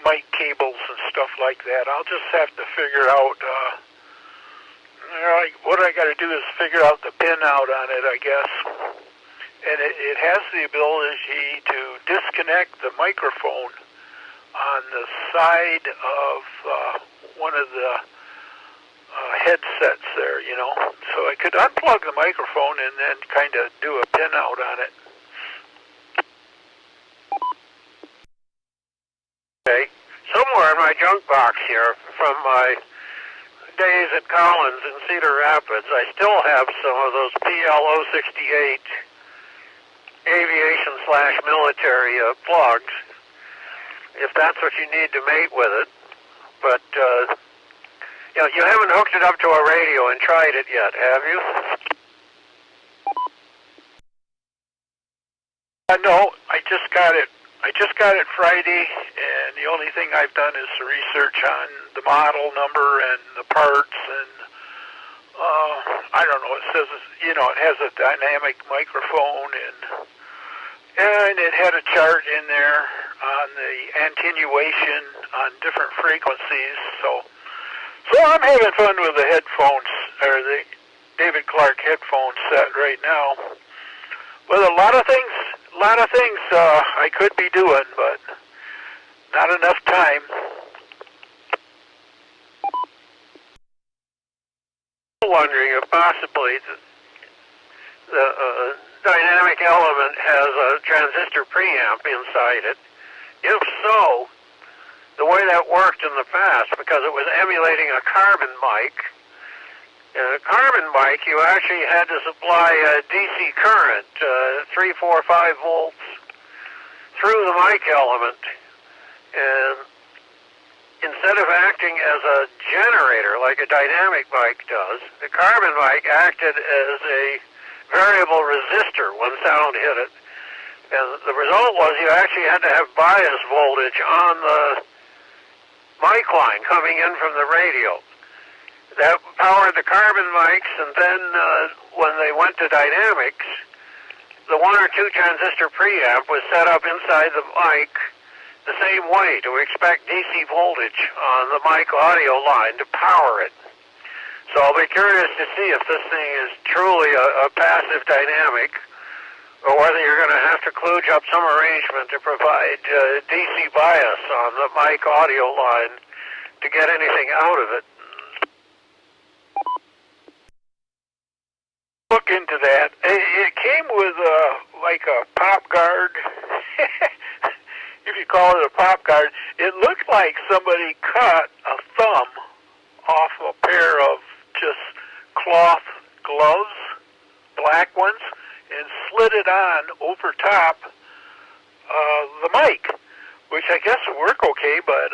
mic cables and stuff like that. I'll just have to figure out. What I got to do is figure out the pin out on it, I guess. And it has the ability to disconnect the microphone on the side of one of the headsets there, So I could unplug the microphone and then kind of do a pin out on it. Okay. Somewhere in my junk box here from my days at Collins in Cedar Rapids, I still have some of those PL068 aviation/military plugs, if that's what you need to mate with it. But, you haven't hooked it up to a radio and tried it yet, have you? No, I just got it Friday, and the only thing I've done is the research on the model number and the parts, and I don't know, it says, it has a dynamic microphone, and it had a chart in there on the attenuation on different frequencies, so I'm having fun with the headphones, or the David Clark headphone set right now. With a lot of things I could be doing, but not enough time. I'm wondering if possibly the dynamic element has a transistor preamp inside it. If so, the way that worked in the past, because it was emulating a carbon mic, in a carbon mic, you actually had to supply a DC current, 345 volts, through the mic element. And instead of acting as a generator like a dynamic mic does, the carbon mic acted as a variable resistor when sound hit it. And the result was you actually had to have bias voltage on the mic line coming in from the radio. That powered the carbon mics, and then when they went to dynamics, the 1 or 2 transistor preamp was set up inside the mic the same way to expect DC voltage on the mic audio line to power it. So I'll be curious to see if this thing is truly a passive dynamic, or whether you're going to have to kludge up some arrangement to provide DC bias on the mic audio line to get anything out of it. Look into that. It came with like a pop guard. If you call it a pop guard, it looked like somebody cut a thumb off a pair of just cloth gloves, black ones, and slid it on over top the mic, which I guess would work okay. But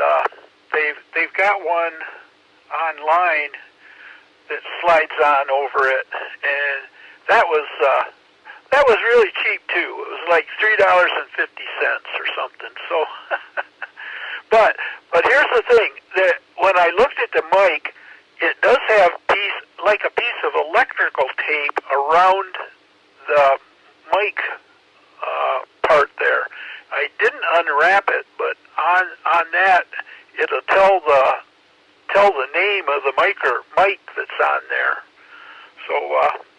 they've got one online that slides on over it, and that was really cheap too. It was like $3.50 or something. So, but here's the thing: that when I looked at the mic, it does have a piece of electrical tape around the mic part there. I didn't unwrap it, but on that it'll tell the name of the mic that's on there. So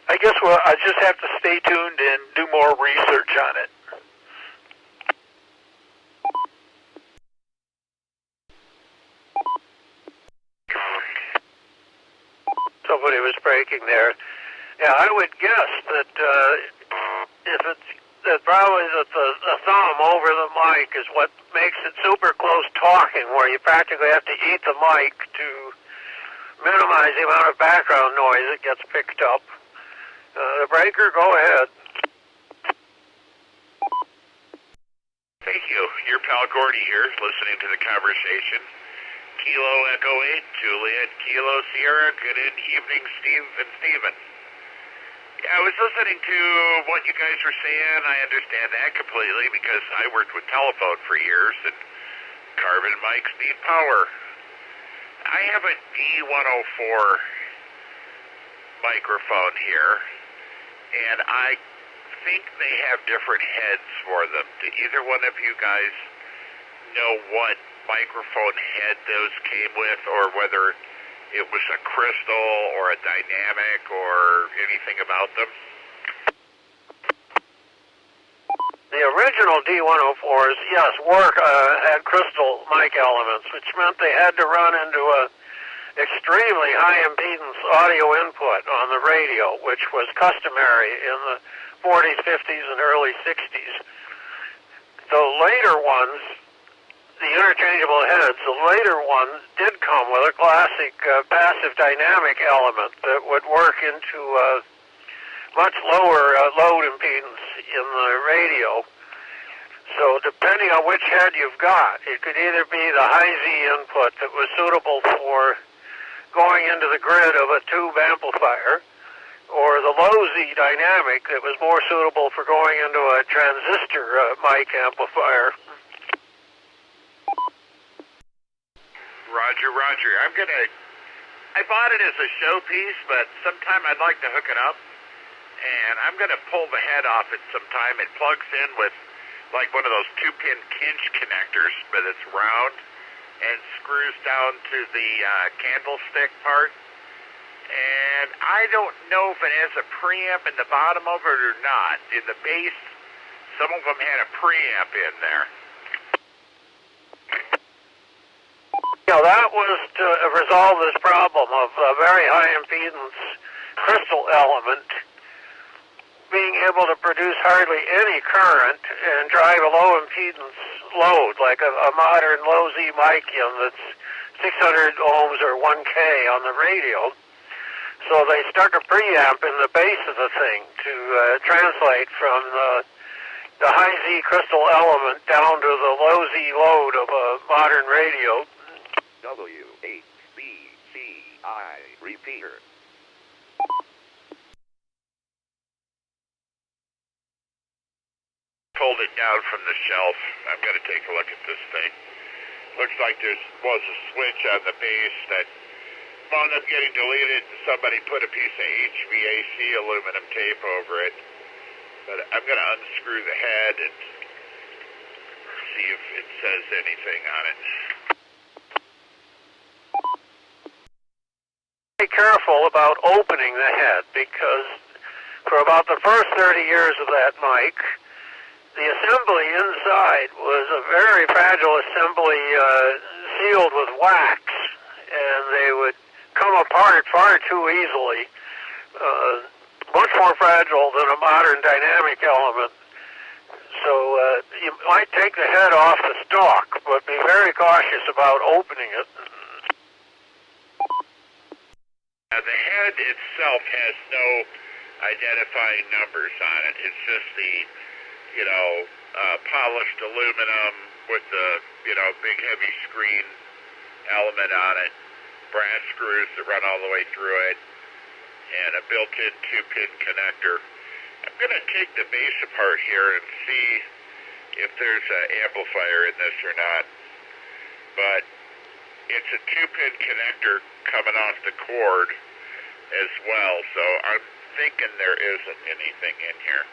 I guess I just have to stay tuned and do more research on it. Somebody was breaking there. Yeah, I would guess that if it's that probably that the thumb over the mic is what makes it super close talking, where you practically have to eat the mic to minimize the amount of background noise that gets picked up. The breaker, go ahead. Thank you. Your pal Gordy here, listening to the conversation. Kilo Echo 8, Juliet, Kilo Sierra. Good evening, Steve and Steven. Yeah, I was listening to what you guys were saying. I understand that completely because I worked with telephone for years, and carbon mics need power. I have a D104 microphone here, and I think they have different heads for them. Do either one of you guys know what microphone head those came with, or whether it was a crystal or a dynamic or anything about them? The original D104s, yes, had crystal mic elements, which meant they had to run into a extremely high impedance audio input on the radio, which was customary in the 40s, 50s, and early 60s. The later ones, the interchangeable heads, the later ones did come with a classic passive dynamic element that would work into much lower load impedance in the radio. So depending on which head you've got, it could either be the high Z input that was suitable for going into the grid of a tube amplifier, or the low Z dynamic that was more suitable for going into a transistor mic amplifier. Roger. I bought it as a showpiece, but sometime I'd like to hook it up, and I'm gonna pull the head off it sometime. It plugs in with like one of those 2-pin kinch connectors, but it's round and screws down to the candlestick part. And I don't know if it has a preamp in the bottom of it or not. In the base, some of them had a preamp in there. You know, that was to resolve this problem of a very high impedance crystal element being able to produce hardly any current and drive a low impedance load, like a modern low Z mic that's 600 ohms or 1K on the radio. So they stuck a preamp in the base of the thing to translate from the high Z crystal element down to the low Z load of a modern radio. W8BCI repeater. Pulled it down from the shelf. I'm going to take a look at this thing. looks like there was a switch on the base that wound up getting deleted, and somebody put a piece of HVAC aluminum tape over it. But I'm going to unscrew the head and see if it says anything on it. Be careful about opening the head, because for about the first 30 years of that mic, the assembly inside was a very fragile assembly sealed with wax, and they would come apart far too easily, much more fragile than a modern dynamic element. So you might take the head off the stalk, but be very cautious about opening it. Now, the head itself has no identifying numbers on it. It's just the, polished aluminum with the, big heavy screen element on it, brass screws that run all the way through it, and a built-in 2-pin connector. I'm going to take the base apart here and see if there's an amplifier in this or not. But it's a 2-pin connector coming off the cord as well, so I'm thinking there isn't anything in here.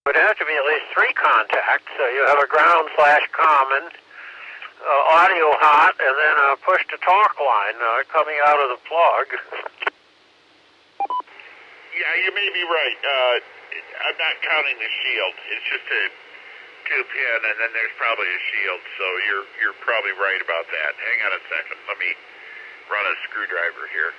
It would have to be at least 3 contacts, so you have a ground/common, audio hot, and then a push-to-talk line coming out of the plug. Yeah, you may be right. I'm not counting the shield. It's just a 2-pin, and then there's probably a shield, so you're probably right about that. Hang on a second. Let me run a screwdriver here.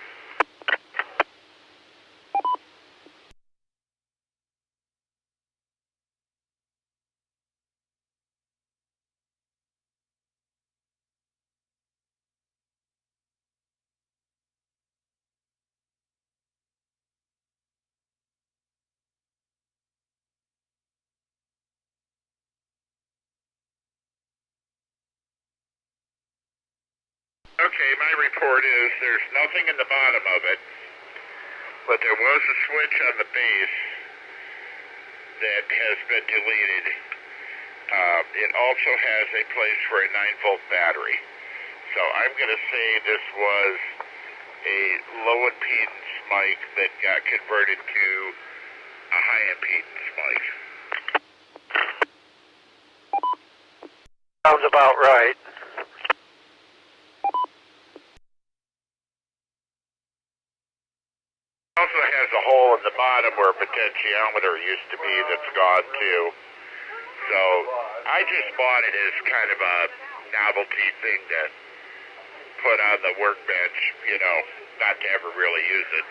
Okay, my report is there's nothing in the bottom of it, but there was a switch on the base that has been deleted. It also has a place for a 9-volt battery. So I'm going to say this was a low impedance mic that got converted to a high impedance mic. Sounds about right. Also has a hole in the bottom where a potentiometer used to be that's gone too. So I just bought it as kind of a novelty thing to put on the workbench, not to ever really use it.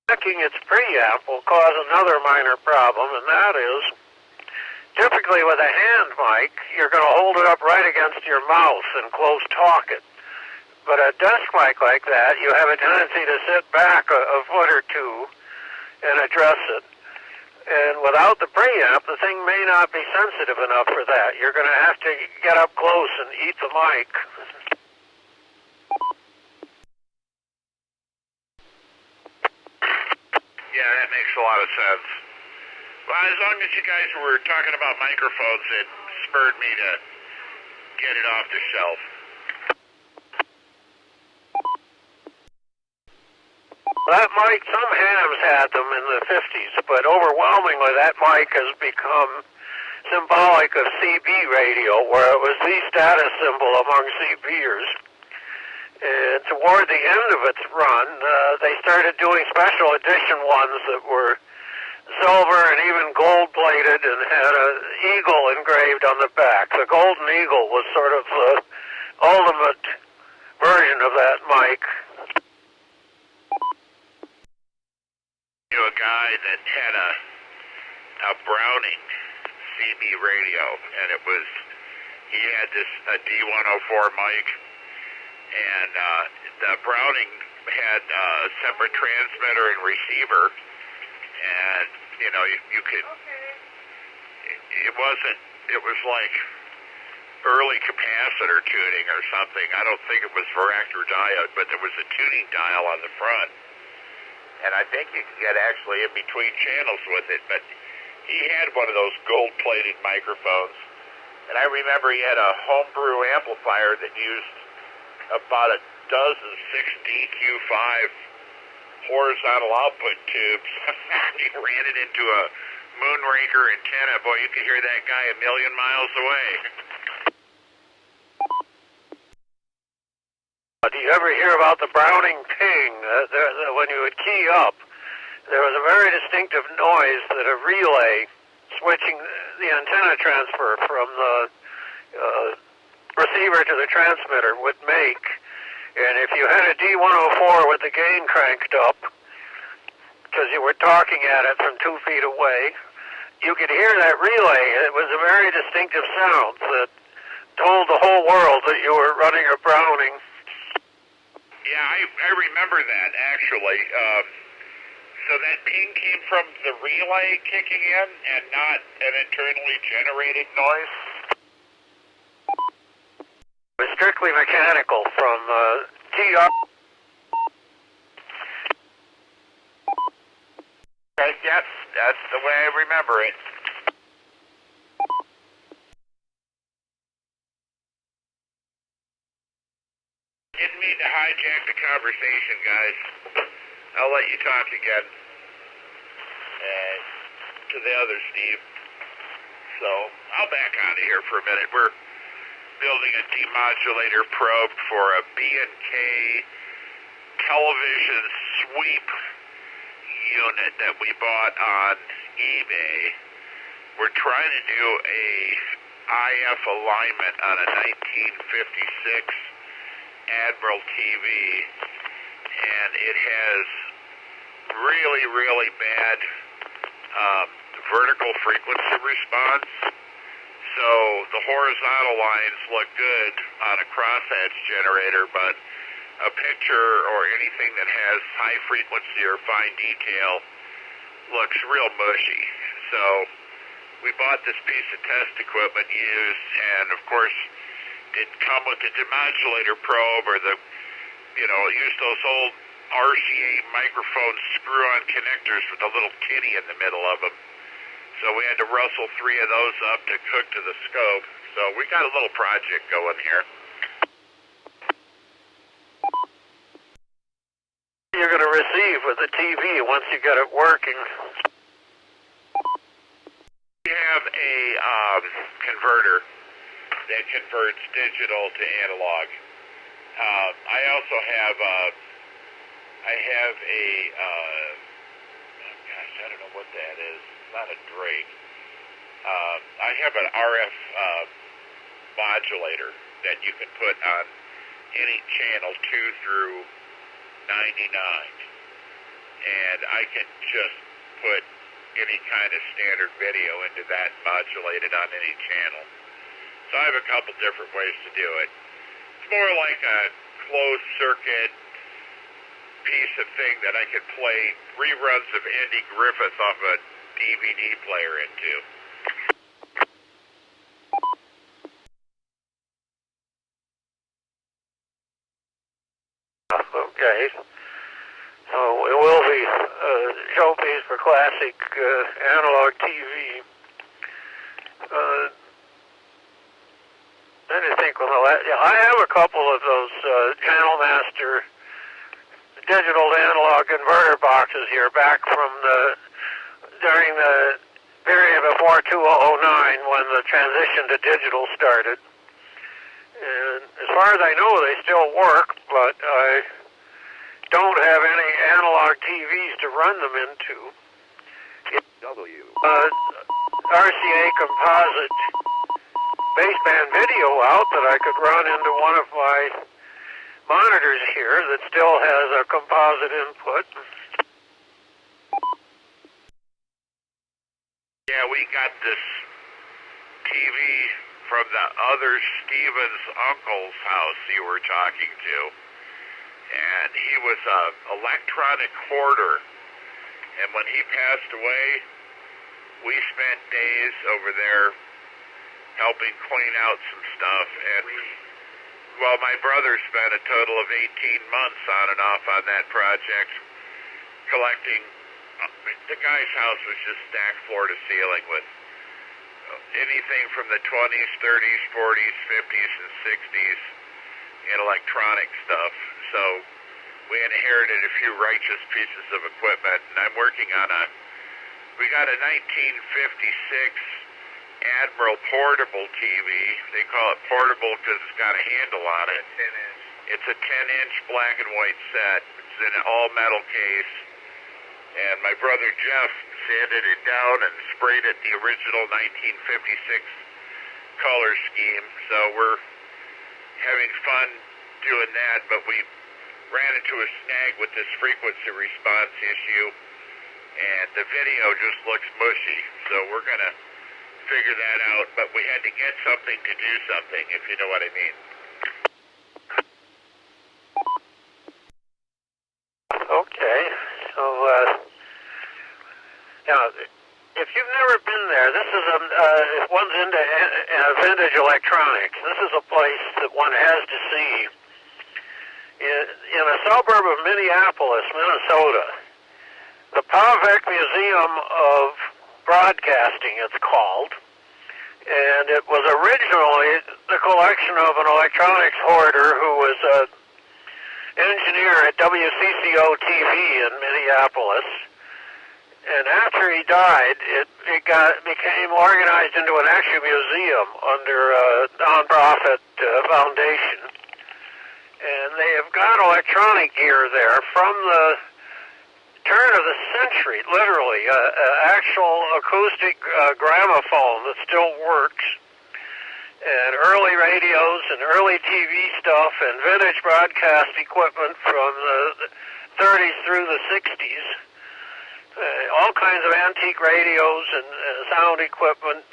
Checking its preamp will cause another minor problem, and that is, typically with a hand mic, you're going to hold it up right against your mouth and close talk it. But a desk mic like that, you have a tendency to sit back a foot or two and address it. And without the preamp, the thing may not be sensitive enough for that. You're going to have to get up close and eat the mic. Yeah, that makes a lot of sense. Well, as long as you guys were talking about microphones, it spurred me to get it off the shelf. That mic, some hams had them in the 50s, but overwhelmingly that mic has become symbolic of CB radio, where it was the status symbol among CBers. And toward the end of its run, they started doing special edition ones that were silver and even gold-plated and had an eagle engraved on the back. The golden eagle was sort of the ultimate version of that mic. A guy that had a Browning CB radio, and he had a D104 mic, and the Browning had a separate transmitter and receiver, and you could, it was like early capacitor tuning or something. I don't think it was varactor diode, but there was a tuning dial on the front. and I think you can get actually in between channels with it, but he had one of those gold-plated microphones, and I remember he had a homebrew amplifier that used about a dozen 6DQ5 horizontal output tubes. He ran it into a Moonraker antenna. Boy, you could hear that guy a million miles away. Do you ever hear about the Browning ping? When you would key up, there was a very distinctive noise that a relay switching the antenna transfer from the receiver to the transmitter would make. And if you had a D104 with the gain cranked up, because you were talking at it from 2 feet away, you could hear that relay. It was a very distinctive sound that told the whole world that you were running a Browning. Yeah, I remember that, actually. So that ping came from the relay kicking in and not an internally generated noise? It was strictly mechanical from TR. Okay, yes, that's the way I remember it. Didn't mean to hijack the conversation, guys. I'll let you talk again. To the other Steve. So, I'll back out of here for a minute. We're building a demodulator probe for a B&K television sweep unit that we bought on eBay. We're trying to do a IF alignment on a 1956 Admiral TV, and it has really, really bad vertical frequency response. So the horizontal lines look good on a crosshatch generator, but a picture or anything that has high frequency or fine detail looks real mushy. So we bought this piece of test equipment used, and of course didn't come with the demodulator probe or the, used those old RCA microphone screw-on connectors with a little kitty in the middle of them. So we had to rustle 3 of those up to hook to the scope. So we got a little project going here. You're going to receive with the TV once you get it working. We have a converter that converts digital to analog. I also have I don't know what that is. It's not a Drake. I have an RF modulator that you can put on any channel 2 through 99, and I can just put any kind of standard video into that and modulate it on any channel. So I have a couple different ways to do it. It's more like a closed circuit piece of thing that I could play reruns of Andy Griffith off a DVD player into. Okay. So it will be a showpiece for classic analog TV. Then I think, I have a couple of those Channel Master digital to analog converter boxes here back from during the period before 2009 when the transition to digital started. And as far as I know, they still work, but I don't have any analog TVs to run them into. RCA composite baseband video out that I could run into one of my monitors here that still has a composite input. Yeah, we got this TV from the other Stevens uncle's house you were talking to, and he was an electronic hoarder, and when he passed away, we spent days over there helping clean out some stuff, and my brother spent a total of 18 months on and off on that project, collecting. The guy's house was just stacked floor to ceiling with anything from the 20s, 30s, 40s, 50s, and 60s in electronic stuff. So we inherited a few righteous pieces of equipment, and I'm working on we got a 1956 Admiral portable TV. They call it portable because it's got a handle on it. 10-inch. It's a 10-inch black and white set. It's in an all-metal case. And my brother Jeff sanded it down and sprayed it the original 1956 color scheme. So we're having fun doing that, but we ran into a snag with this frequency response issue, and the video just looks mushy. So we're going to figure that out, but we had to get something to do something, if you know what I mean. Okay, so now, if you've never been there, this is if one's into vintage electronics, this is a place that one has to see. In a suburb of Minneapolis, Minnesota, the Pavek Museum of Broadcasting, it's called, and it was originally the collection of an electronics hoarder who was an engineer at WCCO TV in Minneapolis. And after he died, it became organized into an actual museum under a nonprofit foundation. And they have got electronic gear there from the turn of the century, literally, actual acoustic gramophone that still works, and early radios and early TV stuff and vintage broadcast equipment from the 30s through the 60s. All kinds of antique radios and sound equipment.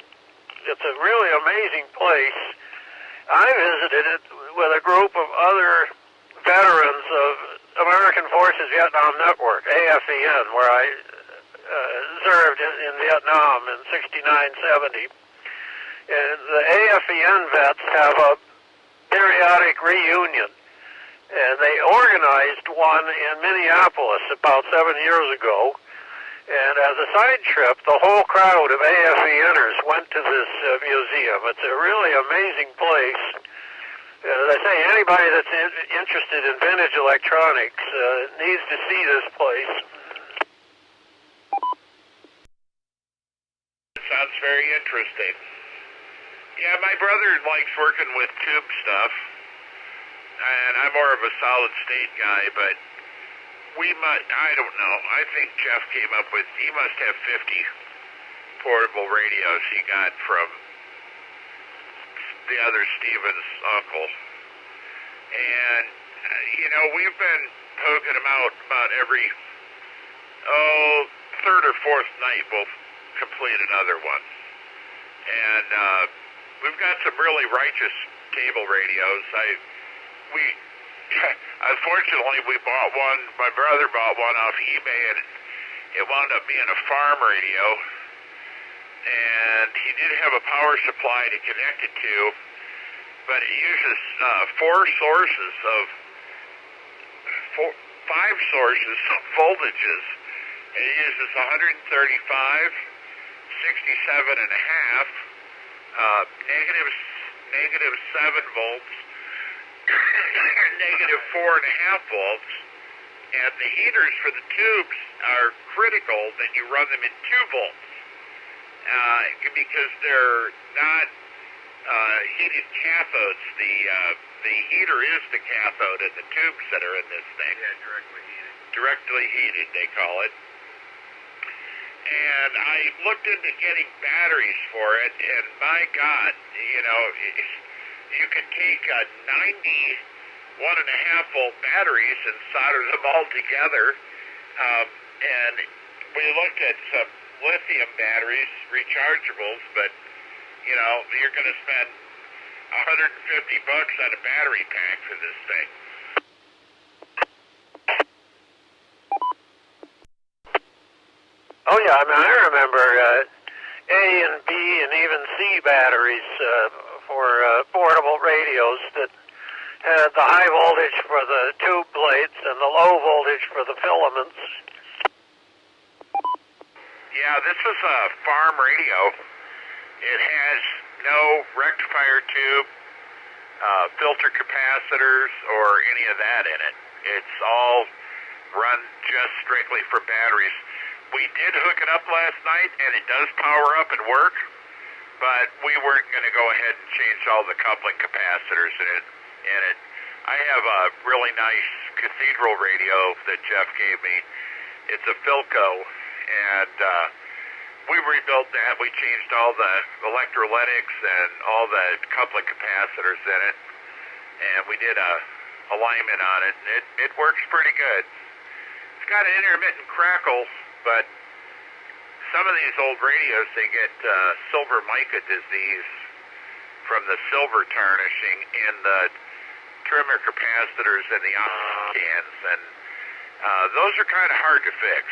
It's a really amazing place. I visited it with a group of other veterans of American Forces Vietnam Network, AFVN, where I served in Vietnam in 69-70. And the AFVN vets have a periodic reunion, and they organized one in Minneapolis about 7 years ago. And as a side trip, the whole crowd of AFVNers went to this museum. It's a really amazing place. As I say, anybody that's interested in vintage electronics needs to see this place. Sounds very interesting. Yeah, my brother likes working with tube stuff, and I'm more of a solid state guy, but I don't know. I think Jeff came up with, he must have 50 portable radios he got from the other Stevens uncle. And, we've been poking them out about every, third or fourth night we'll complete another one. And we've got some really righteous cable radios. Unfortunately, we bought one, my brother bought one off eBay, and it wound up being a farm radio. And he did have a power supply to connect it to, but it uses five sources of voltages. And it uses 135, 67 and a half, negative 7 volts, negative 4.5 volts, and the heaters for the tubes are critical that you run them in 2 volts because they're not heated cathodes. The heater is the cathode in the tubes that are in this thing. Yeah, directly heated. Directly heated, they call it. And I looked into getting batteries for it, and my God, you could take 91.5 volt batteries and solder them all together. And we looked at some lithium batteries, rechargeables, but you're going to spend $150 on a battery pack for this thing. Oh yeah, I remember A and B and even C batteries for portable radios that had the high voltage for the tube plates and the low voltage for the filaments. Yeah, this is a farm radio. It has no rectifier tube, filter capacitors, or any of that in it. It's all run just strictly from batteries. We did hook it up last night, and it does power up and work, but we weren't going to go ahead and change all the coupling capacitors in it. I have a really nice cathedral radio that Jeff gave me. It's a Philco, and we rebuilt that. We changed all the electrolytics and all the coupling capacitors in it, and we did a alignment on it, and it works pretty good. It's got an intermittent crackle, but some of these old radios, they get silver mica disease from the silver tarnishing in the trimmer capacitors and the oxygen cans, and those are kind of hard to fix.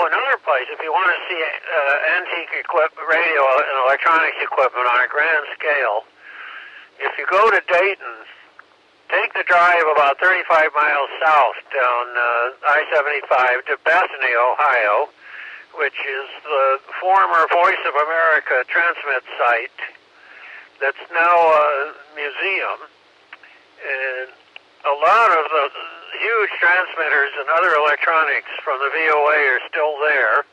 Another place, if you want to see antique radio and electronics equipment on a grand scale, if you go to Dayton, take the drive about 35 miles south down I-75 to Bethany, Ohio, which is the former Voice of America transmit site that's now a museum. And a lot of the huge transmitters and other electronics from the VOA are still there,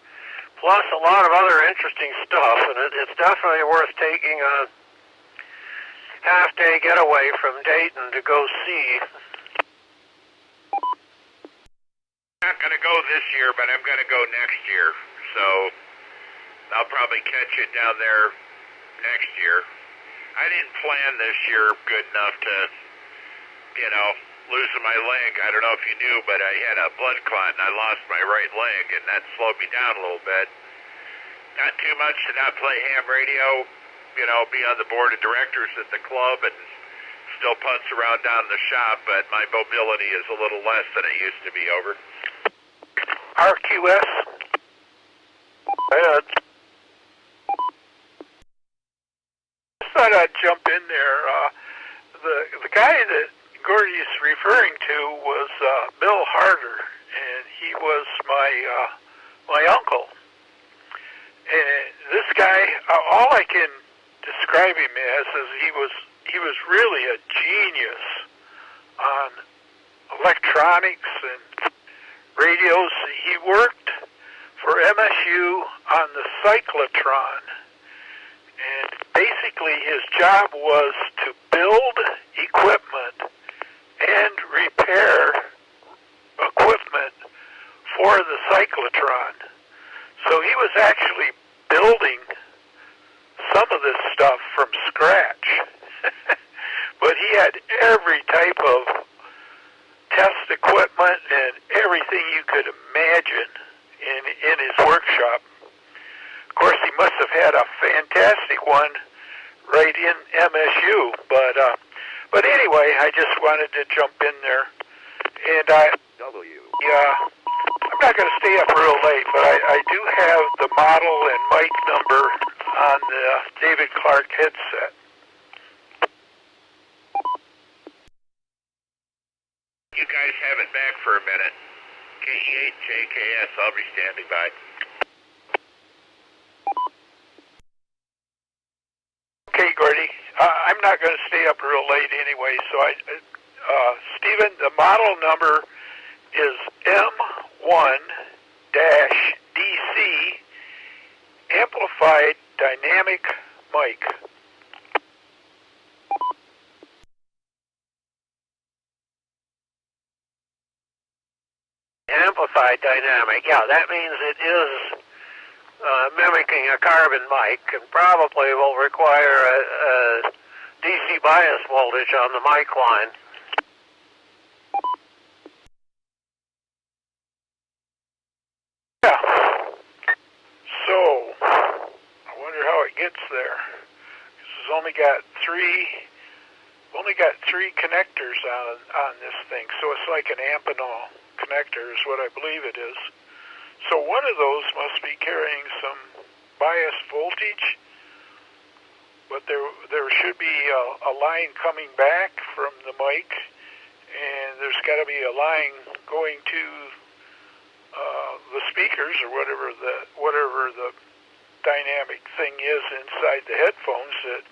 plus a lot of other interesting stuff, and it's definitely worth taking a half-day getaway from Dayton to go see. I'm not going to go this year, but I'm going to go next year, so I'll probably catch it down there next year. I didn't plan this year good enough to, losing my leg. I don't know if you knew, but I had a blood clot and I lost my right leg, and that slowed me down a little bit. Not too much to not play ham radio, be on the board of directors at the club and still putz around down in the shop, but my mobility is a little less than it used to be. Over. RQS. I thought I'd jump in there. The guy that Gordy's referring to was Bill Harder, and he was my uncle. And this guy, all I can describe him as is he was really a genius on electronics and radios. He worked for MSU on the cyclotron, and basically his job was to build equipment and repair equipment for the cyclotron. So he was actually building some of this stuff from scratch. But he had every type of test equipment and everything you could imagine in his workshop. Of course, he must have had a fantastic one right in MSU. But anyway, I just wanted to jump in there. And I'm not going to stay up real late, but I do have the model and mic number on the David Clark headset. You guys have it back for a minute. KE8JKS, I'll be standing by. Okay, Gordy. I'm not going to stay up real late anyway, so Stephen, the model number is M1-DC Amplified Dynamic Mic. Amplified dynamic, yeah, that means it is mimicking a carbon mic and probably will require a DC bias voltage on the mic line. Yeah. So, I wonder how it gets there. This has only got three connectors on this thing, so it's like an Amphenol connector is what I believe it is. So one of those must be carrying some bias voltage, but there should be a line coming back from the mic, and there's got to be a line going to the speakers or whatever the dynamic thing is inside the headphones that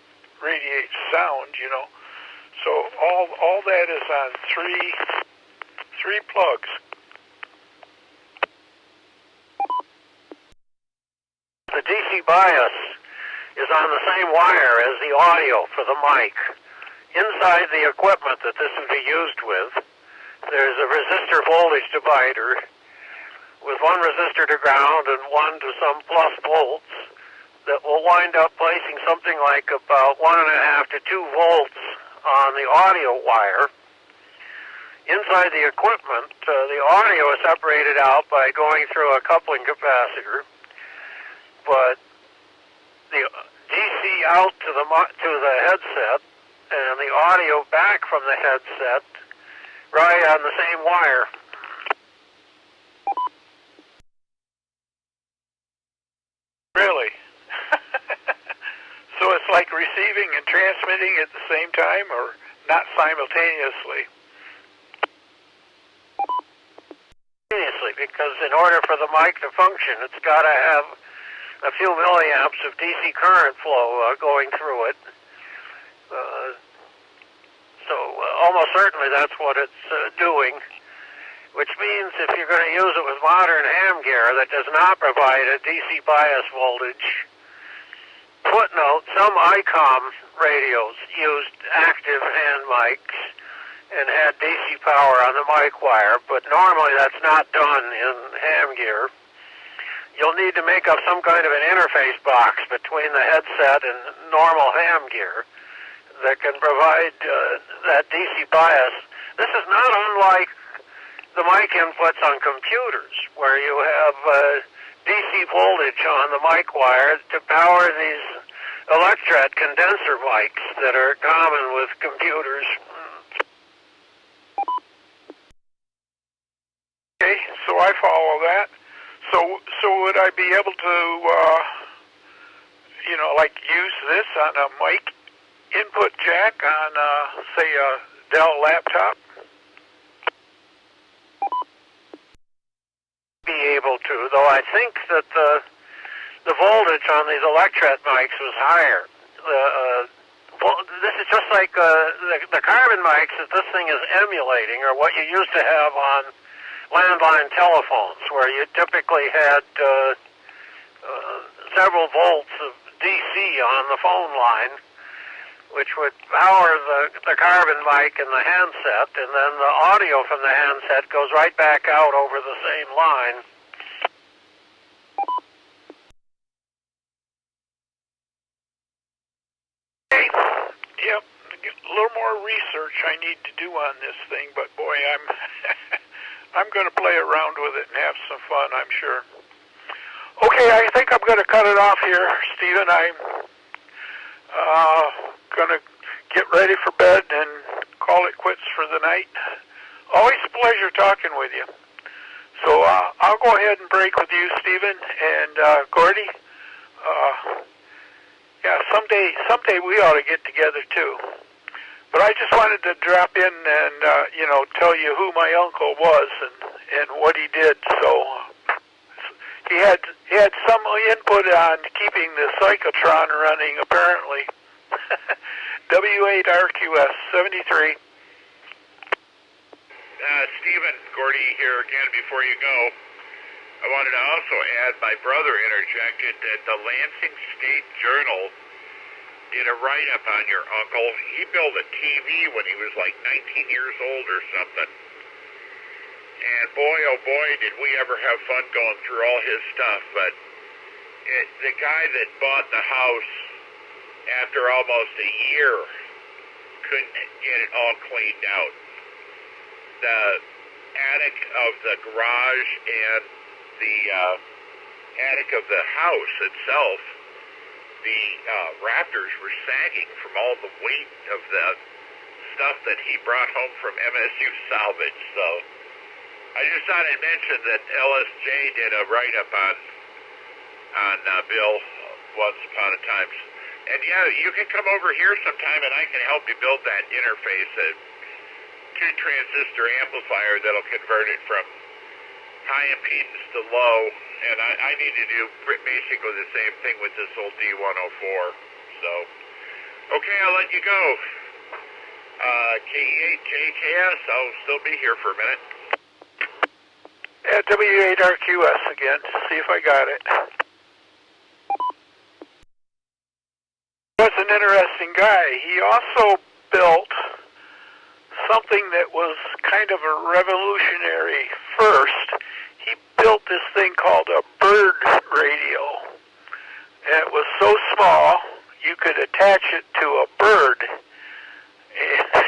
radiates sound, you know. So all that is on three plugs. The DC bias is on the same wire as the audio for the mic. Inside the equipment that this will be used with, there's a resistor voltage divider with one resistor to ground and one to some plus volts that will wind up placing something like about 1.5 to 2 volts on the audio wire. Inside the equipment, the audio is separated out by going through a coupling capacitor, but the DC out to the headset and the audio back from the headset right on the same wire. Really? So it's like receiving and transmitting at the same time, or not simultaneously? Simultaneously, because in order for the mic to function, it's got to have a few milliamps of DC current flow going through it. So almost certainly that's what it's doing, which means if you're going to use it with modern ham gear that does not provide a DC bias voltage, footnote, some ICOM radios used active hand mics and had DC power on the mic wire, but normally that's not done in ham gear. You'll need to make up some kind of an interface box between the headset and normal ham gear that can provide that DC bias. This is not unlike the mic inputs on computers, where you have DC voltage on the mic wire to power these electret condenser mics that are common with computers. Okay, so I follow that. So would I be able to, like use this on a mic input jack on, say, a Dell laptop? Be able to, though I think that the voltage on these electret mics was higher. This is just like the carbon mics that this thing is emulating, or what you used to have on landline telephones, where you typically had several volts of DC on the phone line, which would power the carbon mic and the handset, and then the audio from the handset goes right back out over the same line. Yep, a little more research I need to do on this thing, but boy, I'm going to play around with it and have some fun, I'm sure. Okay, I think I'm going to cut it off here, Stephen. I'm going to get ready for bed and call it quits for the night. Always a pleasure talking with you. So I'll go ahead and break with you, Stephen, and Gordy. Yeah, someday we ought to get together too. But I just wanted to drop in and tell you who my uncle was and what he did. So he had some input on keeping the cyclotron running, apparently. W8RQS 73. Stephen, Gordy here again before you go. I wanted to also add, my brother interjected that the Lansing State Journal did a write-up on your uncle. He built a TV when he was like 19 years old or something. And boy, oh boy, did we ever have fun going through all his stuff. But the guy that bought the house after almost a year couldn't get it all cleaned out. The attic of the garage and the attic of the house itself, the rafters were sagging from all the weight of the stuff that he brought home from MSU salvage. So I just thought I'd mention that LSJ did a write-up on Bill once upon a time. And yeah, you can come over here sometime and I can help you build that interface, a 2-transistor amplifier that'll convert it from high impedance to low. And I need to do basically the same thing with this old D104. So, okay, I'll let you go. KE8JKS, I'll still be here for a minute. At W8RQS again, see if I got it. He was an interesting guy. He also built something that was kind of a revolutionary first. He built this thing called a bird radio. And it was so small, you could attach it to a bird. And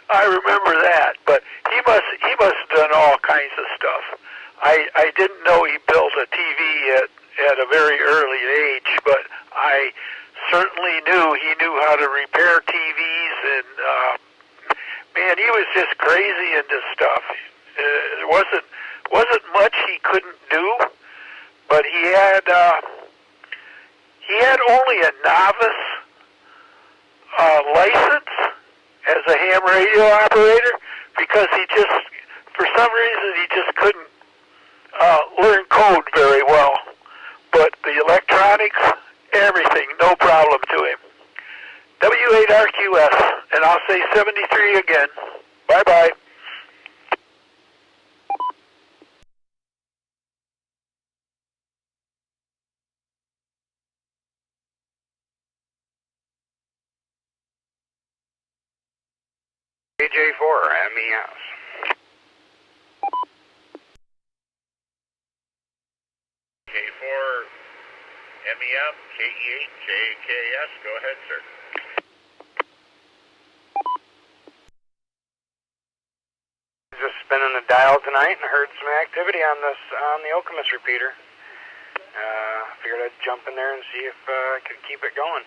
I remember that, but he must have done all kinds of stuff. I didn't know he built a TV at a very early age, but I certainly knew he knew how to repair TVs, and man, he was just crazy into stuff. There wasn't much he couldn't do, but he had only a novice license as a ham radio operator because he just, for some reason, he just couldn't learn code very well. But the electronics, everything, no problem to him. W8RQS, and I'll say 73 again. Bye-bye. KJ4, MES. K4, MEM, KE8, JKS, go ahead, sir. Just spinning the dial tonight and heard some activity on the Okemos repeater. Figured I'd jump in there and see if I could keep it going.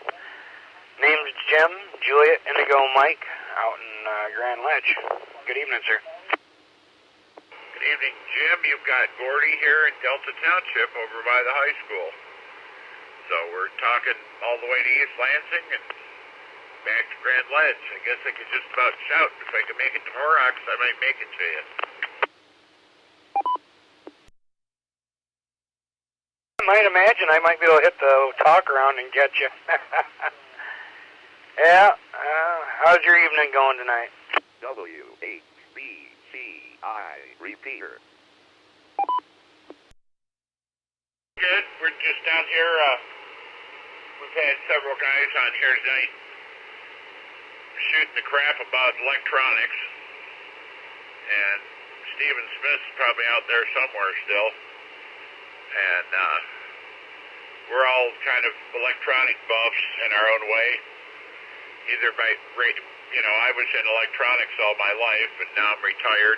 Name's Jim, Juliet, Indigo, Mike, out in Grand Ledge. Good evening, sir. Good evening, Jim. You've got Gordy here in Delta Township over by the high school. So we're talking all the way to East Lansing and back to Grand Ledge. I guess I could just about shout. If I could make it to Horrocks, I might make it to you. I might imagine I might be able to hit the talk around and get you. Yeah, how's your evening going tonight? WHBCI repeater. Good. We're just down here. We've had several guys on here tonight shooting the crap about electronics. And Stephen Smith's probably out there somewhere still. And we're all kind of electronic buffs in our own way. Either by, I was in electronics all my life, and now I'm retired.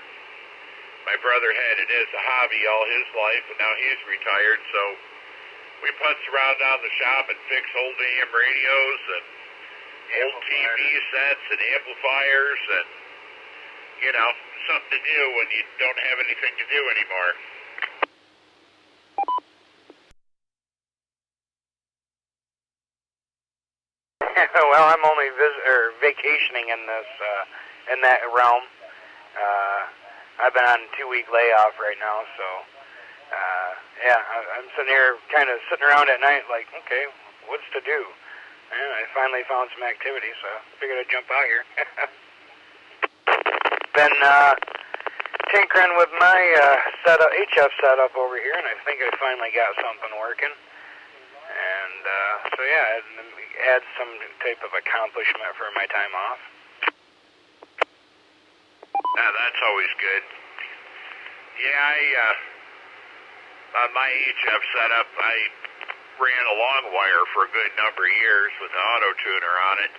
My brother had it as a hobby all his life, and now he's retired, so we putz around down the shop and fix old AM radios and old TV sets and amplifiers and, something to do when you don't have anything to do anymore. Well, I'm only vacationing in that realm. I've been on a 2-week layoff right now, so I'm sitting here kind of sitting around at night like, okay, what's to do? And I finally found some activity, so I figured I'd jump out here. Been tinkering with my HF setup over here, and I think I finally got something working. And it adds some type of accomplishment for my time off. That's always good. Yeah, on my HF setup, I ran a long wire for a good number of years with an auto tuner on it.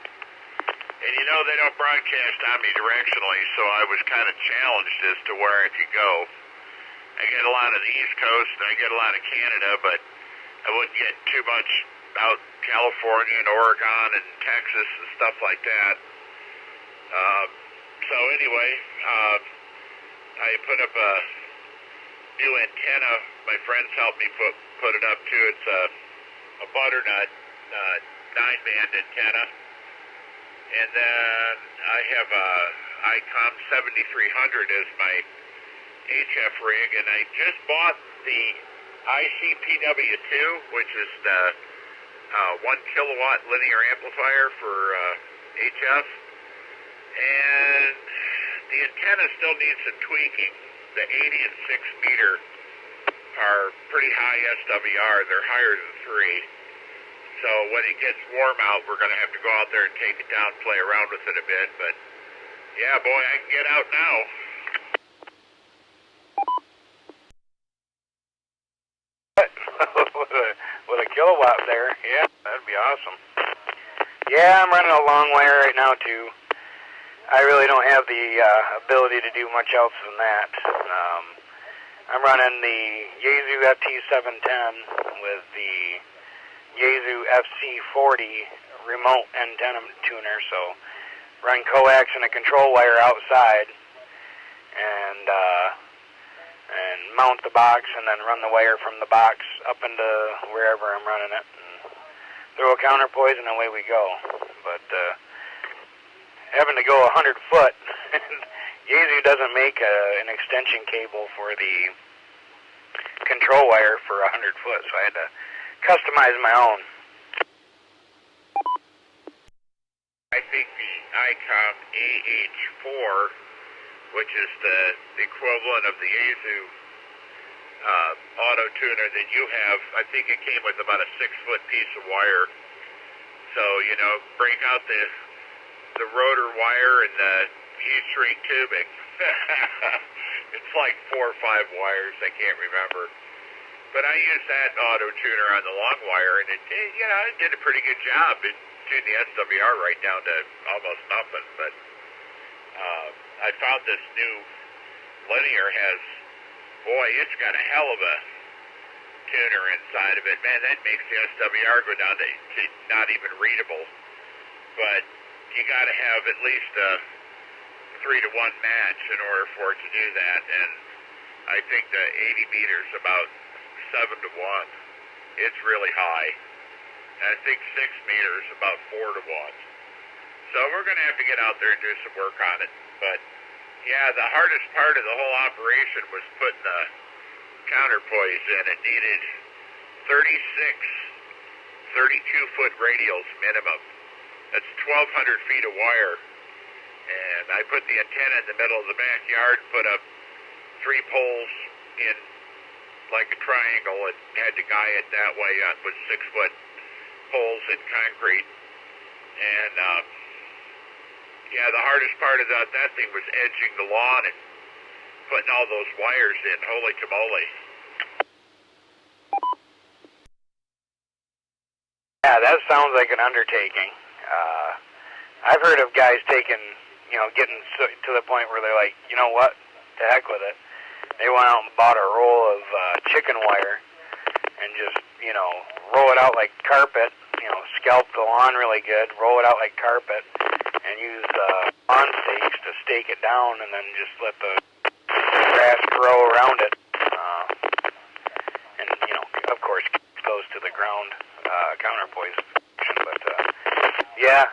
And they don't broadcast omnidirectionally, so I was kind of challenged as to where I could go. I get a lot of the East Coast, and I get a lot of Canada, but I wouldn't get too much out California and Oregon and Texas and stuff like that. So anyway, I put up a new antenna. My friends helped me put it up too. It's a butternut 9-band antenna. And then I have a ICOM 7300 as my HF rig, and I just bought the ICPW2, which is the 1 kilowatt linear amplifier for HF. And the antenna still needs some tweaking. The 80 and 6 meter are pretty high SWR. They're higher than 3. So when it gets warm out, we're going to have to go out there and take it down, play around with it a bit. But yeah, boy, I can get out now. with a kilowatt there, yeah, that'd be awesome. Yeah, I'm running a long wire right now too. I really don't have the ability to do much else than that. I'm running the Yaesu FT710 with the Yaesu FC40 remote antenna tuner, so run coax and a control wire outside, and mount the box, and then run the wire from the box up into wherever I'm running it, and throw a counterpoise, and away we go. But having to go 100 foot, Yaesu doesn't make an extension cable for the control wire for 100 foot, so I had to customize my own. I think the ICOM AH4, which is the equivalent of the Yaesu auto tuner that you have, I think it came with about a 6-foot piece of wire. So, you know, break out the rotor wire and the heat shrink tubing. It's like 4 or 5 wires, I can't remember. But I used that auto tuner on the long wire, and it did a pretty good job. It tuned the SWR right down to almost nothing. But I found this new linear has, boy, it's got a hell of a tuner inside of it. Man, that makes the SWR go down to not even readable. But you got to have at least a 3-to-1 match in order for it to do that. And I think the 80 meters about 7-to-1. It's really high. And I think 6 meters about 4-to-1. So we're going to have to get out there and do some work on it. But yeah, the hardest part of the whole operation was putting the counterpoise in. It needed 36 32-foot radials minimum. That's 1,200 feet of wire. And I put the antenna in the middle of the backyard, put up 3 poles in like a triangle, and had to guy it that way with 6-foot poles in concrete. And yeah, the hardest part of that thing was edging the lawn and putting all those wires in. Holy tamale. Yeah, that sounds like an undertaking. I've heard of guys getting to the point where they're like, you know what, to heck with it. They went out and bought a roll of chicken wire and just, roll it out like carpet, scalp the lawn really good, roll it out like carpet, and use lawn stakes to stake it down, and then just let the grass grow around it. And, of course, goes to the ground counterpoise. But, yeah,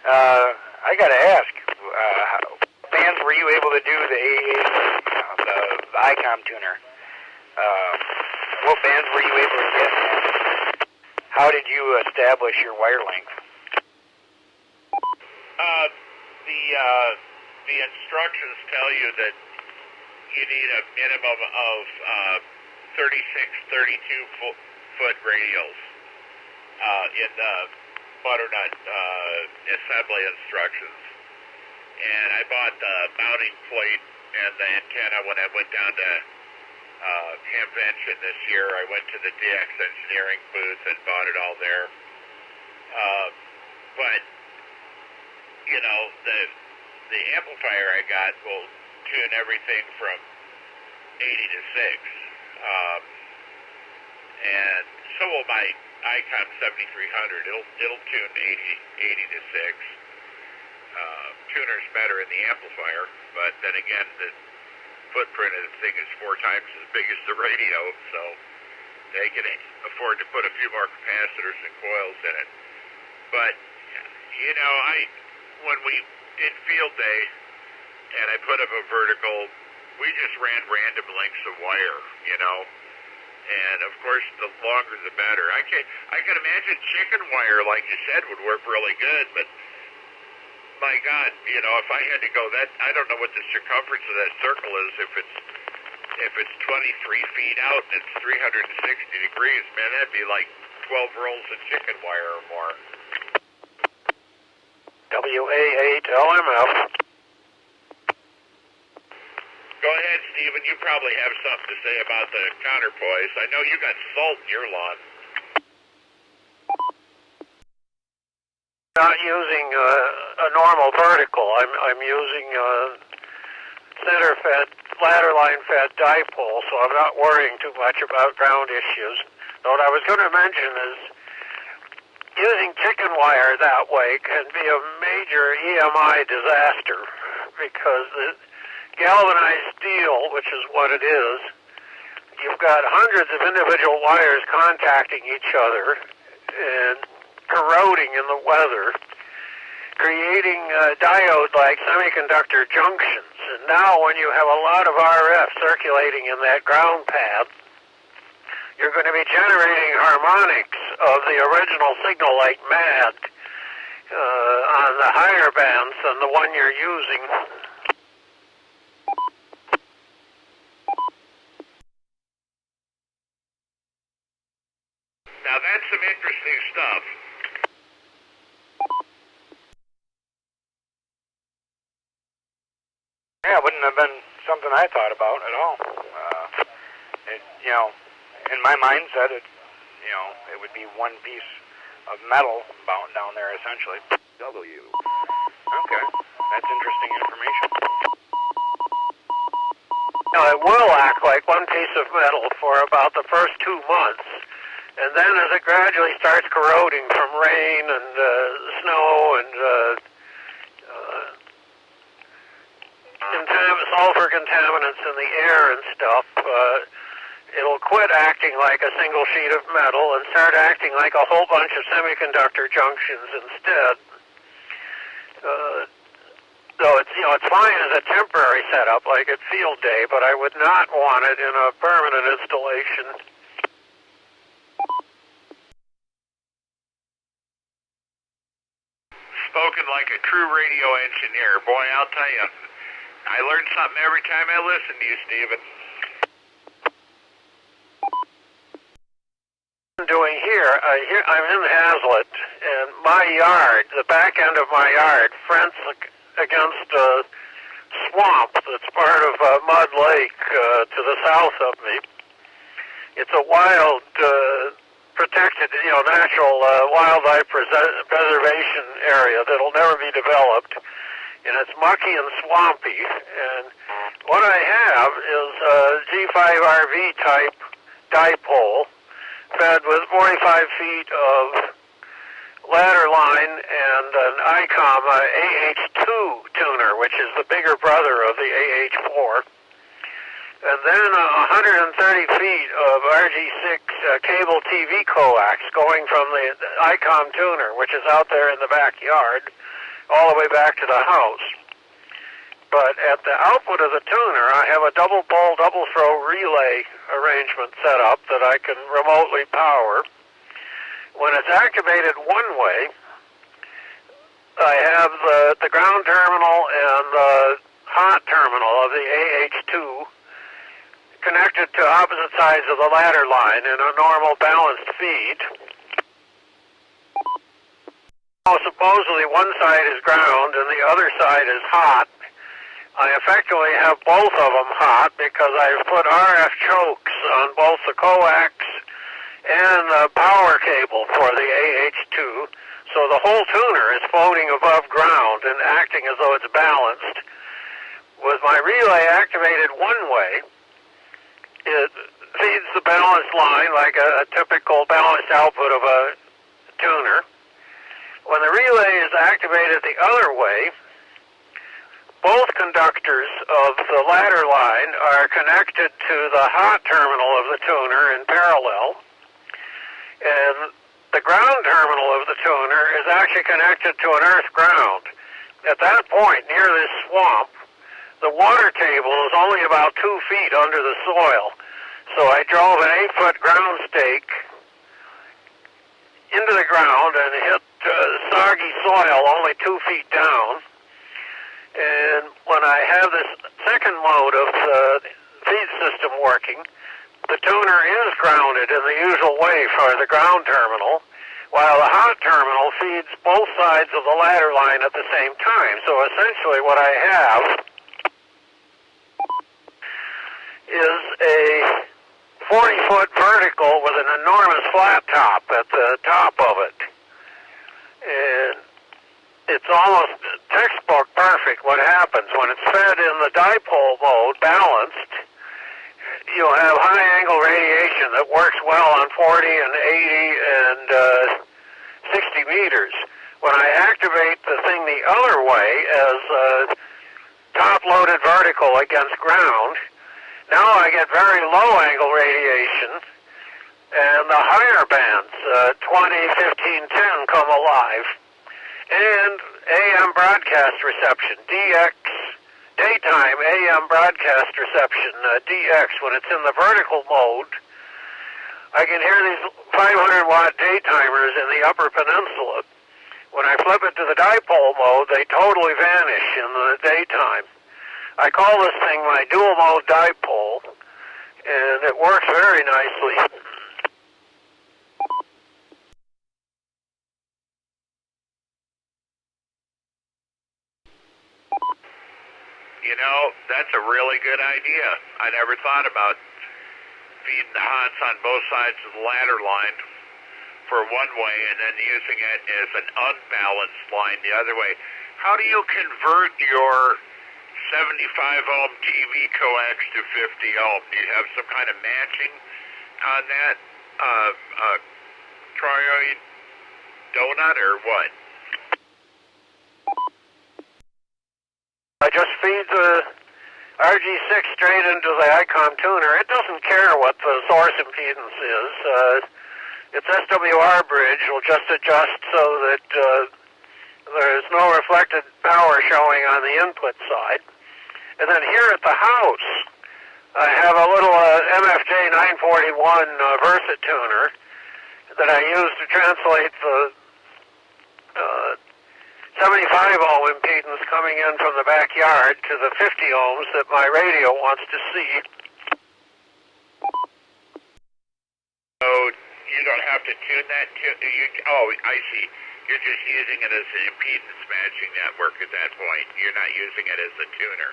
I got to ask, bands were you able to do the ICOM tuner? What bands were you able to get, and how did you establish your wire length? The instructions tell you that you need a minimum of 36, 32-foot radials in the butternut assembly instructions. And I bought the mounting plate and the antenna when I went down to Hamvention this year. I went to the DX Engineering booth and bought it all there. But, the amplifier I got will tune everything from 80 to 6. And so will my ICOM 7300. It'll tune 80 to 6. Tuner's better in the amplifier, but then again, the footprint of the thing is 4 times as big as the radio, so they can afford to put a few more capacitors and coils in it. But, you know, when we did field day and I put up a vertical, we just ran random lengths of wire, you know. And of course, the longer the better. I can imagine chicken wire, like you said, would work really good, but my God, you know, if I had to go that, I don't know what the circumference of that circle is. If it's 23 feet out and it's 360 degrees, man, that'd be like 12 rolls of chicken wire or more. WA8LMF. Go ahead, Stephen. You probably have something to say about the counterpoise. I know you got salt in your lawn. Not using a normal vertical. I'm using center-fed, ladder line-fed dipole, so I'm not worrying too much about ground issues. What I was going to mention is using chicken wire that way can be a major EMI disaster because the galvanized steel, which is what it is, you've got hundreds of individual wires contacting each other and corroding in the weather, creating diode-like semiconductor junctions. And now when you have a lot of RF circulating in that ground path, you're going to be generating harmonics of the original signal like mad on the higher bands than the one you're using. Now that's some interesting stuff. Yeah, it wouldn't have been something I thought about at all. You know, in my mindset, it would be one piece of metal bound down there, essentially. Okay, that's interesting information. Now, it will act like one piece of metal for about the first 2 months, and then as it gradually starts corroding from rain and snow and sulfur contaminants in the air and stuff, it'll quit acting like a single sheet of metal and start acting like a whole bunch of semiconductor junctions instead. So it's fine as a temporary setup, like at field day, but I would not want it in a permanent installation. Spoken like a true radio engineer. Boy, I'll tell you, I learn something every time I listen to you, Stephen. Doing here, I'm in Hazlitt, and my yard, the back end of my yard, fronts against a swamp that's part of Mud Lake to the south of me. It's a wild, protected, natural wildlife preservation area that'll never be developed, and it's mucky and swampy. And what I have is a G5RV type dipole fed with 45 feet of ladder line and an ICOM AH2 tuner, which is the bigger brother of the AH4. And then 130 feet of RG6 cable TV coax going from the ICOM tuner, which is out there in the backyard, all the way back to the house. But at the output of the tuner, I have a double pole, double throw relay arrangement set up that I can remotely power. When it's activated one way, I have the ground terminal and the hot terminal of the AH2 connected to opposite sides of the ladder line in a normal balanced feed. Now, supposedly one side is ground and the other side is hot. I effectively have both of them hot because I've put RF chokes on both the coax and the power cable for the AH2, so the whole tuner is floating above ground and acting as though it's balanced. With my relay activated one way, it feeds the balanced line like a typical balanced output of a tuner. When the relay is activated the other way, both conductors of the ladder line are connected to the hot terminal of the tuner in parallel, and the ground terminal of the tuner is actually connected to an earth ground. At that point, near this swamp, the water table is only about 2 feet under the soil. So I drove an 8-foot ground stake into the ground and hit soggy soil only 2 feet down. And when I have this second mode of the feed system working, the tuner is grounded in the usual way for the ground terminal, while the hot terminal feeds both sides of the ladder line at the same time. So essentially what I have is a 40-foot vertical with an enormous flat top at the top of it. And it's almost textbook perfect what happens. When it's fed in the dipole mode, balanced, you'll have high angle radiation that works well on 40 and 80 and 60 meters. When I activate the thing the other way as top-loaded vertical against ground, now I get very low angle radiation, and the higher bands, 20, 15, 10, come alive. And AM broadcast reception, DX, daytime AM broadcast reception, DX, when it's in the vertical mode, I can hear these 500-watt daytimers in the Upper Peninsula. When I flip it to the dipole mode, they totally vanish in the daytime. I call this thing my dual mode dipole, and it works very nicely. You know, that's a really good idea. I never thought about feeding the hots on both sides of the ladder line for one way and then using it as an unbalanced line the other way. How do you convert your 75-ohm TV coax to 50-ohm? Do you have some kind of matching on that trioid donut or what? I just feed the RG6 straight into the ICOM tuner. It doesn't care what the source impedance is. Its SWR bridge will just adjust so that there's no reflected power showing on the input side. And then here at the house, I have a little MFJ 941 Versa tuner that I use to translate the 75-ohm impedance coming in from the backyard to the 50 ohms that my radio wants to see. So you don't have to tune that oh, I see. You're just using it as an impedance matching network at that point. You're not using it as a tuner.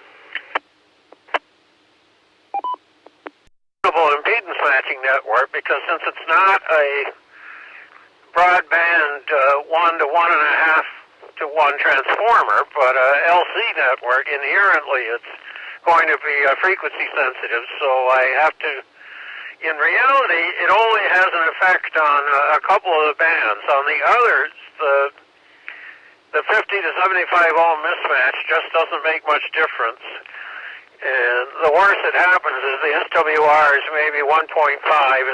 Impedance matching network, because since it's not a broadband 1 to 1.5 to 1 transformer, but a LC network, inherently it's going to be frequency sensitive, so I have to, in reality, it only has an effect on a couple of the bands. On the others, the 50 to 75 ohm mismatch just doesn't make much difference. And the worst that happens is the SWR is maybe 1.5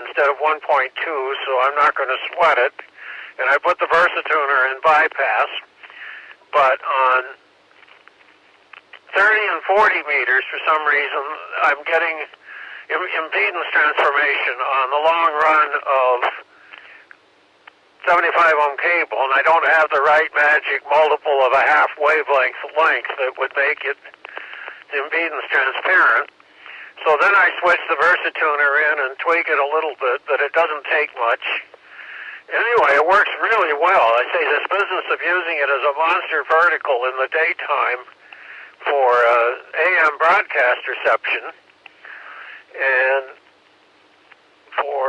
instead of 1.2, so I'm not going to sweat it. And I put the Versatuner in bypass. But on 30 and 40 meters, for some reason, I'm getting impedance transformation on the long run of 75 ohm cable, and I don't have the right magic multiple of a half wavelength length that would make it impedance transparent. So then I switch the Versatuner in and tweak it a little bit, but it doesn't take much. Anyway, it works really well. I say this business of using it as a monster vertical in the daytime for AM broadcast reception and for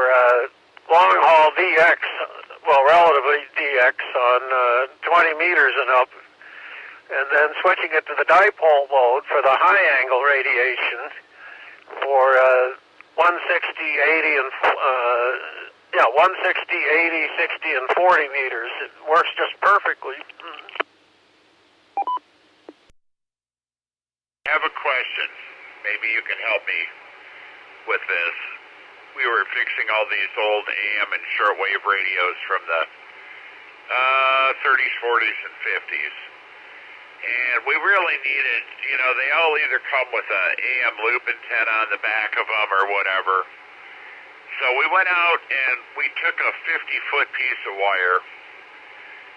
long-haul DX, well, relatively DX on 20 meters and up, and then switching it to the dipole mode for the high-angle radiation for 160, 80, and 160, 80, 60, and 40 meters. It works just perfectly. You have a question. Maybe you can help me with this. We were fixing all these old AM and shortwave radios from the 30s, 40s, and 50s. And we really needed, they all either come with a AM loop antenna on the back of them or whatever. So we went out and we took a 50-foot piece of wire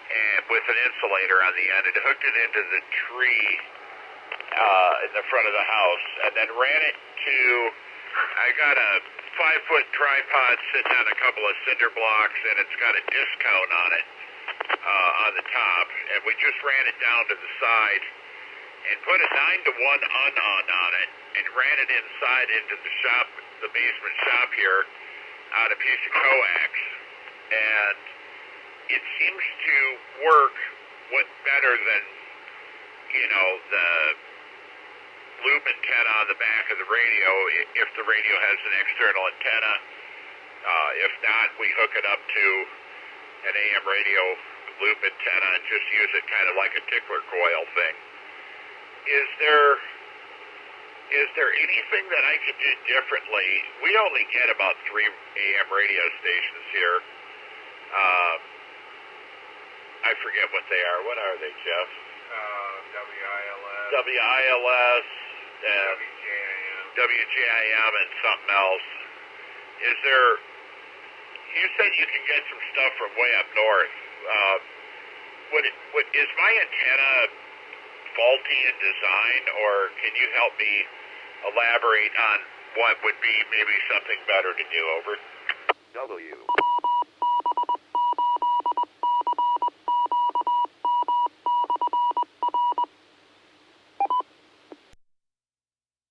and with an insulator on the end and hooked it into the tree in the front of the house, and then ran it to, I got a 5-foot tripod sitting on a couple of cinder blocks, and it's got a discount on it on the top, and we just ran it down to the side and put a 9-to-1 on it and ran it inside into the shop, the basement shop here, on a piece of coax, and it seems to work better than, the loop antenna on the back of the radio, if the radio has an external antenna. If not, we hook it up to an AM radio loop antenna and just use it kind of like a tickler coil thing. Is there anything that I could do differently? We only get about 3 AM radio stations here. I forget what they are. What are they, Jeff? WILS and WJIM and something else. You said you can get some stuff from way up north. Is my antenna faulty in design, or can you help me elaborate on what would be maybe something better to do? Over. W.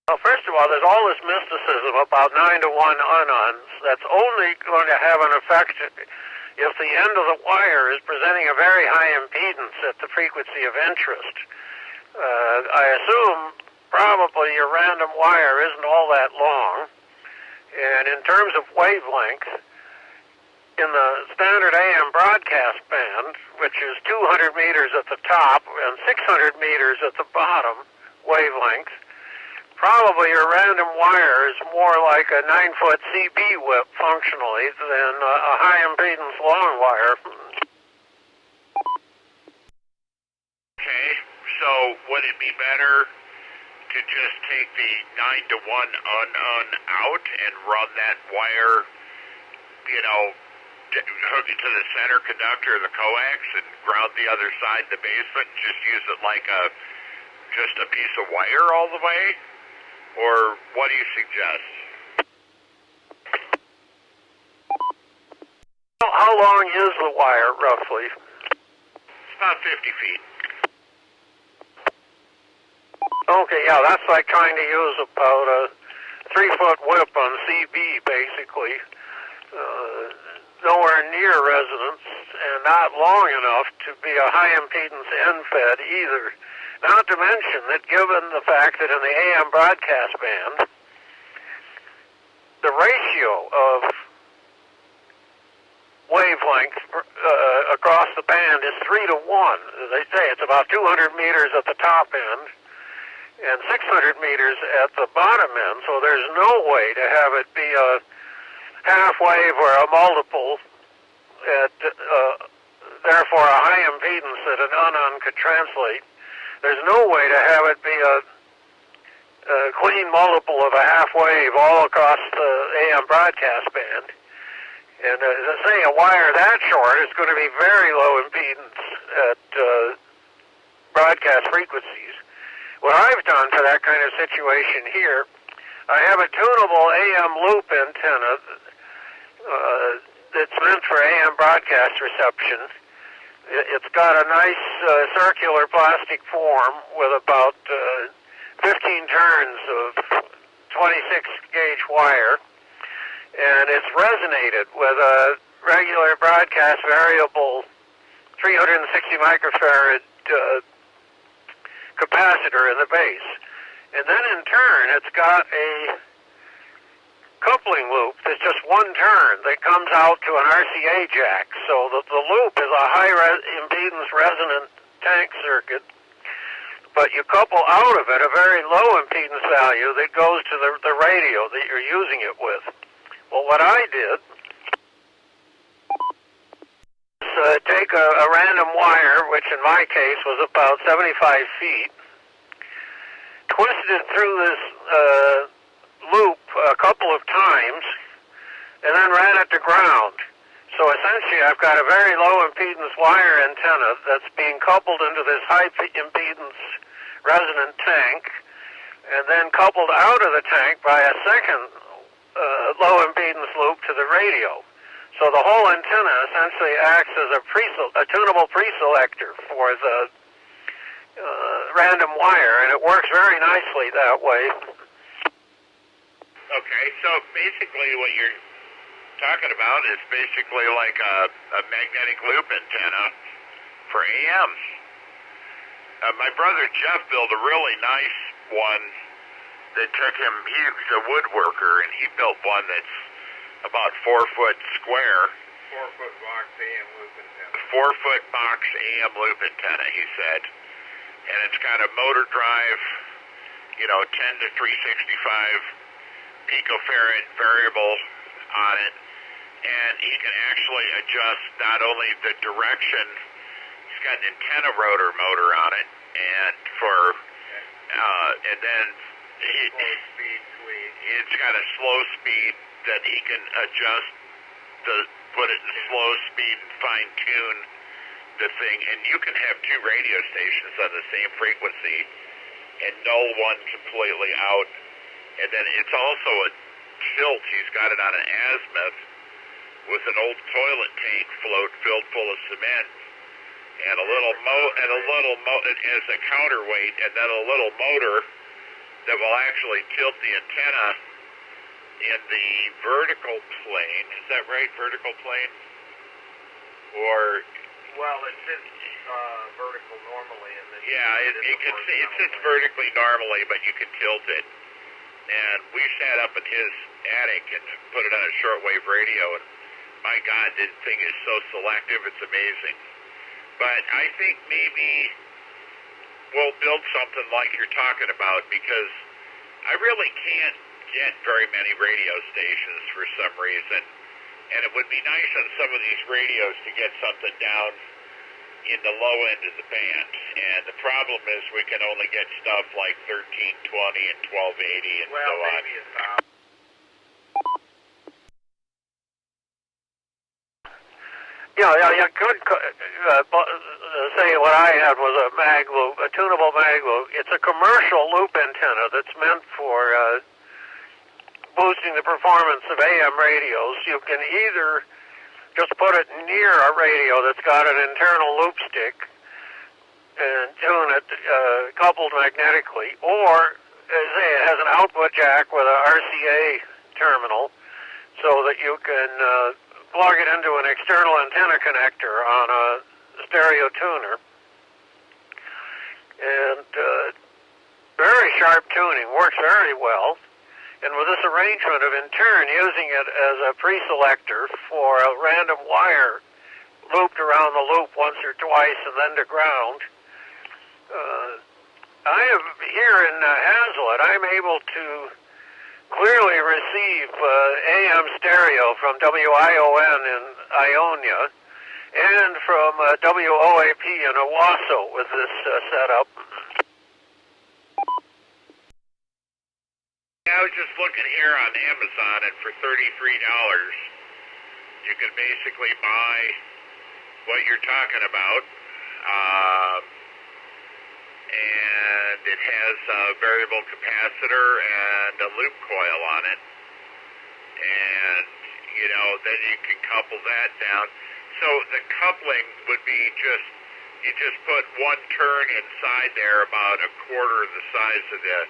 Well, first of all, there's all this mysticism about 9-to-1 on-ons. That's only going to have an effect if the end of the wire is presenting a very high impedance at the frequency of interest. I assume probably your random wire isn't all that long. And in terms of wavelength, in the standard AM broadcast band, which is 200 meters at the top and 600 meters at the bottom wavelength, probably your random wire is more like a 9-foot CB whip functionally than a high impedance long wire. Okay, so would it be better to just take the 9-to-1 out and run that wire, hook it to the center conductor of the coax and ground the other side of the basement and just use it like just a piece of wire all the way? Or what do you suggest? How long is the wire, roughly? It's about 50 feet. Okay, yeah, that's like trying to use about a 3-foot whip on CB, basically. Nowhere near resonance, and not long enough to be a high impedance end-fed either. Not to mention that given the fact that in the AM broadcast band, the ratio of wavelength across the band is 3-to-1. As they say, it's about 200 meters at the top end and 600 meters at the bottom end, so there's no way to have it be a half wave or a multiple at, therefore a high impedance that an unon could translate. There's no way to have it be a clean multiple of a half wave all across the AM broadcast band. And as I say, a wire that short is going to be very low impedance at broadcast frequencies. What I've done for that kind of situation here, I have a tunable AM loop antenna that's meant for AM broadcast reception. It's got a nice circular plastic form with about 15 turns of 26-gauge wire, and it's resonated with a regular broadcast variable 360 microfarad capacitor in the base. And then in turn, it's got a coupling loop that's just one turn that comes out to an RCA jack. So the loop is a high impedance resonant tank circuit but you couple out of it a very low impedance value that goes to the radio that you're using it with. Well, what I did is take a random wire, which in my case was about 75 feet, twisted it through this loop a couple of times, and then ran it to ground. So essentially I've got a very low impedance wire antenna that's being coupled into this high impedance resonant tank, and then coupled out of the tank by a second low impedance loop to the radio. So the whole antenna essentially acts as a tunable preselector for the random wire, and it works very nicely that way. Okay, so basically what you're talking about is basically like a magnetic loop antenna for AM. My brother Jeff built a really nice one that took him, he's a woodworker, and he built one that's about 4 foot square. 4-foot box AM loop antenna. 4-foot box AM loop antenna, he said. And it's got a motor drive, 10 to 365 picofarad variable on it. And he can actually adjust not only the direction, he's got an antenna rotor motor on it, and and then it's got a slow speed that he can adjust, put it in slow speed and fine tune the thing. And you can have 2 radio stations on the same frequency and null one completely out. And then it's also a tilt. He's got it on an azimuth with an old toilet tank float filled full of cement, and a little as a counterweight, and then a little motor that will actually tilt the antenna in the vertical plane. Is that right? Vertical plane? Or Well, it sits vertical normally, and then it sits vertically normally, but you can tilt it. And we sat up in his attic and put it on a shortwave radio, and my God, this thing is so selective, it's amazing. But I think maybe we'll build something like you're talking about, because I really can't get very many radio stations for some reason. And it would be nice on some of these radios to get something down in the low end of the band. And the problem is we can only get stuff like 1320 and 1280 and so on. Yeah, good. Say what I had was a mag loop, a tunable mag loop. It's a commercial loop antenna that's meant for boosting the performance of AM radios. You can either just put it near a radio that's got an internal loop stick and tune it coupled magnetically, or it has an output jack with a RCA terminal so that you can plug it into an external antenna connector on a stereo tuner. And very sharp tuning, works very well. And with this arrangement of, in turn, using it as a preselector for a random wire looped around the loop once or twice and then to ground, I am here in Hazlitt, I'm able to clearly receive AM stereo from WION in Ionia and from WOAP in Owasso with this setup. I was just looking here on Amazon, and for $33, you can basically buy what you're talking about. And it has a variable capacitor and a loop coil on it. And, then you can couple that down. So the coupling would be you just put one turn inside there about a quarter of the size of the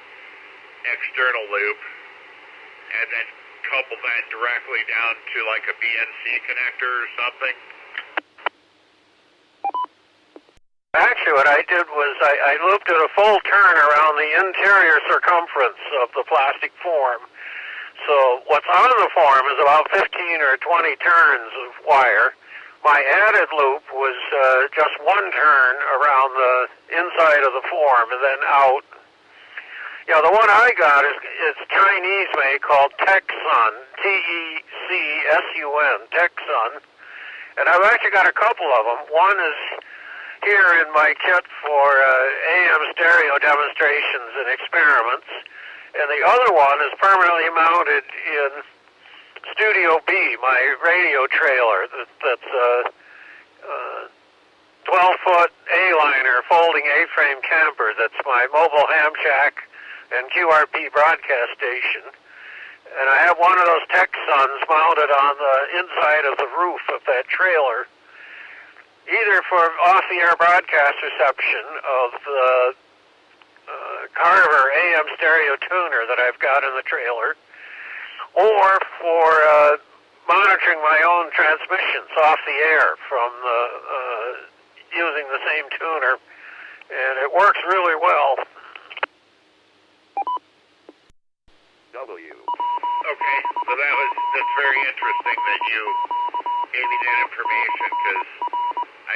external loop, and then couple that directly down to like a BNC connector or something. Actually, what I did was I looped it a full turn around the interior circumference of the plastic form. So what's on the form is about 15 or 20 turns of wire, my added loop was just one turn around the inside of the form and then out. You know, the one I got is Chinese made called Texsun, T-E-C-S-U-N, Texsun. And I've actually got a couple of them. One is here in my kit for AM stereo demonstrations and experiments. And the other one is permanently mounted in Studio B, my radio trailer that's a 12-foot A-liner folding A-frame camper. That's my mobile ham shack and QRP broadcast station. And I have one of those Texsuns mounted on the inside of the roof of that trailer, either for off-the-air broadcast reception of the Carver AM stereo tuner that I've got in the trailer, or for monitoring my own transmissions off the air from using the same tuner, and it works really well. Okay, so that's very interesting that you gave me that information, because I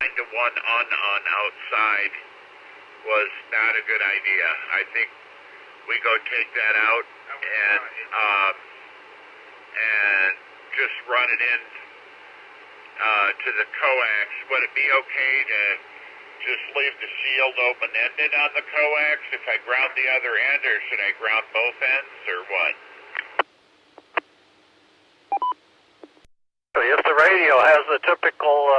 find the one on outside was not a good idea. I think we go take that out and just run it in to the coax. Would it be okay to just leave the shield open-ended on the coax if I ground the other end, or should I ground both ends, or what? If the radio has the typical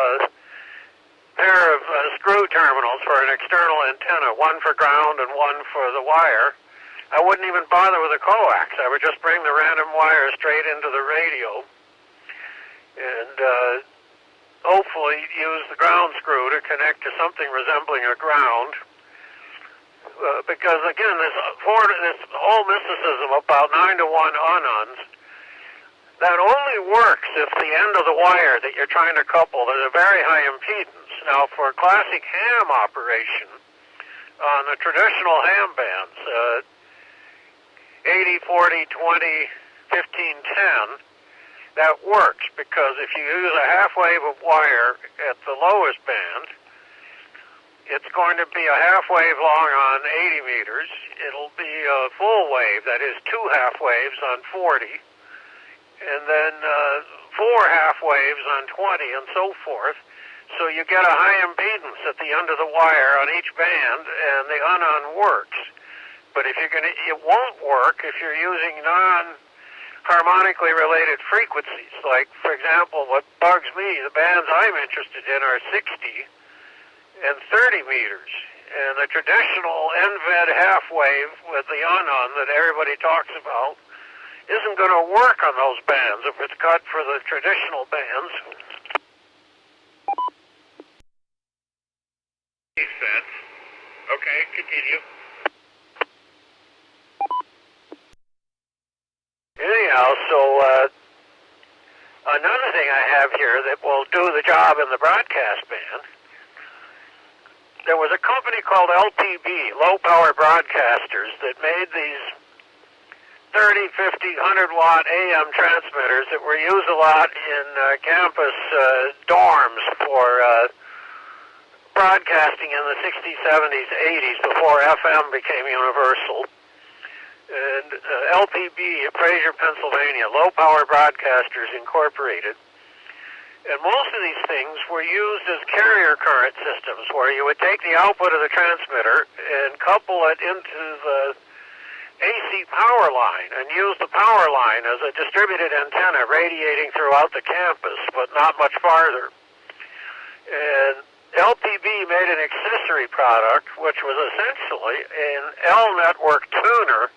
pair of screw terminals for an external antenna, one for ground and one for the wire, I wouldn't even bother with a coax. I would just bring the random wire straight into the radio and hopefully use the ground screw to connect to something resembling a ground. Because again, this whole mysticism about 9-to-1 on-ons, that only works if the end of the wire that you're trying to couple is a very high impedance. Now, for classic ham operation, on the traditional ham bands, 80, 40, 20, 15, 10, that works, because if you use a half wave of wire at the lowest band, it's going to be a half wave long on 80 meters. It'll be a full wave, that is 2 half waves on 40, and then 4 half waves on 20, and so forth. So you get a high impedance at the end of the wire on each band, and the on works. But if it won't work if you're using non-harmonically related frequencies. Like, for example, what bugs me, the bands I'm interested in are 60 and 30 meters. And the traditional NVED half wave with the on that everybody talks about isn't going to work on those bands if it's cut for the traditional bands. Makes sense. Okay, continue. Anyhow, so another thing I have here that will do the job in the broadcast band, there was a company called LPB, Low Power Broadcasters, that made these 30, 50, 100-watt AM transmitters that were used a lot in campus dorms for broadcasting in the 60s, 70s, 80s, before FM became universal. And LPB, Fraser, Pennsylvania, Low Power Broadcasters Incorporated. And most of these things were used as carrier current systems, where you would take the output of the transmitter and couple it into the AC power line and use the power line as a distributed antenna radiating throughout the campus, but not much farther. And LPB made an accessory product, which was essentially an L-network tuner,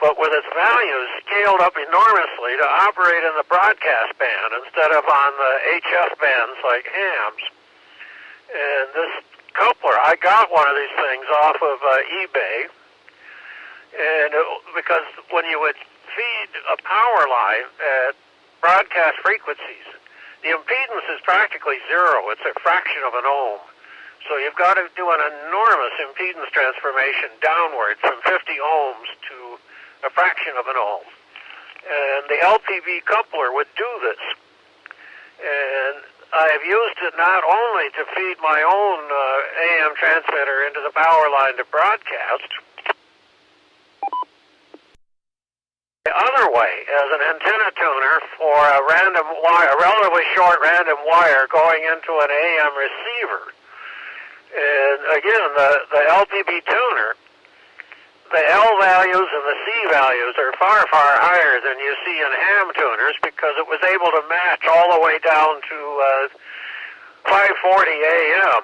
but with its values scaled up enormously to operate in the broadcast band instead of on the HF bands like hams. And this coupler, I got one of these things off of eBay, and because when you would feed a power line at broadcast frequencies, the impedance is practically zero. It's a fraction of an ohm. So you've got to do an enormous impedance transformation downward from 50 ohms to a fraction of an ohm. And the LPV coupler would do this. And I've used it not only to feed my own AM transmitter into the power line to broadcast, the other way as an antenna tuner for a random wire, a relatively short random wire going into an AM receiver. And again, the LPB tuner, the L values and the C values are far, far higher than you see in ham tuners because it was able to match all the way down to 540 AM.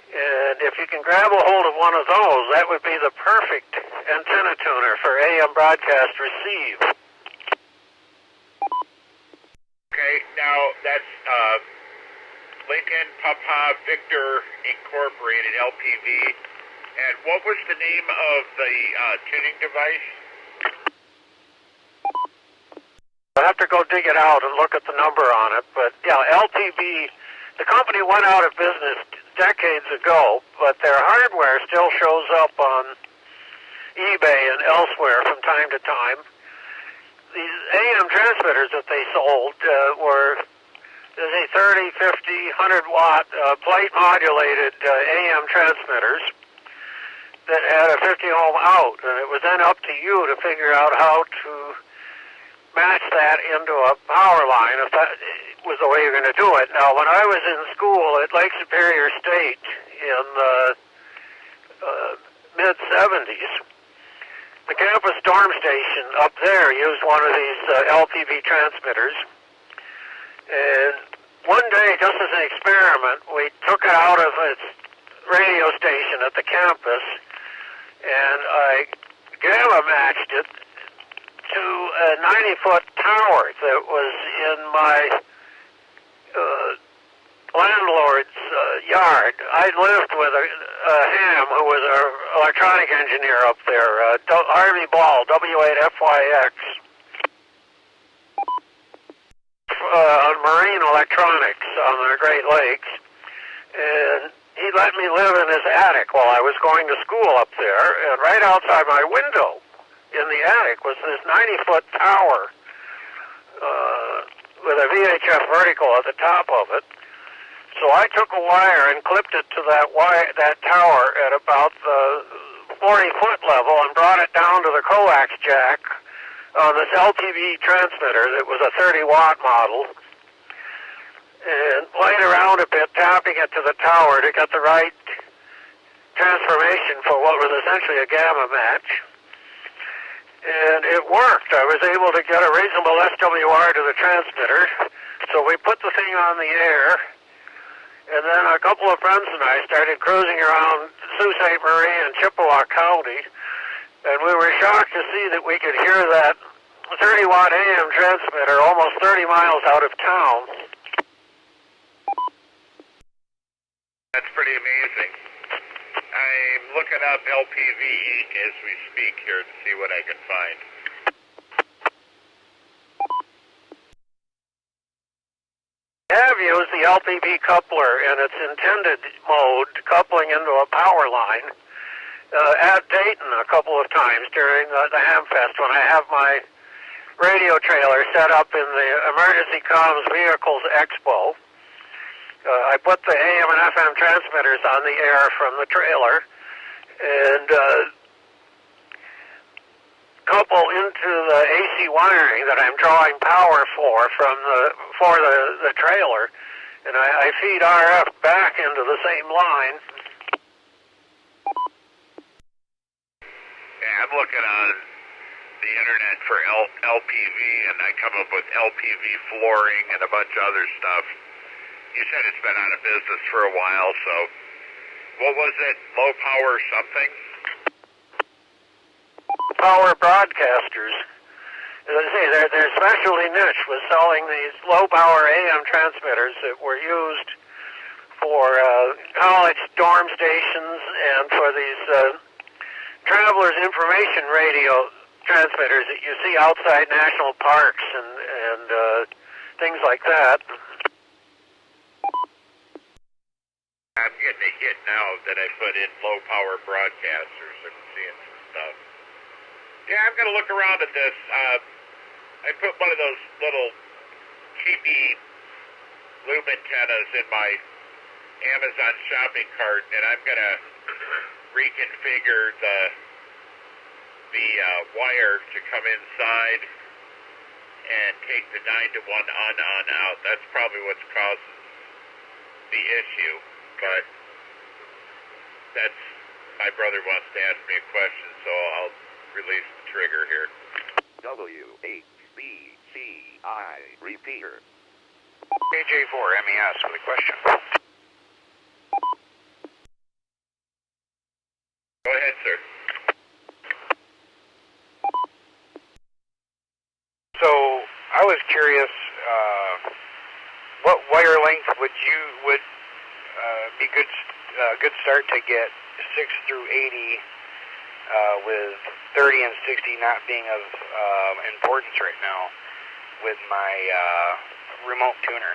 And if you can grab a hold of one of those, that would be the perfect antenna tuner for AM broadcast receive. Okay, now that's Lincoln Papa Victor Incorporated, LPV. And what was the name of the tuning device? I'll have to go dig it out and look at the number on it. But yeah, LPV, the company went out of business decades ago, but their hardware still shows up on eBay and elsewhere from time to time. These AM transmitters that they sold were 30, 50, 100 watt plate modulated AM transmitters that had a 50 ohm out, and it was then up to you to figure out how to match that into a power line if that was the way you're going to do it. Now, when I was in school at Lake Superior State in the mid-70s, the campus dorm station up there used one of these LPV transmitters. And one day, just as an experiment, we took it out of its radio station at the campus, and I gamma matched it to a 90-foot tower that was in my landlord's yard. I lived with a ham who was an electronic engineer up there, Harvey Ball, W8FYX, on marine electronics on the Great Lakes. And he let me live in his attic while I was going to school up there, and right outside my window in the attic was this 90-foot tower with a VHF vertical at the top of it. So I took a wire and clipped it to that tower at about the 40-foot level and brought it down to the coax jack on this LTV transmitter that was a 30-watt model, and played around a bit, tapping it to the tower to get the right transformation for what was essentially a gamma match. And it worked. I was able to get a reasonable SWR to the transmitter, so we put the thing on the air, and then a couple of friends and I started cruising around Sault Ste. Marie and Chippewa County, and we were shocked to see that we could hear that 30-watt AM transmitter almost 30 miles out of town. That's pretty amazing. I'm looking up LPV Inc. as we speak here to see what I can find. I have used the LPV coupler in its intended mode, coupling into a power line, at Dayton a couple of times during the Hamfest when I have my radio trailer set up in the Emergency Comms Vehicles Expo. I put the AM and FM transmitters on the air from the trailer and couple into the AC wiring that I'm drawing power for the trailer, and I feed RF back into the same line. Yeah, I'm looking on the internet for LPV, and I come up with LPV flooring and a bunch of other stuff. You said it's been out of business for a while, so what was it? Low power something? Power broadcasters. As I say, their specialty niche was selling these low power AM transmitters that were used for college dorm stations and for these travelers information radio transmitters that you see outside national parks and things like that. I'm getting a hit now that I put in low power broadcasters and seeing some stuff. Yeah, I'm going to look around at this. I put one of those little cheapy loop antennas in my Amazon shopping cart, and I'm going to reconfigure the wire to come inside and take the 9-to-1 on out. That's probably what's causing the issue, but that's, my brother wants to ask me a question, so I'll release the trigger here. WHBCI repeater. AJ4 MES with a question. Go ahead, sir. So I was curious, what wire length would be good start to get 6 through 80 with 30 and 60 not being of importance right now with my remote tuner.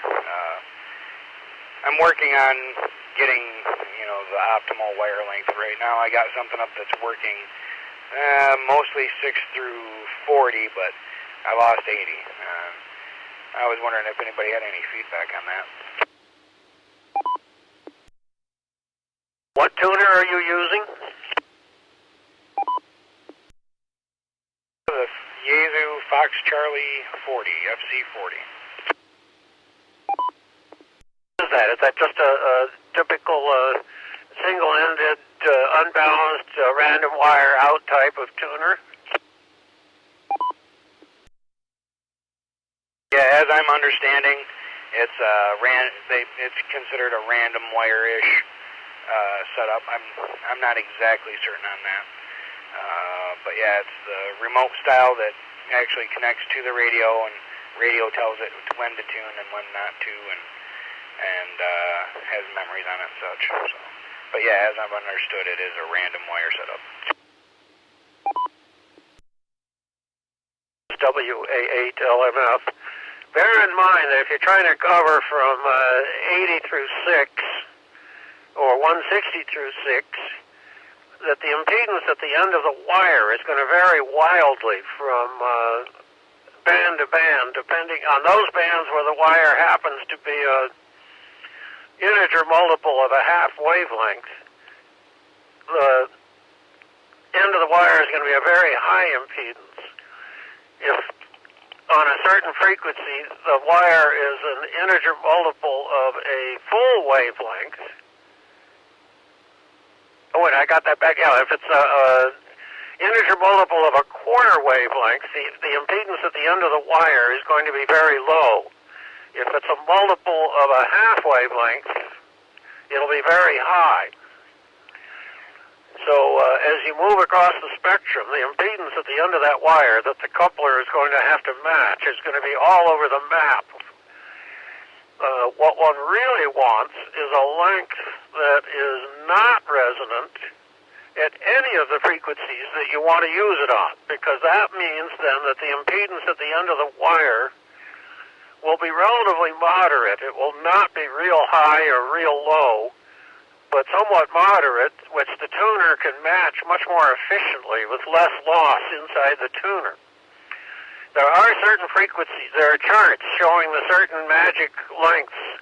I'm working on getting the optimal wire length right now. I got something up that's working mostly 6 through 40, but I lost 80. I was wondering if anybody had any feedback on that. What tuner are you using? The Yaesu Fox Charlie 40, FC40. What is that? Is that just a typical single-ended, unbalanced, random wire out type of tuner? Yeah, as I'm understanding, it's it's considered a random wire-ish setup. I'm not exactly certain on that, but yeah, it's the remote style that actually connects to the radio, and radio tells it when to tune and when not to, and has memories on it and such. So, but yeah, as I've understood, it is a random wire setup. WA8LMF. Bear in mind that if you're trying to cover from 80 through 6 or 160 through 6, that the impedance at the end of the wire is going to vary wildly from band to band, depending on those bands where the wire happens to be a integer multiple of a half wavelength. The end of the wire is going to be a very high impedance. If on a certain frequency, the wire is an integer multiple of a full wavelength. Oh, wait, I got that back. Yeah, if it's a integer multiple of a quarter wavelength, the impedance at the end of the wire is going to be very low. If it's a multiple of a half wavelength, it'll be very high. So as you move across the spectrum, the impedance at the end of that wire that the coupler is going to have to match is going to be all over the map. What one really wants is a length that is not resonant at any of the frequencies that you want to use it on, because that means then that the impedance at the end of the wire will be relatively moderate. It will not be real high or real low, but somewhat moderate, which the tuner can match much more efficiently with less loss inside the tuner. There are certain frequencies, there are charts showing the certain magic lengths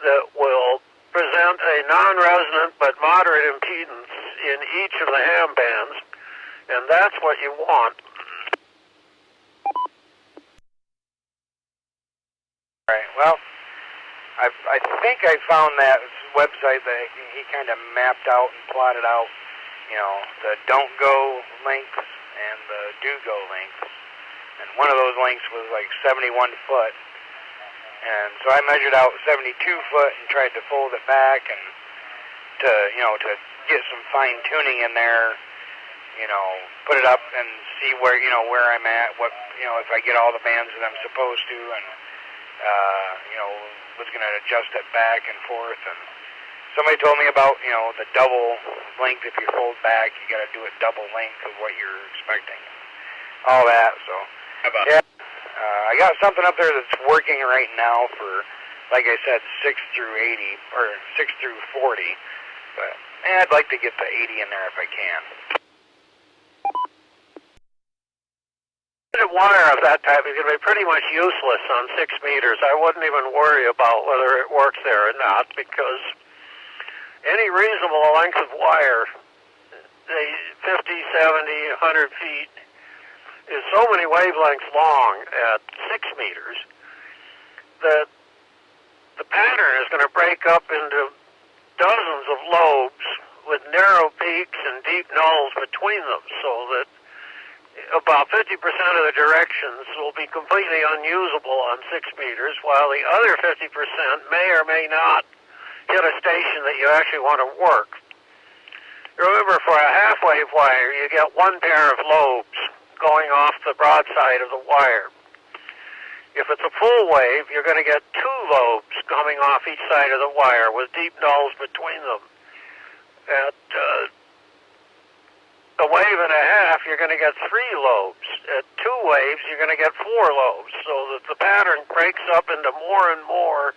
that will present a non-resonant but moderate impedance in each of the ham bands, and that's what you want. Right, well, I think I found that website that he kind of mapped out and plotted out, the don't go lengths and the do go lengths. And one of those lengths was like 71 foot. And so I measured out 72 foot and tried to fold it back and to get some fine tuning in there, put it up and see where I'm at, if I get all the bands that I'm supposed to, and, was going to adjust it back and forth. And somebody told me about, the double length. If you fold back, you got to do it double length of what you're expecting. All that, so. Yeah, I got something up there that's working right now for, like I said, 6 through 80, or 6 through 40. But I'd like to get the 80 in there if I can. wire of that type is going to be pretty much useless on 6 meters. I wouldn't even worry about whether it works there or not, because any reasonable length of wire, say 50, 70, 100 feet, is so many wavelengths long at 6 meters that the pattern is going to break up into dozens of lobes with narrow peaks and deep nulls between them, so that about 50% of the directions will be completely unusable on 6 meters, while the other 50% may or may not hit a station that you actually want to work. Remember, for a half-wave wire, you get one pair of lobes going off the broadside of the wire. If it's a full wave, you're going to get 2 lobes coming off each side of the wire with deep nulls between them. At a wave and a half, you're going to get 3 lobes. At 2 waves, you're going to get 4 lobes, so that the pattern breaks up into more and more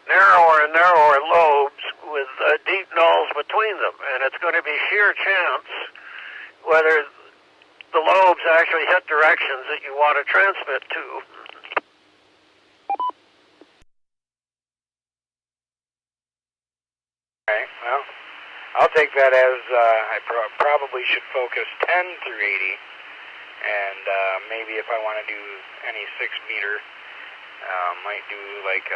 narrower and narrower lobes with deep nulls between them. And it's going to be sheer chance whether the lobes actually hit directions that you want to transmit to. Okay, well, I'll take that as I probably should focus 10 through 80, and maybe if I want to do any 6 meter, might do like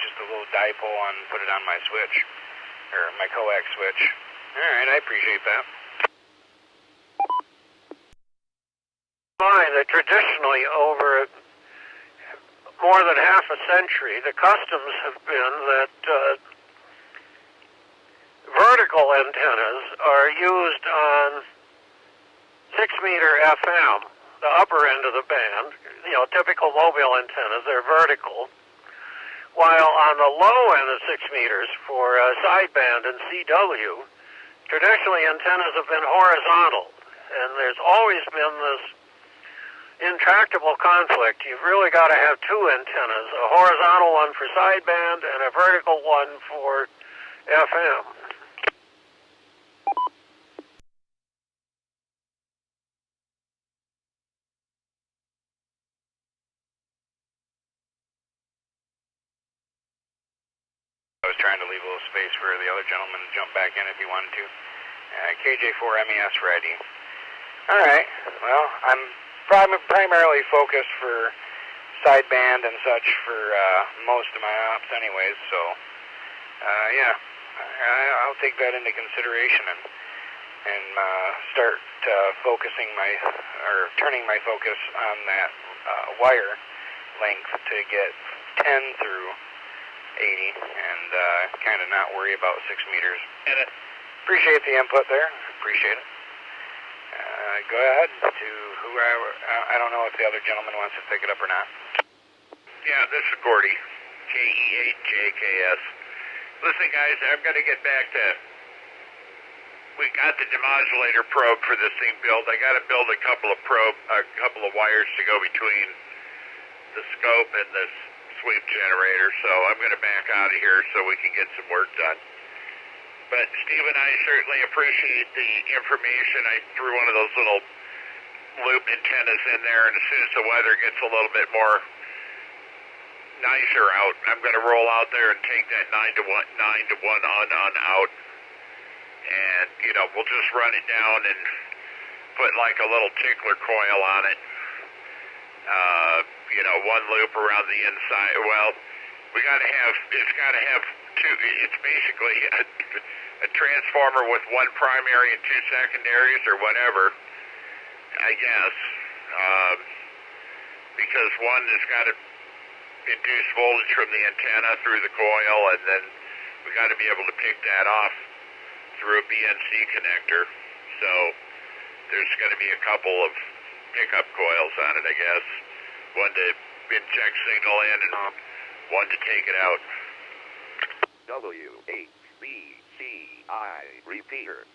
just a little dipole and put it on my switch, or my coax switch. All right, I appreciate that. That traditionally, over more than half a century, the customs have been that vertical antennas are used on 6-meter FM, the upper end of the band. You know, typical mobile antennas, they're vertical. While on the low end of 6 meters for sideband and CW, traditionally antennas have been horizontal. And there's always been this intractable conflict. You've really got to have 2 antennas, a horizontal one for sideband and a vertical one for FM. I was trying to leave a little space for the other gentleman to jump back in if he wanted to. KJ4MES ready. All right. Well, I'm primarily focused for sideband and such for most of my ops anyways, so yeah, I'll take that into consideration and start focusing turning my focus on that wire length to get 10 through 80 and kind of not worry about 6 meters. And appreciate the input there. Appreciate it. Go ahead to whoever. I don't know if the other gentleman wants to pick it up or not. Yeah, this is Gordy, KE8JKS. Listen, guys, I'm going to get back to. We got the demodulator probe for this thing built. I got to build a couple of wires to go between the scope and this sweep generator. So I'm going to back out of here so we can get some work done. But Steve and I certainly appreciate the information. I threw one of those little loop antennas in there, and as soon as the weather gets a little bit more nicer out, I'm going to roll out there and take that 9 to 1 on out, and we'll just run it down and put like a little tickler coil on it. One loop around the inside. Well, it's got to have 2. It's basically a transformer with 1 primary and 2 secondaries or whatever, I guess, because one has got to induce voltage from the antenna through the coil, and then we got to be able to pick that off through a BNC connector. So there's going to be a couple of pickup coils on it, I guess. One to inject signal in and one to take it out. WHBCI repeater.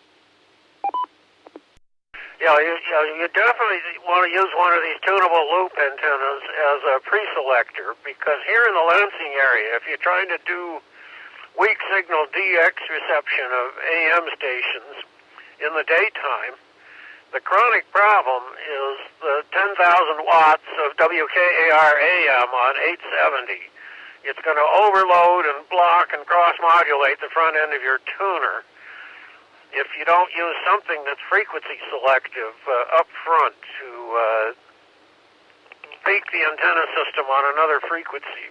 Yeah, you definitely want to use one of these tunable loop antennas as a pre-selector, because here in the Lansing area, if you're trying to do weak signal DX reception of AM stations in the daytime, The chronic problem is the 10,000 watts of WKAR AM on 870. It's going to overload and block and cross-modulate the front end of your tuner if you don't use something that's frequency selective up front to peak the antenna system on another frequency.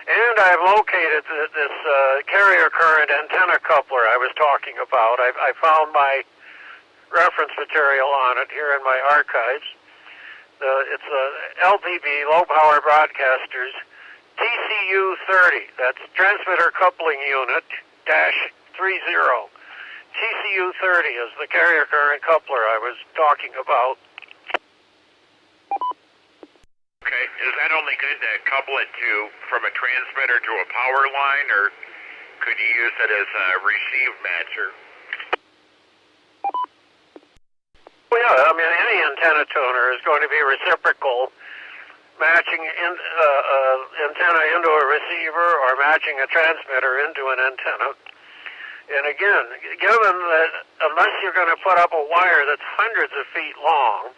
And I've located this carrier current antenna coupler I was talking about. I found my reference material on it here in my archives. It's a LPB, low power broadcasters, TCU 30. That's transmitter coupling unit dash 30. TCU 30 is the carrier current coupler I was talking about. Okay, is that only good to couple it to from a transmitter to a power line, or could you use it as a receive matcher? Well, yeah, I mean, any antenna tuner is going to be reciprocal, matching antenna into a receiver or matching a transmitter into an antenna. And again, given that unless you're going to put up a wire that's hundreds of feet long,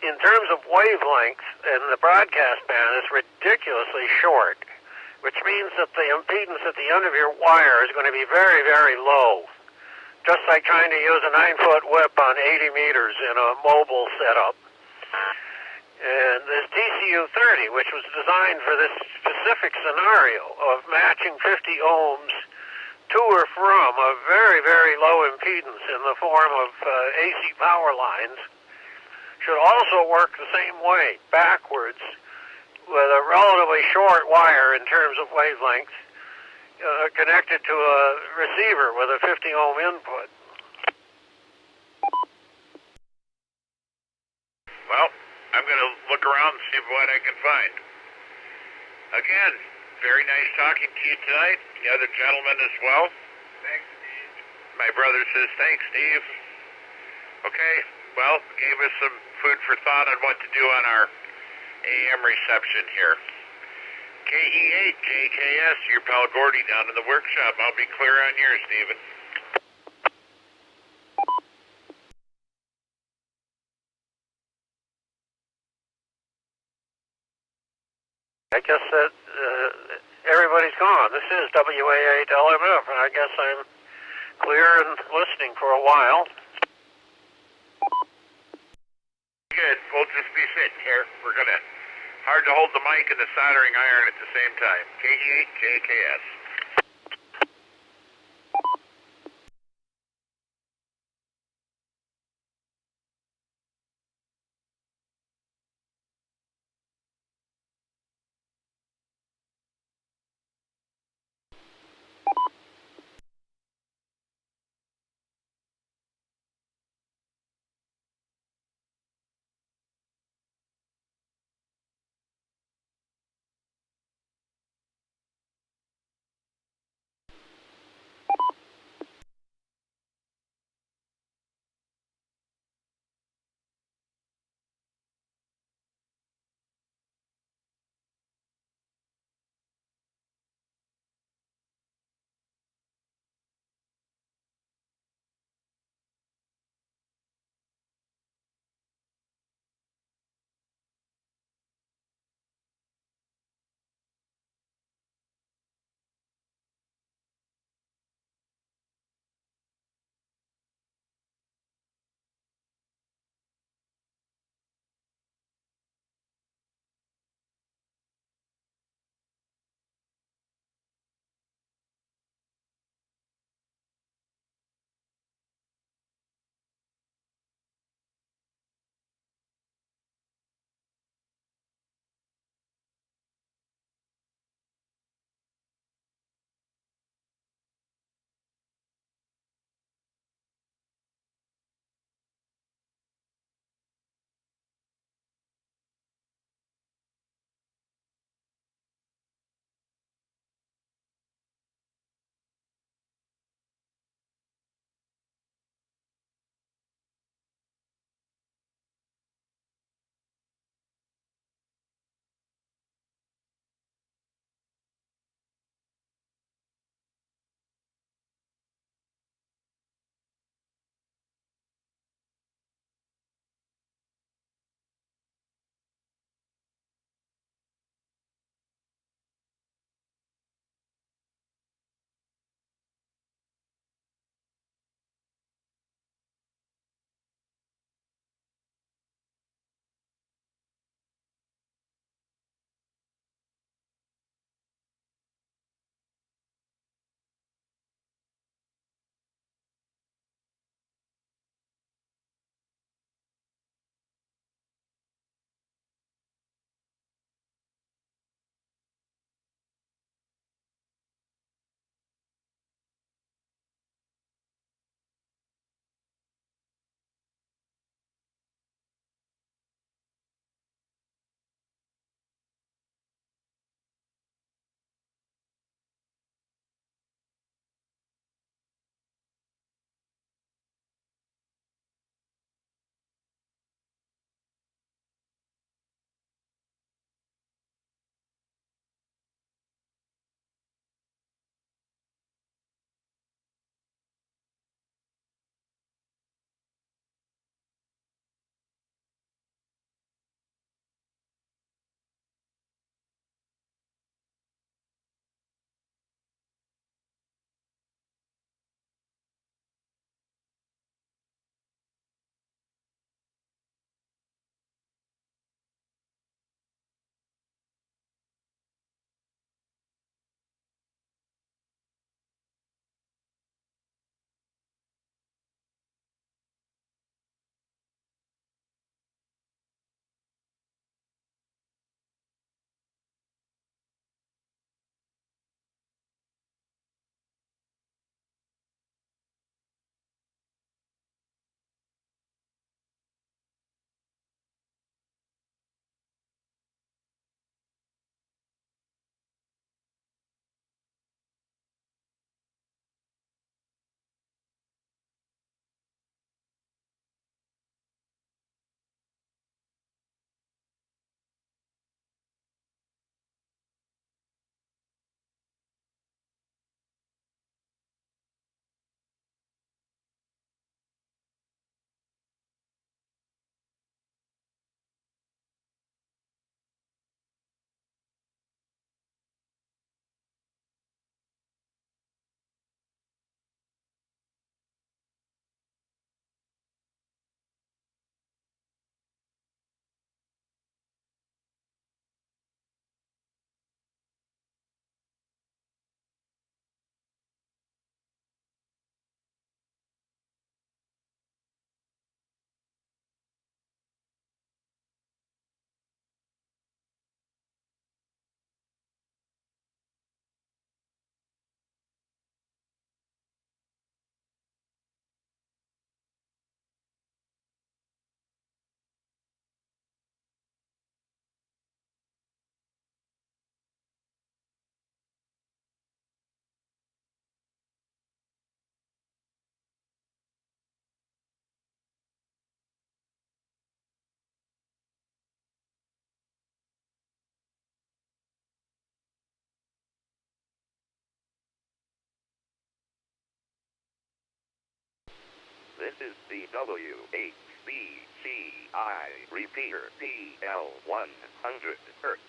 in terms of wavelength, and the broadcast band is ridiculously short, which means that the impedance at the end of your wire is going to be very, very low. Just like trying to use a 9-foot whip on 80 meters in a mobile setup. And this TCU 30, which was designed for this specific scenario of matching 50 ohms to or from a very, very low impedance in the form of AC power lines, should also work the same way, backwards, with a relatively short wire in terms of wavelength, connected to a receiver with a 50 ohm input. Well, I'm going to look around and see what I can find. Again, very nice talking to you tonight. The other gentleman as well. Thanks, Steve. My brother says, thanks, Steve. Okay, well, gave us some food for thought on what to do on our AM reception here. KE8JKS, your pal Gordy down in the workshop. I'll be clear on yours, Stephen. I guess that everybody's gone. This is WA8LMF, and I guess I'm clear and listening for a while. Good. We'll just be sitting here. We're going to hard to hold the mic and the soldering iron at the same time. KE8JKS. This is the WHBCI repeater PL 100 Hertz.